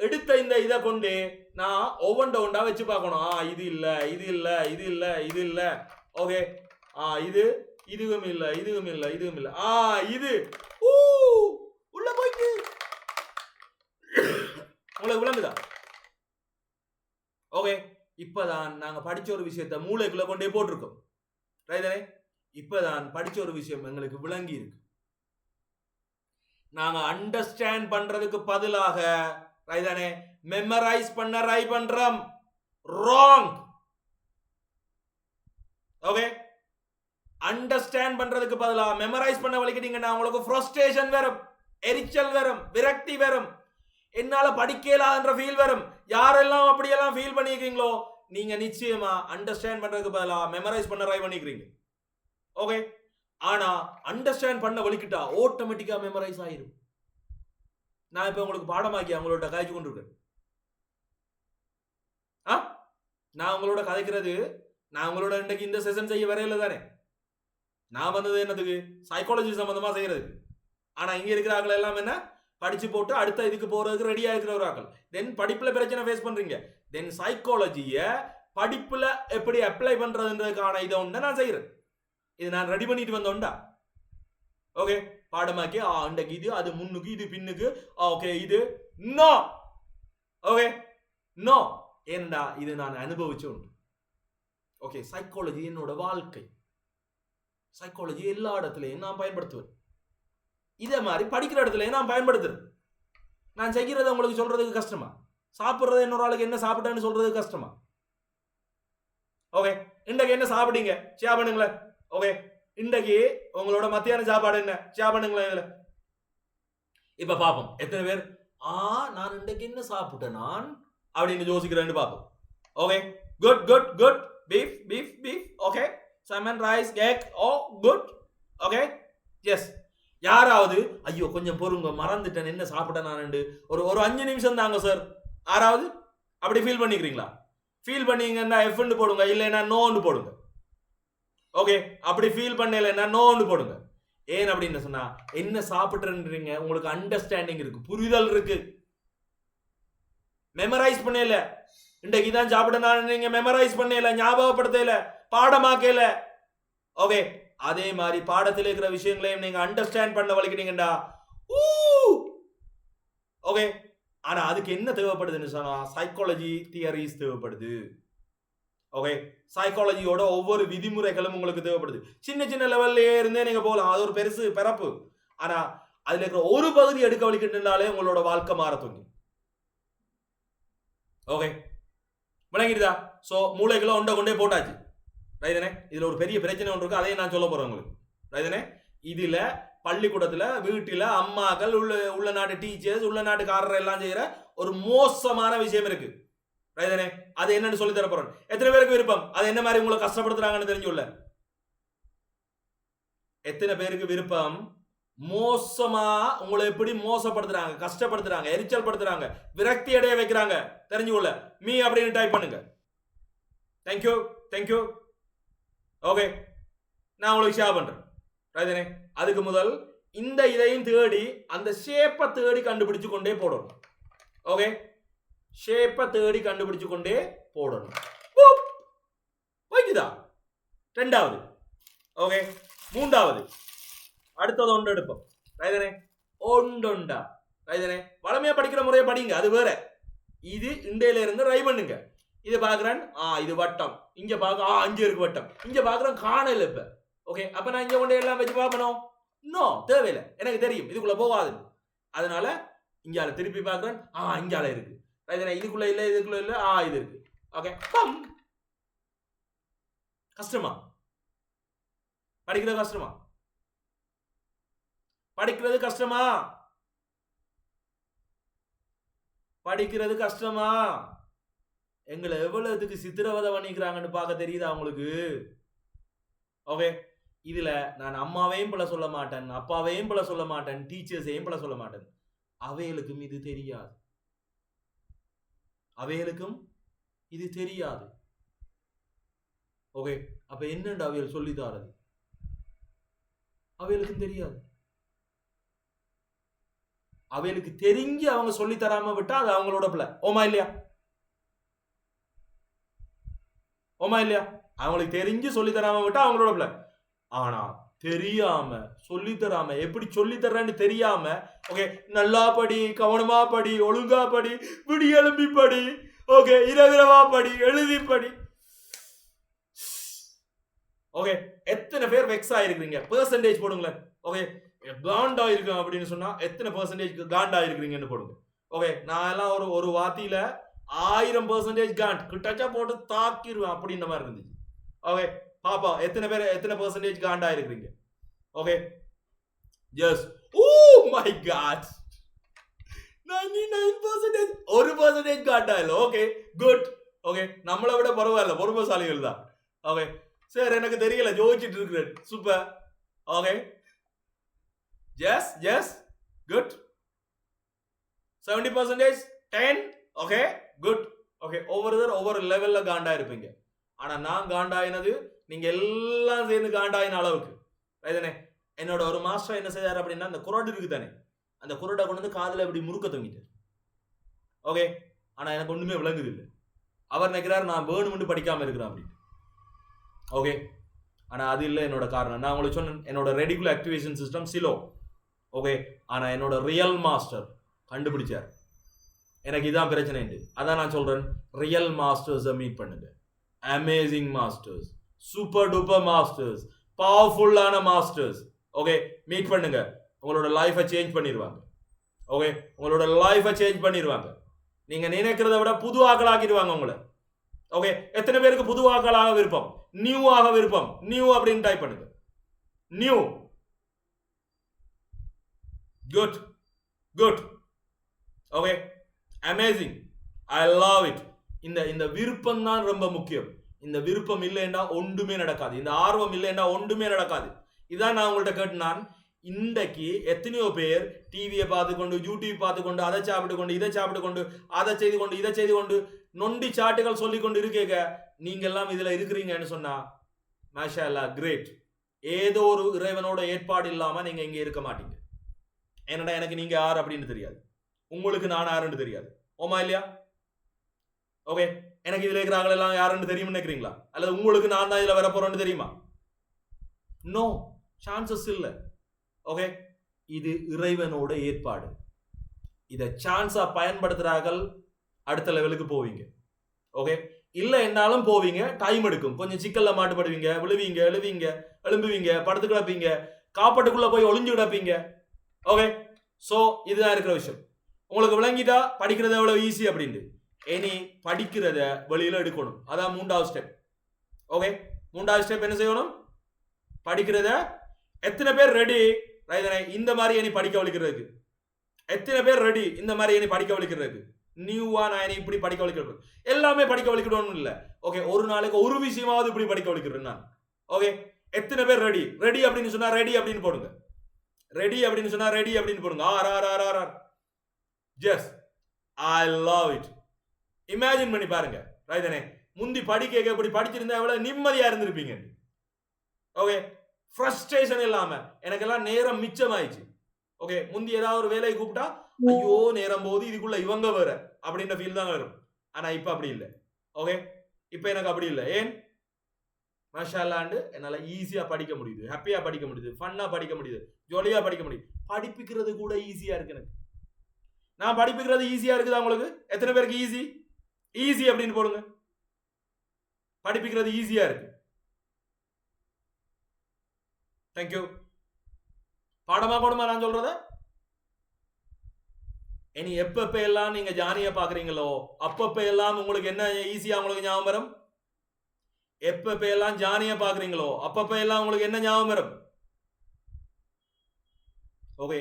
எடுத்த இந்த இதை கொண்டு நான் ஒவ்வொண்டா வச்சு பார்க்கணும். இது இல்லை, இது இல்லை, இது இல்லை, இது இல்லை. ஓகே, இது இதுவும் இல்ல. இது உள்ள போயிட்டு உங்களுக்கு விளங்குதா? ஓகே, இப்பதான் நாங்க படிச்ச ஒரு விஷயத்தை மூளைக்குள்ள கொண்டே போட்டிருக்கோம். ரைட்டே, இப்பதான் படிச்ச ஒரு விஷயம் எங்களுக்கு விளங்கி இருக்கு. நாங்க அண்டர்ஸ்டாண்ட் பண்றதுக்கு பதிலாக ரைதானே மெமரைஸ் பண்ண ட்ரை பண்றோம். ராங். ஓகே, அண்டர்ஸ்டாண்ட் பண்றதுக்கு பதிலா மெமரைஸ் பண்ண வலிக்கிட்டீங்கன்னா உங்களுக்கு ஃப்ரஸ்ட்ரேஷன் வரும், எரிச்சல் வரும், விரக்தி வரும், என்னால படிக்கலான்ற ஃபீல் வரும். யாரெல்லாம் அப்படியெல்லாம் ஃபீல் பண்ணிக்கிறீங்களோ நீங்க நிச்சயமா அண்டர்ஸ்டாண்ட் பண்றதுக்கு பதிலா மெமரைஸ் பண்ண ட்ரை பண்ணிக்கிறீங்க. ஓகே, ஆனா அண்டர்ஸ்டாண்ட் பண்ண வலிக்கிட்டா ஆட்டோமேட்டிக்கா மெமரைஸ் ஆயிரும். நான் இப்ப உங்களுக்கு பாடமாக்கி அவங்களோட கதைச்சு கொண்டிருக்கேன். நான் உங்களோட கதைக்கிறது, நான் உங்களோட இன்றைக்கு இந்த செஷன் செய்ய வரையில தானே. நான் வந்தது என்னதுக்கு? சைக்காலஜி சம்பந்தமா செய்யறதுக்கு. ஆனா இங்க இருக்கிற ஆட்கள் எல்லாம் என்ன படிச்சு போட்டு அடுத்த இதுக்கு போறதுக்கு ரெடியா இருக்கிற ஒரு ஆட்கள். தென் படிப்புல பிரச்சனை ஃபேஸ் பண்றீங்க. தென் சைக்காலஜிய படிப்புல எப்படி அப்ளை பண்றதுன்றதுக்கான இதை ஒன்று நான் செய்யறேன். இது நான் ரெடி பண்ணிட்டு வந்தோண்டா. ஓகே, பாடமாக்கி இன்றைக்கு இது, அது முன்னுக்கு, இது பின்னுக்கு. ஓகே, இது நோ. Okay, no. ஏண்டா இது நான் அனுபவிச்ச ஒன்று. ஓகே, சைக்காலஜி என்னோட வாழ்க்கை. சைக்காலஜி எல்லா இடத்துலையும் நான் பயன்படுத்துவேன். இதே மாதிரி படிக்கிற இடத்துலையும் நான் பயன்படுத்துறேன். நான் செய்கிறத உங்களுக்கு சொல்றதுக்கு கஷ்டமா? சாப்பிட்றது இன்னொரு ஆளுக்கு என்ன சாப்பிட்டேன்னு சொல்றதுக்கு கஷ்டமா? ஓகே, இன்றைக்கு என்ன சாப்பிட்டீங்க? ஷேர் பண்ணுங்களேன். ஓகே, இன்றைக்கு உங்களோட மத்தியான சாப்பாடு என்ன? ஷேர் பண்ணுங்களேன் இதுல. இப்ப பாப்போம் எத்தனை பேர் நான் இன்றைக்கு என்ன சாப்பிட்டேன் நான் அப்படின்னு யோசிக்கிறேன்னு பாப்போம். Okay, good good good. Beef beef beef. Okay, சமன் rice cake. Oh good. Okay, yes. யாராவது ஐயோ கொஞ்சம் பொறுங்க மறந்துட்டேன் என்ன சாப்பிட்டேன் நான் ஒரு 5 நிமிஷம் தாங்க சார். யாராவது அப்படி ஃபீல் பண்ணிக்கிறீங்களா? ஃபீல் பண்ணீங்கன்னா எஃப்னு போடுங்க, இல்லைன்னா நோன்னு போடுங்க. ஓகே, அப்படி ஃபீல் பண்ணலைன்னா நோன்னு போடுங்க. ஏன் அப்படின்னு சொன்னா என்ன சாப்பிட்றீங்க உங்களுக்கு அண்டர்ஸ்டாண்டிங் இருக்கு, புரிதல் இருக்கு. மெமரைஸ் பண்ணல, இன்றைக்கு தான் சாப்பிட்டேன் நீங்க மெமரைஸ் பண்ணல, ஞாபகப்படுத்தல, பாடமாக்கல. ஓகே, அதே மாதிரி பாடத்தில் இருக்கிற விஷயங்களையும் நீங்க அண்டர்ஸ்டாண்ட் பண்ண வலிக்கிட்டீங்கடா. ஓகே, ஆனா அதுக்கு என்ன தேவைப்படுதுன்னு சொன்னா சைக்காலஜி தியரிஸ் தேவைப்படுது. ஓகே, சைக்காலஜியோட ஒவ்வொரு விதிமுறைகளும் உங்களுக்கு தேவைப்படுது. சின்ன சின்ன லெவல்லே இருந்தே நீங்க போகலாம், அது ஒரு பெருசு பிறப்பு. ஆனா அதுல இருக்கிற ஒரு பகுதி எடுக்க வலிக்கிட்டுனாலே உங்களோட வாழ்க்கை மாற தோணும். ஓகே, விளங்கிடுதா? சோ மூளைகளை ஒன்றை கொண்டே போட்டாச்சு. ரைதனே, இதுல ஒரு பெரிய பிரச்சனை ஒன்று இருக்கு, அதையும் நான் சொல்ல போறேன் உங்களுக்கு. ரைதனே, இதுல பள்ளிக்கூடத்துல வீட்டுல அம்மாக்கள் உள்ள நாட்டு டீச்சர்ஸ் உள்ள நாட்டுக்காரர் எல்லாம் செய்யற ஒரு மோசமான விஷயம் இருக்கு. ரைதனே, அது என்னன்னு சொல்லி தர போறேன். எத்தனை பேருக்கு விருப்பம் அது என்ன மாதிரி உங்களை கஷ்டப்படுத்துறாங்கன்னு தெரிஞ்சுள்ள? எத்தனை பேருக்கு விருப்பம் மோசமா உங்களை எப்படி மோசப்படுத்துறாங்க, கஷ்டப்படுத்துறாங்க, எரிச்சல் படுத்துறாங்க, விரக்தி அடைய வைக்கிறாங்க தெரிஞ்சுள்ள? மீ அப்படின்னு டைப் பண்ணுங்க. Thank you thank you. ஓகே, நான் உங்களுக்கு ஷேர் பண்றேன். ரைதனே, அதுக்கு முதல் இந்த இதையும் தேடி அந்த ஷேப்பை தேடி கண்டுபிடிச்சு கொண்டே போடணும். ஓகே, ஷேப்பை தேடி கண்டுபிடிச்சு கொண்டே போடணும். வைக்குதா? ரெண்டாவது. ஓகே, மூன்றாவது. அடுத்தது ஒன்று எடுப்போம். ரைதனே, ஒண்டொண்டா. ரைதனே, வளமையா படிக்கிற முறையை படிங்க, அது வேற. இது இண்டையில இருந்து ரை பண்ணுங்க. இது பாக்குறேன், இது வட்டம். இங்க பாக்க அஞ்சு இருக்கு வட்டம். இங்க பாக்குறேன் காணல. இப்ப ஓகே, அப்ப நான் இங்க கொண்டு எல்லாம் வச்சு பாப்பணும்? நோ, தேவையில்லை, எனக்கு தெரியும் இதுக்குள்ள போகாது. அதனால இங்கால திருப்பி பாக்குறேன், இங்கால இருக்கு. இதுக்குள்ள இல்ல, இதுக்குள்ள இல்ல, இது இருக்கு. ஓகே, கஷ்டமா படிக்கிறது? கஷ்டமா படிக்கிறது? கஷ்டமா படிக்கிறது? கஷ்டமா? எங்களை எவ்வளவுக்கு சித்திரவதை பண்ணிக்கிறாங்கன்னு பார்க்க தெரியுதா உங்களுக்கு? ஓகே, இதுல நான் அம்மாவையும் பல சொல்ல மாட்டேன், அப்பாவையும் பல சொல்ல மாட்டேன், டீச்சர்ஸையும் பல சொல்ல மாட்டேன். அவைகளுக்கும் இது தெரியாது. அவைகளுக்கும் இது தெரியாது. ஓகே, அப்ப என்னண்டு அவைகள் சொல்லி தாரது? அவைகளுக்கும் தெரியாது. அவைகளுக்கு தெரிஞ்சு அவங்க சொல்லி தராம விட்டா அது அவங்களோட பிள்ளை. ஓமா இல்லையா? ஓமா இல்லையா? அவங்களுக்கு தெரிஞ்சு சொல்லி தராம விட்டா அவங்களோட பிள்ளை. ஆனா தெரியாம சொல்லி தராம எப்படி சொல்லி தர்றேன்னு தெரியாம ஓகே நல்லா படி, கவனமா படி, ஒழுங்கா படி, விடி எழும்பி படி, ஓகே இரவிரவா படி, எழுதி படி. ஓகே எத்தனை பேர் வெக்ஸ் ஆயிருக்கீங்க? பெர்சன்டேஜ் போடுங்களேன். ஓகே காண்டா இருக்கும் அப்படின்னு சொன்னா எத்தனை பெர்சன்டேஜ் காண்டா இருக்கிறீங்கன்னு போடுங்க. ஓகே நான் எல்லாம் ஒரு வாத்தியில 1000% காண்ட் கிட்டச்சா போட்டு தாக்கிடுவேன் அப்படின்ற மாதிரி இருந்துச்சு. ஓகே பாப்பா எத்தனை பேர் எத்தனை பெர்சன்டேஜ் காண்டா இருக்கிறீங்க? Okay yes. Oh my God 99% 1% காண்டா இல்ல. Okay good. ஓகே நம்மளை விட பரவாயில்ல, பொறுமைசாலிகள் தான். ஓகே சார் எனக்கு தெரியல ஜோதிச்சிட்டு இருக்கிறேன். Super. Okay yes yes good. 70% 10. Okay good. Okay ஒவ்வொரு லெவல்ல காண்டா இருப்பீங்க. ஆனா நான் காண்டாயினது நீங்க எல்லாம் சேர்ந்து காண்டாயின அளவுக்கு. என்னோட ஒரு மாஸ்டர் என்ன செய்தார் அப்படின்னா, அந்த குரடு இருக்கு தானே, அந்த குரடை கொண்டு வந்து காதுல இப்படி முறுக்க தொங்கிட்டு. ஓகே ஆனா எனக்கு ஒண்ணுமே விளங்குது இல்லை. அவர் நினைக்கிறார் நான் வேணும்னு படிக்காம இருக்கிறேன் அப்படின்னு. ஓகே ஆனா அது இல்லை என்னோட காரணம். நான் உங்களுக்கு சொன்னேன் என்னோட ரெடிகுலர் ஆக்டிவேஷன் சிஸ்டம் சிலோ. ஓகே ஆனா என்னோட ரியல் மாஸ்டர் கண்டுபிடிச்சார். எனக்கு இதான் பிரச்சனை. அதான் நான் சொல்றேன், ரியல் மாஸ்டர்ஸை மீட் பண்ணுங்க. Amazing masters, super duper masters, பவர்ஃபுல்லான மாஸ்டர்ஸ். ஓகே மீட் பண்ணுங்க. உங்களோட லைஃபை சேஞ்ச் பண்ணிடுவாங்க. ஓகே உங்களோட லைஃபை சேஞ்ச் பண்ணிடுவாங்க. நீங்க நினைக்கிறத விட புது ஆக்களாக்கிடுவாங்க உங்களை. ஓகே எத்தனை பேருக்கு புது ஆக்களாக விருப்பம்? நியூ ஆக விருப்பம்? நியூ அப்படின்னு டைப் பண்ணுங்க. New. Good good. Okay amazing. I love it. இந்த விருப்பம் தான் ரொம்ப முக்கியம். இந்த விருப்பம் இல்லைன்னா ஒன்றுமே நடக்காது. இந்த ஆர்வம் இல்லைன்னா ஒன்றுமே நடக்காது. இதான் நான் உங்கள்கிட்ட கேட்டேன். இன்றைக்கு எத்தனையோ பேர் டிவியை பார்த்துக்கொண்டு, யூடியூப் பார்த்துக்கொண்டு, அதை சாப்பிட்டு கொண்டு, இதை சாப்பிட்டு கொண்டு, அதை செய்து கொண்டு, இதை செய்து கொண்டு, நொண்டி சாட்டுகள் சொல்லி கொண்டு இருக்கேங்க. நீங்க எல்லாம் இதுல இருக்கிறீங்கன்னு சொன்னா மாஷா அல்லாஹ் கிரேட். ஏதோ ஒரு இறைவனோட ஏற்பாடு இல்லாம நீங்க இங்க இருக்க மாட்டீங்க. என்னடா எனக்கு நீங்க யார் அப்படின்னு தெரியாது, உங்களுக்கு நான் யாருன்னு தெரியாது. ஓமா இல்லையா? ஓகே எனக்கு இதுல இருக்கிறாங்க எல்லாம் யாருன்னு தெரியும்னு நினைக்கிறீங்களா? அல்லது உங்களுக்கு நான் தான் இதுல வர போறேன்னு தெரியுமா? நோ சான்சஸ் இல்ல. ஓகே இது இறைவனோட ஏற்பாடு. இதை சான்ஸா பயன்படுத்துறார்கள், அடுத்த லெவலுக்கு போவீங்க. ஓகே இல்ல என்னாலும் போவீங்க, டைம் எடுக்கும், கொஞ்சம் சிக்கல்ல மாட்டுப்படுவீங்க, விழுவீங்க, எழும்புவீங்க, படுத்து கிடப்பீங்க, காப்பாட்டுக்குள்ள போய் ஒளிஞ்சு கிடப்பீங்க. ஓகே சோ இதுதான் இருக்கிற விஷயம். உங்களுக்கு விளங்கிட்டா படிக்கிறது எவ்வளவு ஈஸி அப்படின்ட்டு. இனி படிக்கிறத வெளியில எடுக்கணும். அதான் 3வது ஸ்டெப். ஓகே 3வது ஸ்டெப் என்ன செய்யணும்? படிக்கிறத. எத்தனை பேர் ரெடி இந்த மாதிரி இனி படிக்க வலிக்கிறதுக்கு? எத்தனை பேர் ரெடி இந்த மாதிரி இனி படிக்க வலிக்கிறதுக்கு? நியூவா நான் இப்படி படிக்க வலிக்கிறது எல்லாமே படிக்க வலிக்கணும்னு இல்ல. ஓகே ஒரு நாளைக்கு ஒரு விஷயமாவது இப்படி படிக்க வலிக்கிறேன் நான். ஓகே எத்தனை பேர் ரெடி? ரெடி அப்படின்னு சொன்னா ரெடி அப்படின்னு போடுங்க. ரெடி அப்படின்னு சொன்னா ரெடி அப்படின்னு போடுங்க. ஆர். Yes I love it. Imagine பண்ணி பாருங்க. ரைதானே முந்தி படிக்க எப்படி படிச்சிருந்தா எவ்வளவு நிம்மதியா இருந்திருப்பீங்க. ஓகே ஃப்ரஸ்ட்ரேஷன் இல்லாம எனக்கெல்லாம் நேரம் மிச்சமாயிடுச்சு. ஓகே முந்தி ஏதாவது ஒரு வேலையை கூப்பிட்டா ஐயோ நேரம் போது இதுக்குள்ள இவங்க வேற அப்படின்ற ஃபீல் தான் வரும். ஆனா இப்ப அப்படி இல்லை. ஓகே இப்ப எனக்கு அப்படி இல்லை. ஏன்? மாஷா அல்லாஹ் என்னால ஈஸியா படிக்க முடியுது, ஹாப்பியா படிக்க முடியுது, ஃபன்னா படிக்க முடியுது, ஜாலியா படிக்க முடியுது. படிப்புக்கிறது கூட ஈஸியா இருக்கு எனக்கு. நான் படிப்புக்கிறது ஈஸியா இருக்குதா உங்களுக்கு? எத்தனை பேருக்கு ஈஸி? ஈஸி அப்படின்னு போடுங்க. படிப்புக்கிறது ஈஸியா இருக்கு. தேங்க்யூ. பாடமா கொடுமா நான் சொல்றத. இனி எப்ப எல்லாம் நீங்க ஜானிய பாக்குறீங்களோ அப்பப்ப எல்லாம் உங்களுக்கு என்ன ஈஸியா உங்களுக்கு ஞாபகம் வரும்? எப்ப எல்லாம் ஜானிய பாக்குறீங்களோ அப்பப்ப எல்லாம் உங்களுக்கு என்ன ஞாபகம் வரும்? ஓகே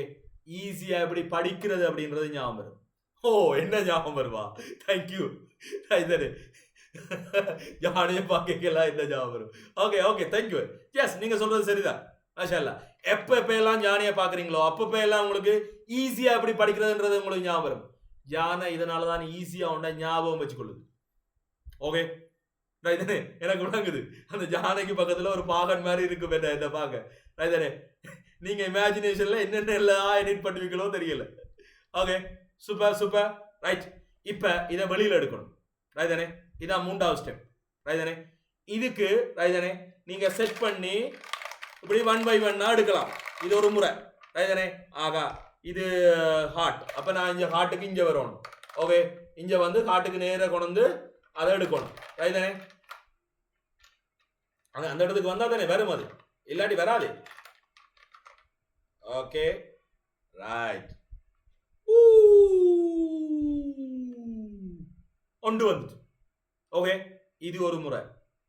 ஈஸியா எப்படி படிக்கிறது அப்படின்றது ஞாபகம் வரும். ஓ என்ன ஞாபகம் வருவா? தேங்க்யூ. ஜானிய பாக்கலாம் என்ன ஞாபகம் வரும்? Okay okay thank you. எஸ் நீங்க சொல்றது சரிதான். எப்ப எல்லாம் ஜானிய பாக்குறீங்களோ அப்பப்ப எல்லாம் உங்களுக்கு ஈஸியா எப்படி படிக்கிறதுன்றது உங்களுக்கு ஞாபகம் வரும். ஜானை இதனாலதான் ஈஸியா உண்ட ஞாபகம் வச்சுக்கொள்ளுது. ஓகே எனக்கு விளங்குது. அந்த ஜானைக்கு பக்கத்துல ஒரு பாகன் மாதிரி இருக்கும் இந்த பாக. நீங்க இமேஜினேஷன்ல என்னென்ன எல்லாம் எடிட் பண்ணுவீங்களோ தெரியல. Okay super super. ரைட் இப்ப இதை வெளியில எடுக்கணும். ரைதானே இதான் 3வது ஸ்டெப். ரைதானே இதுக்கு ரைதானே நீங்க செட் பண்ணி இப்படி 1 by 1 எடுக்கலாம். இது ஒரு முறை. ரைதானே? ஆகா இது ஹார்ட். அப்ப நான் இங்க ஹார்ட்டுக்கு இங்க வரணும். ஓகே, இங்க வந்து ஹார்ட்டுக்கு நேரா கொண்டு அதை எடுக்கணும். ரைதானே? அந்த இடத்துக்கு வந்தா தானே வரும், அது இல்லாட்டி வராது. Okay right. ஒன்று வந்துட்டு. ஓகே, இது ஒரு முறை.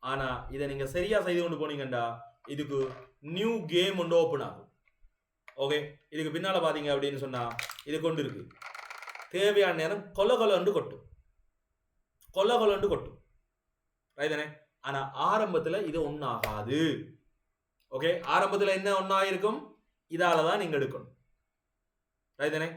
ஆனா இதை நீங்க சரியா செய்து கொண்டு போனீங்கடா இதுக்கு நியூ கேம் ஒன்று ஓப்பன் ஆகும். ஓகே, இதுக்கு பின்னால பாத்தீங்க அப்படின்னு சொன்னா இது கொண்டு இருக்கு தேவையான நேரம் கொலகொலண்டு கொட்டும், கொலகொலண்டு கொட்டும். ரைதானே? ஆனா ஆரம்பத்துல இது ஒன்னாகாது. ஓகே, ஆரம்பத்துல என்ன ஒன்னாயிருக்கும், இதாலதான் நீங்க எடுக்கணும். ரைதானே?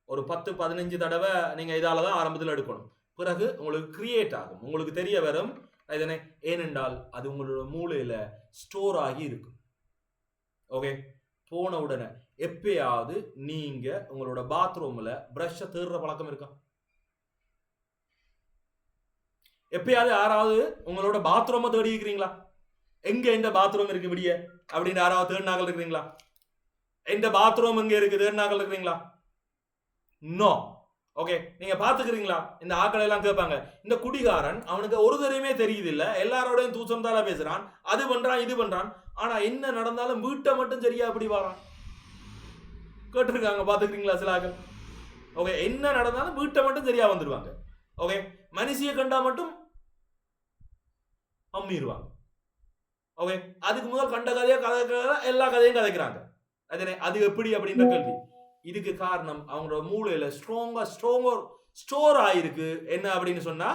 ஒரு 10-15 தடவை நீங்க இதாலதான் ஆரம்பத்தில் எடுக்கணும். பிறகு உங்களுக்கு கிரியேட் ஆகும், உங்களுக்கு தெரிய வரும். ரைதானே? ஏனென்றால் அது உங்களோட மூளையில ஸ்டோர் ஆகி இருக்கும். ஓகே, போன உடனே எப்பயாவது நீங்க உங்களோட பாத்ரூம்ல பிரஷ் தேடுற பழக்கம் இருக்கா? எப்பயாவது யாராவது உங்களோட பாத்ரூமை தேடி இருக்கிறீங்களா? எங்க எந்த பாத்ரூம் இருக்கு விடிய அப்படின்னு யாராவது தேடினாக்கள் இருக்கிறீங்களா? எந்த பாத்ரூம் எங்க இருக்கு தேடினாக்கள் இருக்கிறீங்களா? நோ. ஓகே, நீங்க பாத்துக்கிறீங்களா? இந்த ஆக்களை எல்லாம் கேட்பாங்க, இந்த குடிகாரன் அவனுக்கு ஒரு தரையுமே தெரியுது இல்ல, எல்லாரோடையும் தூசம் தால பேசுறான், அது பண்றான் இது பண்றான், ஆனா என்ன நடந்தாலும் வீட்டை மட்டும் சரியா அப்படி வரான். கேட்டிருக்காங்க, பாத்துக்கிறீங்களா சில ஆக்கள்? ஓகே, என்ன நடந்தாலும் வீட்டை மட்டும் சரியா வந்துடுவாங்க. ஓகே, மனுஷிய கண்டா மட்டும் அம்மிடுவாங்க. ஓகே, அதுக்கு முதல் கண்ட கதையா கதை எல்லா கதையும் கதைக்கிறாங்க. அது எப்படி அப்படின்ற கேள்வி. இதுக்கு காரணம் அவங்களோட மூளையில ஸ்டோர் ஆயிருக்கு. என்ன அப்படின்னு சொன்னா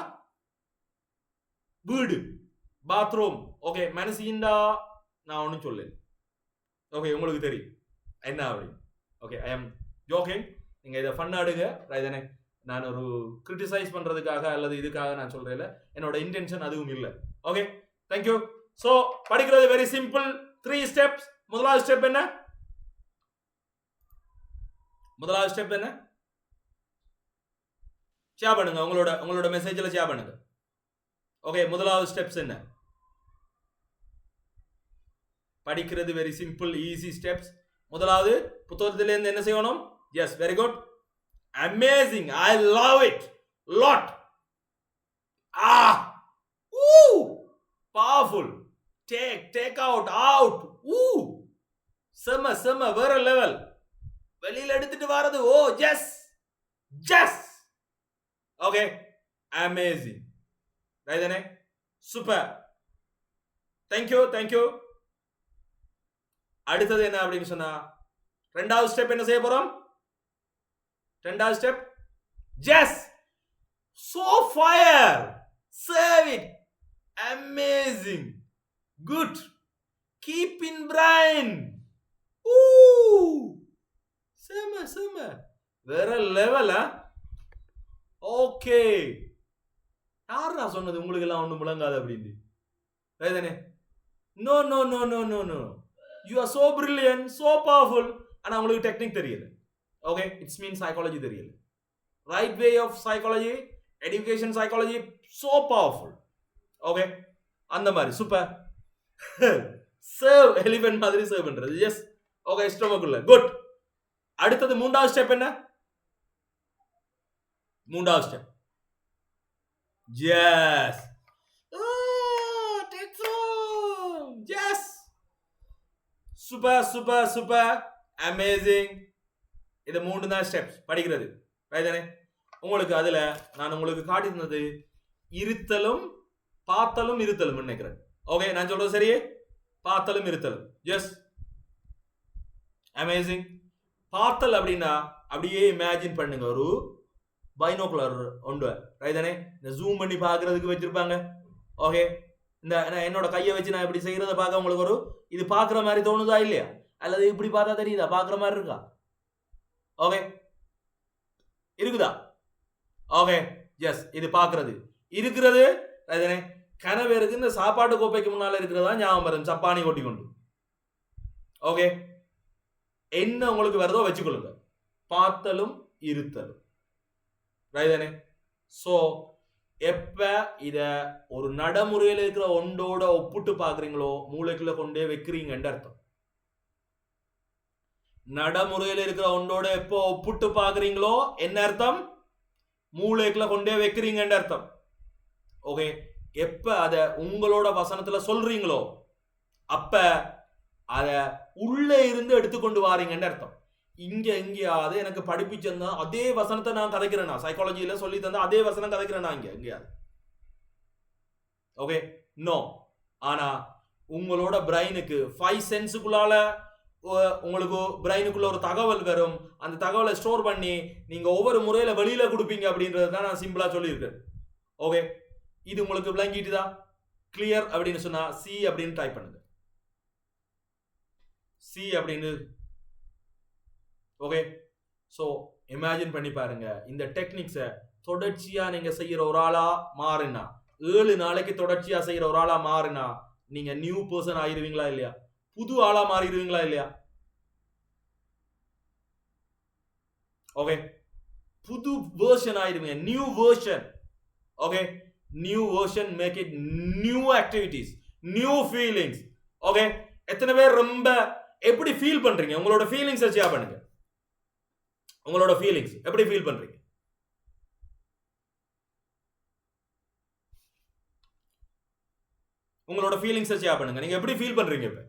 வீடு, பாத்ரூம். ஓகே, மனசிண்டா நான் ஒன்னும் சொல்ல. ஓகே, உங்களுக்கு தெரியும் என்ன அப்படின்னு. Okay, I am joking. நீங்க இதை ஃபன்னாடுங்க. ரைதானே? நான் ஒரு கிரிட்டிசைஸ் பண்றதுக்காக அல்லது இதுக்காக நான் சொல்றேன், என்னோட இன்டென்ஷன் அதுவும் இல்லை. Okay, thank you. சோ படிக்கிறது வெரி சிம்பிள். 3 ஸ்டெப்ஸ். முதலாவது ஸ்டெப் என்ன? முதலாவது ஸ்டெப் என்ன? ஷேர் பண்ணுங்க, உங்களோட மெசேஜ்ல ஷேர் பண்ணுங்க. ஓகே, முதலாவது ஸ்டெப்ஸ் என்ன? படிக்கிறது வெரி சிம்பிள், ஈஸி ஸ்டெப்ஸ். முதலாவது புத்தகத்தில இருந்து என்ன செய்யணும்? Yes, very good, amazing, I love it lot. Powerful. Take out. செம வேற லெவல். வெளியில எடுத்துட்டு வரது. Oh yes. Okay, amazing. ரைதானே? சூப்பர். தேங்க்யூ. அடுத்தது என்ன அப்படின்னு சொன்னா ரெண்டாவது ஸ்டெப் என்ன செய்ய போறோம்? ரெண்டாவது step yes. So fire. Save it. Amazing. Good. Keep in brain. செம வேற லெவல். ஓகே, யாரா சொன்னது உங்களுக்கு எல்லாம் ஒண்ணும் முழங்காது அப்படின்னு? ரைதானே? No, you are so brilliant, so powerful. ஆனா உங்களுக்கு டெக்னிக் தெரியல. ஓகே, இட்ஸ் மீன் சைக்காலஜி தெரியல. Right way of psychology, education psychology, so powerful. Okay, அந்த மாதிரி சூப்பர். சர்வ் எலிஃபென்ட் மாதிரி சர்வ் பண்றது. எஸ். ஓகே, ஸ்டொமக்குள்ள. குட். அடுத்தது மூன்றாவது ஸ்டெப் என்ன? மூன்றாவது step yes. Yes. Super amazing. இது 3 தான் ஸ்டெப்ஸ் படிக்கிறது. ரைதானே? உங்களுக்கு அதுல நான் உங்களுக்கு காட்டியிருந்தது இருத்தலும் பார்த்தலும் இருத்தலும் நினைக்கிறேன். ஓகே, நான் சொல்றது சரியே? பார்த்தலும் இருத்தலும். Yes, amazing. பார்த்தல் அப்படின்னா அப்படியே இமேஜின் பண்ணுங்க, ஒரு பைனோகுலர் ஒன்று. ரைதானே? இந்த ஜூம் பண்ணி பாக்குறதுக்கு வச்சிருப்பாங்க. ஓகே, இந்த என்னோட கையை வச்சு நான் இப்படி செய்யறத பார்க்க உங்களுக்கு ஒரு இது பாக்குற மாதிரி தோணுதா இல்லையா? அல்லது இப்படி பார்த்தா தெரியுதா? பாக்குற மாதிரி இருக்கா? ஓகே, இருக்குதா? ஓகே, எஸ், இது பாக்குறது இருக்கிறது. ரைதானே? கனவேருக்கு இந்த சாப்பாட்டு கோப்பைக்கு முன்னால இருக்கிறதா ஞாபகம் வரும், சப்பானி கொட்டி கொண்டு. ஓகே, என்ன உங்களுக்கு வருதோ வச்சுக்கொள்ளுங்க. பார்த்தலும் இருத்தலும். ரைதானே? சோ எப்ப இத ஒரு நடைமுறையில் இருக்கிற ஒன்றோட ஒப்பிட்டு பாக்குறீங்களோ மூளைக்குள்ள கொண்டே வைக்கிறீங்கன்னு அர்த்தம். நடைமுறையில் இருக்கிற ஒன்றோட எப்போ ஒப்பிட்டு பாக்குறீங்களோ என்ன அர்த்தம்? மூளைக்குள்ள கொண்டே வைக்கிறீங்கன்னு அர்த்தம். ஓகே, எப்ப அத உங்களோட வசனத்துல சொல்றீங்களோ அப்ப அத உள்ள இருந்து எடுத்துக்கொண்டு வாரீங்கன்னு அர்த்தம். இங்க எங்கேயாவது எனக்கு படிப்பிச்சிருந்தா அதே வசனத்தை நான் கதைக்கிறேன்னா, சைக்காலஜியில சொல்லி தந்தா அதே வசனம் கதைக்கிறேன்னா இங்க எங்கேயாவது? Okay, no. ஆனா உங்களோட பிரைனுக்கு 5 சென்ஸுக்குள்ளால உங்களுக்கு பிரைனுக்குள்ள ஒரு தகவல் வரும். அந்த தகவலை ஸ்டோர் பண்ணி நீங்க ஒவ்வொரு முறையில வெளியில கொடுப்பீங்க அப்படின்றது தான் நான் சிம்பிளா சொல்லியிருக்கேன். ஓகே, இது உங்களுக்கு விளங்கிட்டுதா? கிளியர் அப்படின்னு சொன்னா சி அப்படின்னு டைப் பண்ணுங்க. சி அப்படின்னு. ஓகே, ஸோ இமேஜின் பண்ணி பாருங்க, இந்த டெக்னிக்ஸை தொடர்ச்சியா நீங்க செய்யற ஒரு ஆளா மாறினா, 7 நாளைக்கு தொடர்ச்சியா செய்யற ஒரு ஆளா மாறினா நீங்க நியூ பர்சன் ஆயிருவீங்களா இல்லையா? புது ஆளா மாறிடுவீங்களா இல்லையா? ஓகே, புது வெர்ஷன் ஆயிருவீங்க, new version. Okay, new version, make it new activities, new feelings. Okay, எத்தனை பேர் ரொம்ப எப்படி ஃபீல் பண்றீங்க? உங்களோட ஃபீலிங்ஸ் ஷேர் பண்ணுங்க. உங்களோட ஃபீலிங்ஸ் எப்படி ஃபீல் பண்றீங்க? உங்களோட ஃபீலிங்ஸ் ஷேர் பண்ணுங்க. நீங்க எப்படி ஃபீல் பண்றீங்க இப்ப?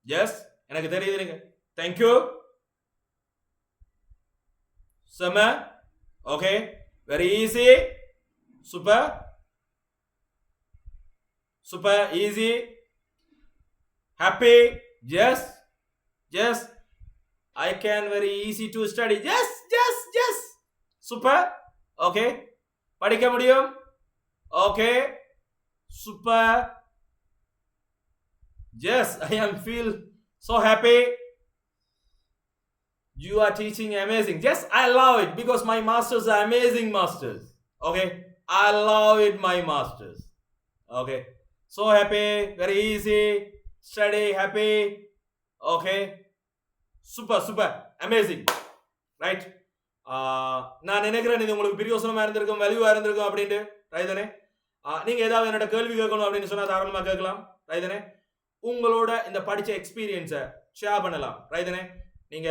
எஸ், எனக்கு தெரியுதுங்க. தேங்க்யூ. செம. Okay, very easy. Super super, easy. Happy? Yes. Yes. I can very easy to study. Yes. Super. Okay. படிக்க முடியும். Okay. Super. Yes, I am feel so happy. You are teaching amazing. Yes, I love it because my masters are amazing masters. Okay. I love it, my masters. Okay. So happy. Very easy. Study, happy. Okay, super amazing, right? நான் நினைக்கிறேன் இது உங்களுக்கு பிரியோசனமா இருந்திருக்கும், வேல்யூவா இருந்திருக்கும் அப்படின்ட்டு. Right தானே? நீங்க ஏதாவது என்னோட கேள்வி கேட்கணும் அப்படின்னு சொன்னா தாராளமா கேட்கலாம். ரைட் தானே? உங்களோட இந்த படிச்ச எக்ஸ்பீரியன்ஸை ஷேர் பண்ணலாம். ரைட் தானே? நீங்க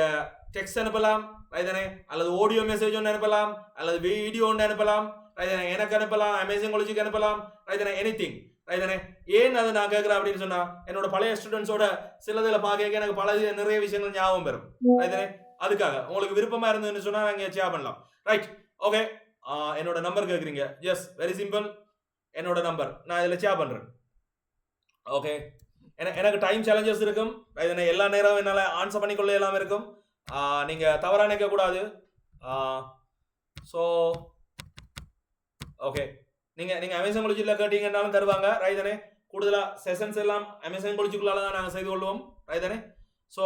டெக்ஸ்ட் அனுப்பலாம். ரைட் தானே? அல்லது ஆடியோ மெசேஜ் ஒன்று அனுப்பலாம், அல்லது வீடியோ ஒன்று அனுப்பலாம். ரைட் தானே? எனக்கு அனுப்பலாம், அமேசிங் காலேஜுக்கு அனுப்பலாம். ரைட் தானே? எனிதிங். ரைட் தானே? ஏன் அதை நான் கேட்கிறேன் அப்படின்னு சொன்னா, என்னோட பழைய ஸ்டூடெண்ட்ஸோட சிலதுல பார்க்க எனக்கு நிறைய விஷயங்கள் ஞாபகம் வரும். ரைட் தானே? அதுக்காக உங்களுக்கு விருப்பமா இருந்ததுன்னு சொன்னா நாங்க ஷேர் பண்ணலாம். ரைட். ஓகே, என்னோட நம்பர் கேட்குறீங்க. Yes, very simple. என்னோட நம்பர் நான் இதில் ஷேர் பண்றேன். ஓகே, எனக்கு டைம் சேலஞ்சஸ் இருக்கும். ரைட் தானே? எல்லா நேரம் என்னால் ஆன்சர் பண்ணிக்கொள்ள எல்லாம் இருக்கும். நீங்க தவறா நினைக்க கூடாது. ஸோ ஓகே, நீங்க அமேசான் காலேஜில் கேட்டீங்கன்னாலும் தருவாங்க. ரைட் தானே? கூடுதலா செஷன்ஸ் எல்லாம் அமேசான் காலேஜுக்குள்ளால தான் நாங்கள் செய்து கொள்வோம். ரைட் தானே? ஸோ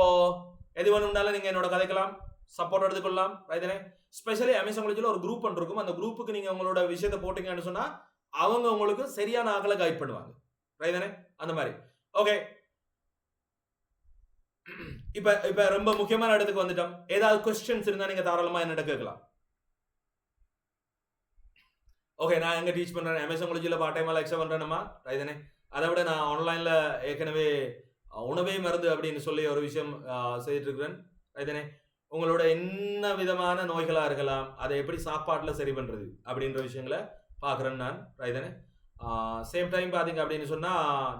எது வேணும்னாலும் நீங்க என்னோட கதைக்கலாம், சப்போர்ட் எடுத்துக்கொள்ளலாம். ரைட் தானே? ஸ்பெஷலி அமேசான் காலேஜில் ஒரு குரூப் ஒன்று இருக்கும். அந்த குரூப்புக்கு நீங்க உங்களோட விஷயத்தை போட்டீங்கன்னு சொன்னா அவங்க உங்களுக்கு சரியான ஆக்களை கைட் பண்ணுவாங்க. ரைட் தானே? அந்த மாதிரி. ஓகே, இப்ப ரொம்ப முக்கியமான இடத்துக்கு வந்துட்டோம். ஏதாவது கொஸ்டின்ஸ் இருந்தா நீங்க தாராளமா என்னிட்ட கேட்கலாம். ஓகே, நான் எங்க டீச் பண்றேன்? அமேசான் காலேஜில் பார்ட் டைமா லெக்சர் பண்றேன்மா. ரைட் தானே? அதை விட நான் ஆன்லைன்ல ஏற்கனவே உணவே மருந்து அப்படின்னு சொல்லி ஒரு விஷயம் செய்துட்டு இருக்கிறேன். ரைட் தானே? உங்களோட என்ன விதமான நோய்களா இருக்கலாம், அதை எப்படி சாப்பாட்டுல சரி பண்றது அப்படின்ற விஷயங்களை பாக்குறேன் நான். ரைட் தானே? சேம் டைம் பாத்தீங்க அப்படின்னு சொன்னா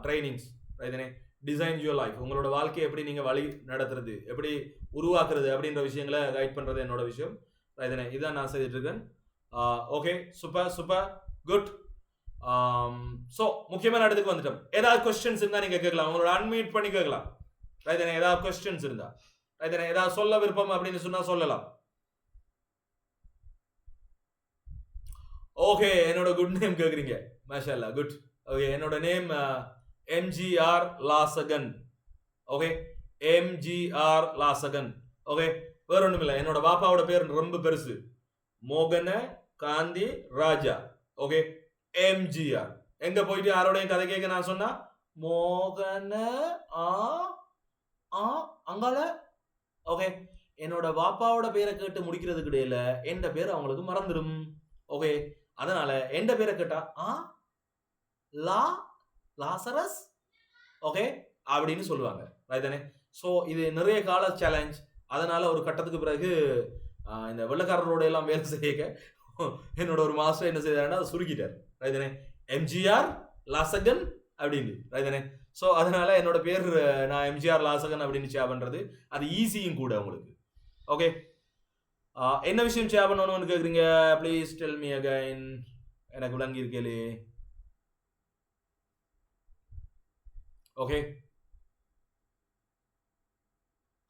ட்ரைனிங்ஸ். ரைட் தானே? டிசைன் யுவர் லைஃப், உங்களோட வாழ்க்கையை எப்படி நீங்க வழி நடத்துறது, எப்படி உருவாக்குறது அப்படின்ற விஷயங்களை கைட் பண்றது என்னோட விஷயம். ரைட் தானே? இதான் நான் செய்துட்டு இருக்கேன். Okay, super good. ஸோ முக்கியமான இடத்துக்கு வந்துட்டோம். ஏதாவது கொஸ்டின்ஸ் இருந்தா நீங்க கேட்கலாம், உங்களோட அன்மியூட் பண்ணி கேட்கலாம். ரைட் தானே? ஏதாவது கொஸ்டின்ஸ் இருந்தா, ரைட் தானே? ஏதாவது சொல்ல விருப்பம் அப்படின்னு சொன்னா சொல்லலாம். ஓகே, என்னோட குட் நேம் கேக்குறீங்க. மாஷா அல்லாஹ், குட். ஓகே, என்னோட நேம் MGR லாசகன். ஓகே, MGR லாசகன். ஓகே, வேற ஒண்ணும் இல்லை. என்னோட பாப்பாவோட பேர் ரொம்ப பெருசு, மோகன காந்தி ராஜா. Okay, MGR. எங்க போயிட்டு யாரோடையும் கதை கேட்க நான் சொன்னா மோகன அங்கால. ஓகே, என்னோட பாப்பாவோட பேரை கேட்டு முடிக்கிறதுக்கு இடையில எந்த பேர் அவங்களுக்கு மறந்துடும். ஓகே, அதனால எந்த பேரை கேட்டா லாசரஸ் ஓகே அப்படின்னு சொல்லுவாங்க ரைட் தானே. ஸோ இது நிறைய கால சேலஞ்ச். அதனால ஒரு கட்டத்துக்கு பிறகு இந்த வெள்ளக்காரரோட எல்லாம் வேலை செய்ய என்னோட ஒரு மாஸ்டர் என்ன செய்தாருன்னா அதை சுருக்கிட்டார் ரைட் தானே. எம்ஜிஆர் லாசகன் அப்படின்னு ரைட் தானே. ஸோ அதனால என்னோட பேர் நான் எம்ஜிஆர் லாசகன் அப்படின்னு ஷேர் பண்றது அது ஈஸியும் கூட உங்களுக்கு. ஓகே என்ன விஷயம் ஷேர் பண்ணணும்னு கேட்குறீங்க? Please tell me again. எனக்கு விளங்கி இருக்கே. Okay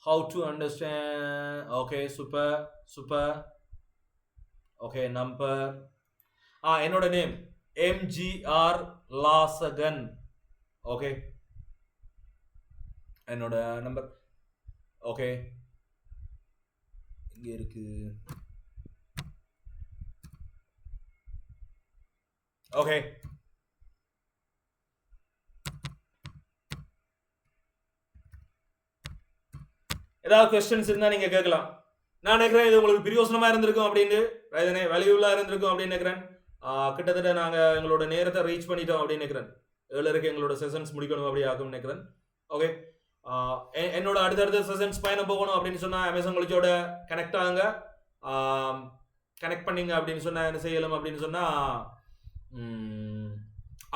how to understand. Okay, super. Okay, number என்னோட நேம் எம்ஜிஆர் லாசகன். ஓகே என்னோட நம்பர் ஓகே இங்க இருக்கு. ஓகே ஏதாவது கொஸ்டின்ஸ் இருந்தா நீங்க கேட்கலாம். நான் நினைக்கிறேன் இது உங்களுக்கு பிரயோசனமா இருந்திருக்கும் அப்படின்னு ரைதனே, வேல்யூபுல்லா இருந்திருக்கும் அப்படின்னு நினைக்கிறேன். கிட்டத்தட்ட நாங்க எங்களோட நேரத்தை ரீச் பண்ணிட்டோம் அப்படின்னு நினைக்கிறேன். 7:30 எங்களோட செஷன்ஸ் முடிக்கணும் அப்படி ஆகும் நினைக்கிறேன். ஓகே என்னோட அடுத்தடுத்த செஷன்ஸ் பயணம் போகணும் அப்படின்னு சொன்னா அமேசான் காலேஜோட கனெக்ட் ஆகுங்க. கனெக்ட் பண்ணீங்க அப்படின்னு சொன்னா என்ன செய்யலாம் அப்படின்னு சொன்னா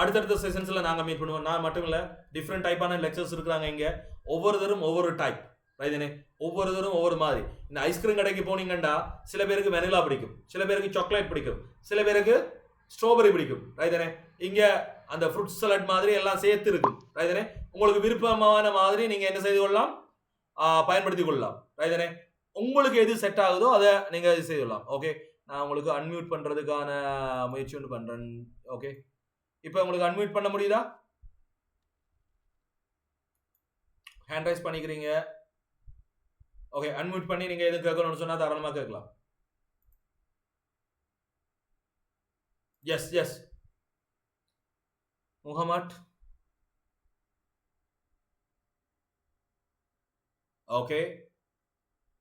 அடுத்தடுத்த செஷன்ஸ்ல நாங்க மீட் பண்ணுவோம். நான் மட்டும் இல்ல, டிஃப்ரெண்ட் டைப்பான லெக்சர்ஸ் இருக்கிறாங்க இங்க. ஒவ்வொருத்தரும் ஒவ்வொரு டைப் ரைதனே, ஒவ்வொருத்தரும் ஒவ்வொரு மாதிரி. இந்த ஐஸ்கிரீம் கடைக்கு போனீங்கன்னா சில பேருக்கு வெனிலா பிடிக்கும், சில பேருக்கு சாக்லேட் பிடிக்கும், சில பேருக்கு ஸ்ட்ராபெரி பிடிக்கும் ரைதனே. இங்க அந்த ஃப்ரூட் சலாட் மாதிரி எல்லாம் சேர்த்து இருக்கும் ரைதனே. உங்களுக்கு விருப்பமான மாதிரி நீங்க என்ன செய்து கொள்ளலாம், பயன்படுத்தி கொள்ளலாம் ரைதனே. உங்களுக்கு எது செட் ஆகுதோ அதை நீங்க செய்து கொள்ளலாம். ஓகே நான் உங்களுக்கு அன்மியூட் பண்றதுக்கான முயற்சி ஒன்று பண்றேன். ஓகே இப்போ உங்களுக்கு அன்மியூட் பண்ண முடியுதா? ஹேண்ட் ரைஸ் பண்ணிக்கிறீங்க. ஓகே அன்மியூட் பண்ணி நீங்க எது கேட்கணும்னு சொன்னா தாராளமா கேட்கலாம். S Mohamad. ஓகே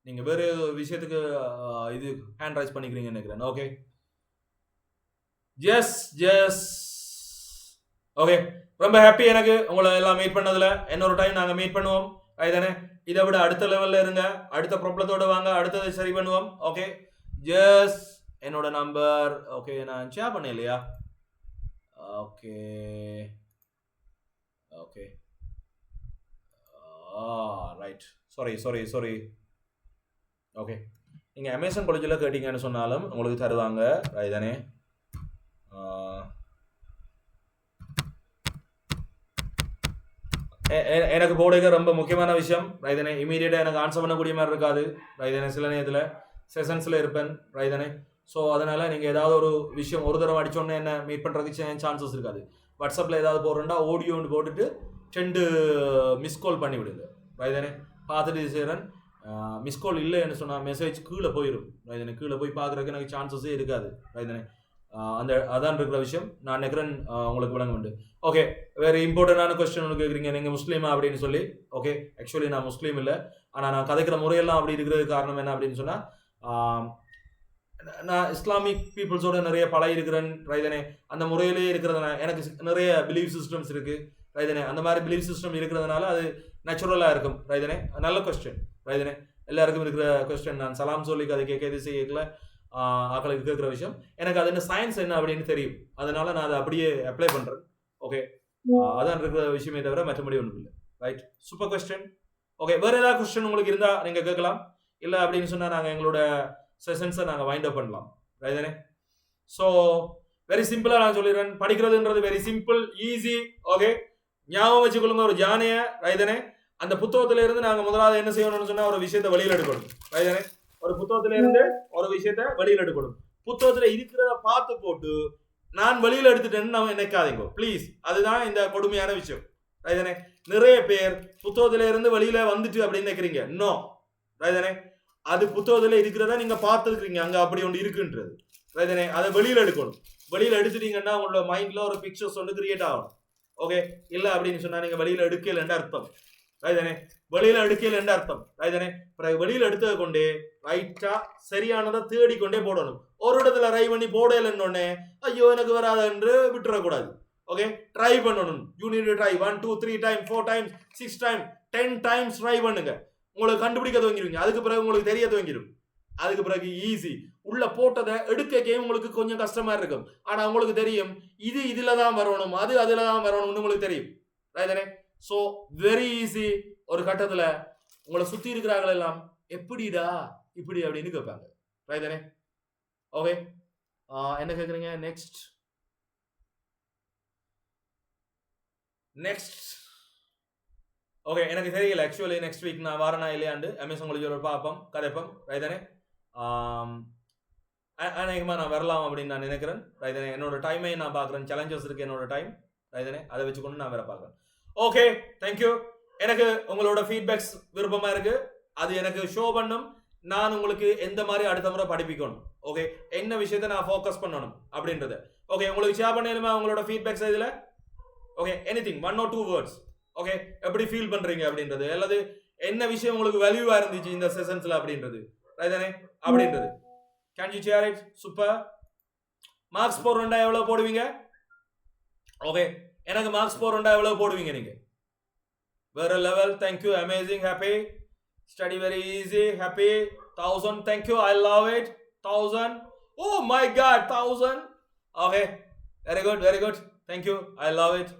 நீங்க வேற விஷயத்துக்கு இது ஹேண்ட் ரைஸ் பண்ணிக்கிறீங்கன்னு நினைக்கிறேன். ஓகே எஸ் ஓகே ரொம்ப ஹாப்பி எனக்கு உங்களை எல்லாம் மீட் பண்ணதுல. இன்னொரு டைம் நாங்க மீட் பண்ணுவோம் ரைதானே. இதை விட அடுத்த லெவல்ல இருங்க, அடுத்த ப்ராப்ளத்தோட வாங்க, அடுத்ததை சரி பண்ணுவோம். ஓகே ஜஸ்ட் என்னோட நம்பர் ஓகே நான் ஷேர் பண்ணேன் இல்லையா? Okay right sorry. ஓகே நீங்கள் அமேசான் காலேஜில் கேட்டீங்கன்னு சொன்னாலும் உங்களுக்கு தருவாங்க ரைதானே. எனக்கு போடுக ரொம்ப முக்கியமான விஷயம் ரைதானே. இமீடியட்டாக எனக்கு ஆன்சர் பண்ணக்கூடிய மாதிரி இருக்காது ரைதானே. சில நேரத்தில் செஷன்ஸில் இருப்பேன் ரைதானே. ஸோ அதனால் நீங்கள் ஏதாவது ஒரு விஷயம் ஒரு தடவை அடித்தோன்னே என்ன மீட் பண்ணுறதுக்கு சான்சஸ் இருக்காது. வாட்ஸ்அப்பில் ஏதாவது போடுறேன்டா ஆடியோன்னு போட்டுட்டு 2 மிஸ் கால் பண்ணி விடுங்க ரைதானே. பார்த்துட்டு செய்கிறேன். மிஸ் கால் இல்லைன்னு சொன்னால் மெசேஜ் கீழே போயிடும் ரைதானே. கீழே போய் பார்க்குறதுக்கு எனக்கு சான்சஸே இருக்காது ரைதானே. அதான் இருக்கிற விஷயம். நான் நினைக்கிறேன் உங்களுக்கு விளங்க உண்டு. ஓகே வேறு இம்பார்ட்டண்டான கொஸ்டின் ஒன்று கேட்குறீங்க, நீங்கள் முஸ்லீமா அப்படின்னு சொல்லி. ஓகே ஆக்சுவலி நான் முஸ்லீம் இல்லை, ஆனால் நான் கதைக்கிற முறையெல்லாம் அப்படி இருக்கிறதுக்கு காரணம் என்ன அப்படின்னு சொன்னால் நான் இஸ்லாமிக் பீப்புள்ஸோட நிறைய பழகி இருக்கிறேன் ரைதானே. அந்த முறையிலேயே இருக்கிறதுனால எனக்கு நிறைய பிலீஃப் சிஸ்டம்ஸ் இருக்குது ரைதானே. அந்த மாதிரி பிலீஃப் சிஸ்டம் இருக்கிறதுனால அது நேச்சுரலாக இருக்கும் ரைதானே. நல்ல கொஸ்டின் ரைதானே, எல்லாருக்கும் இருக்கிற கொஸ்டின். நான் சலாம் சொல்லி அதை கேட்க இது செய்யல ஆக்களுக்கு கேட்குற விஷயம். எனக்கு அது என்ன சயின்ஸ் என்ன அப்படின்னு தெரியும், அதனால நான் அதை அப்படியே அப்ளை பண்ணுறேன். ஓகே அதான் இருக்கிற விஷயமே தவிர மற்றபடி ஒன்றும் இல்லை. Right super question. ஓகே வேறு ஏதாவது கொஸ்டின் உங்களுக்கு இருந்தால் நீங்கள் கேட்கலாம். இல்லை அப்படின்னு சொன்னால் நாங்கள் எங்களோட செஷன்ஸை நாங்கள் வைண்ட் அப் பண்ணலாம் ரைதானே. ஸோ வெரி சிம்பிளாக நான் சொல்லிடுறேன். படிக்கிறதுன்றது வெரி சிம்பிள், ஈஸி. ஓகே ஞாபகம் வச்சுக்கொள்ளுங்க ஒரு ஜானையை ரைதானே. அந்த புத்தகத்துல இருந்து நாங்கள் முதலாவது என்ன செய்யணும்னு சொன்னால் ஒரு விஷயத்தை வெளியில் எடுக்கணும் ரைதானே. ஒரு புத்தகத்துல இருந்து ஒரு விஷயத்த வெளியில் எடுக்கணும். புத்தகத்துல இருக்கிறத பார்த்து போட்டு நான் வெளியில் எடுத்துட்டேன்னு நம்ம நினைக்காதீங்க ப்ளீஸ். அதுதான் இந்த கொடுமையான விஷயம் ரைதானே. நிறைய பேர் புத்தகத்துல இருந்து வெளியில வந்துட்டு அப்படின்னு நினைக்கிறீங்க. இன்னும் ரைதானே அது புத்தகத்துல இருக்கிறத நீங்க பார்த்துருக்கீங்க, அங்க அப்படி ஒன்று இருக்குன்றது ரைதானே. அதை வெளியில எடுக்கணும். வெளியில எடுத்துட்டீங்கன்னா உங்களோட மைண்ட்ல ஒரு பிக்சர்ஸ் ஒன்று கிரியேட் ஆகணும். ஓகே இல்லை அப்படின்னு சொன்னா நீங்க வெளியில எடுக்கலன்னு அர்த்தம் ரைதானே. வெளியில எடுக்கலன்னு அர்த்தம் ரைதானே. பிறகு வெளியில எடுத்தது கொண்டே ரைட்டா சரியானதை தேடிக்கொண்டே போடணும். ஒரு இடத்துல ரை பண்ணி போடலன்னொடனே ஐயோ எனக்கு வராது என்று விட்டுறக்கூடாது. ஓகே ட்ரை பண்ணணும். You need to try 1 2 3 time 4 time 6 time 10 times try பண்ணுங்க. உங்களுக்கு கண்டுபிடிக்க துவங்கிடுவீங்க. அதுக்கு பிறகு உங்களுக்கு தெரிய துவங்கிடும். அதுக்கு பிறகு ஈஸி. உள்ள போட்டதை எடுக்க உங்களுக்கு கொஞ்சம் கஷ்டமா இருக்கும். ஆனா உங்களுக்கு தெரியும் இது இதுல தான் வரணும், அது அதுல தான் வரணும்னு உங்களுக்கு தெரியும். ரைதானே? So very easy. ஒரு கட்டத்துல உங்களை சுத்தி இருக்கிறார்கள் எல்லாம் எப்படிடா இப்படி அப்படின்னு கேட்பாங்க. ரைதானே? ஓகே, என்ன கேட்குறீங்க? நெக்ஸ்ட் ஓகே, எனக்கு தெரியல ஆக்சுவலி நெக்ஸ்ட் வீக் நான் வரனா இல்லையாண்டு அமேசான் காலேஜோட பார்ப்போம், கதைப்போம். ரைதானே? அநேகமாக நான் வரலாம் அப்படின்னு நான் நினைக்கிறேன். ரைதானே? என்னோட டைமை நான் பார்க்குறேன். சேலஞ்சஸ் இருக்கு என்னோட டைம். ரைதானே? அதை வச்சுக்கொண்டு நான் வேற பார்க்குறேன். Okay, thank you. எனக்கு உங்களோட ஃபீட்பேக்ஸ் விருப்பமாக இருக்கு. அது எனக்கு ஷோ பண்ணும். நான் உங்களுக்கு எந்த மாதிரி அடுத்த முறை படிப்பிக்கணும், ஓகே, என்ன விஷயத்தை நான் ஃபோக்கஸ் பண்ணணும் அப்படின்றது. ஓகே, உங்களுக்கு ஷேர் பண்ணணுமா உங்களோட ஃபீட்பேக்ஸ் இதில்? Okay, anything 1 or 2 words. Okay, எப்படி ஃபீல் பண்ணுறீங்க அப்படின்றது, அல்லது என்ன விஷயம் உங்களுக்கு வேல்யூவாக இருந்துச்சு இந்த செஷன்ஸில் அப்படின்றது. ரைதானே? அப்படின்றது can you share it? Super. Marks போடுறா எவ்வளோ போடுவீங்க? ஓகே, எனக்கு மார்க்ஸ் போடுறா எவ்வளோ போடுவீங்க நீங்க? வேற level. Thank you. Amazing. Happy. Study very easy. Happy. 1000. Thank you. I love it. 1000. Oh my God, 1000. Okay, very good, very good. Thank you. I love it.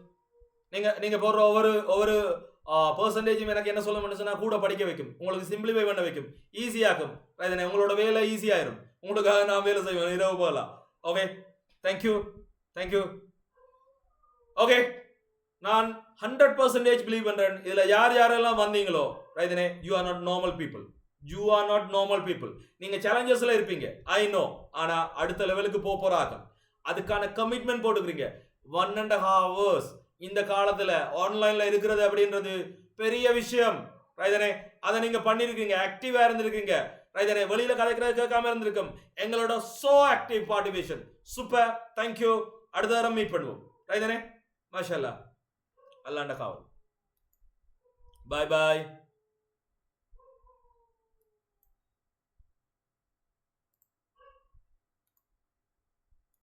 நீங்க போடுற ஒவ்வொரு பெர்சன்டேஜும் எனக்கு என்ன சொல்ல முடியும்னா கூட படிக்க வைக்கும், உங்களுக்கு சிம்பிளிஃபை பண்ண வைக்கும், ஈஸியாக்கும். ரைதானே? உங்களோட வேலை ஈஸியாயிரும். உங்களுக்காக நான் வேலை செய்வேன் இரவு போகலாம். Okay, thank you, thank you. ஓகே, நான் 100% பிலீவ் பண்றேன். இதுல யாரெல்லாம் வந்தீங்களோ, ரைதானே, you are not normal people. You are not normal people. நீங்க சேலஞ்சஸ்ல இருப்பீங்க, ஐ நோ. ஆனா அடுத்த லெவலுக்கு போறாங்க. அதுக்கான கமிட்மெண்ட் போட்டுக்கிறீங்க. 1.5 hours இந்த காலத்துல ஆன்லைன்ல இருக்கிறது அப்படின்றது பெரிய விஷயம். ரைதானே? அதை நீங்க பண்ணிருக்கீங்க, ஆக்டிவா இருந்திருக்கீங்க. ரைதானே? வெளியில கதைக்கிறது கேட்காம இருந்திருக்கும். எங்களோட so active participation. Super. Thank you. அடுத்த வாரம் மீட் பண்ணுவோம். ரைதானே? மாஷா அல்லாஹ். அல்லாஹ் காவல். பாய் பாய்.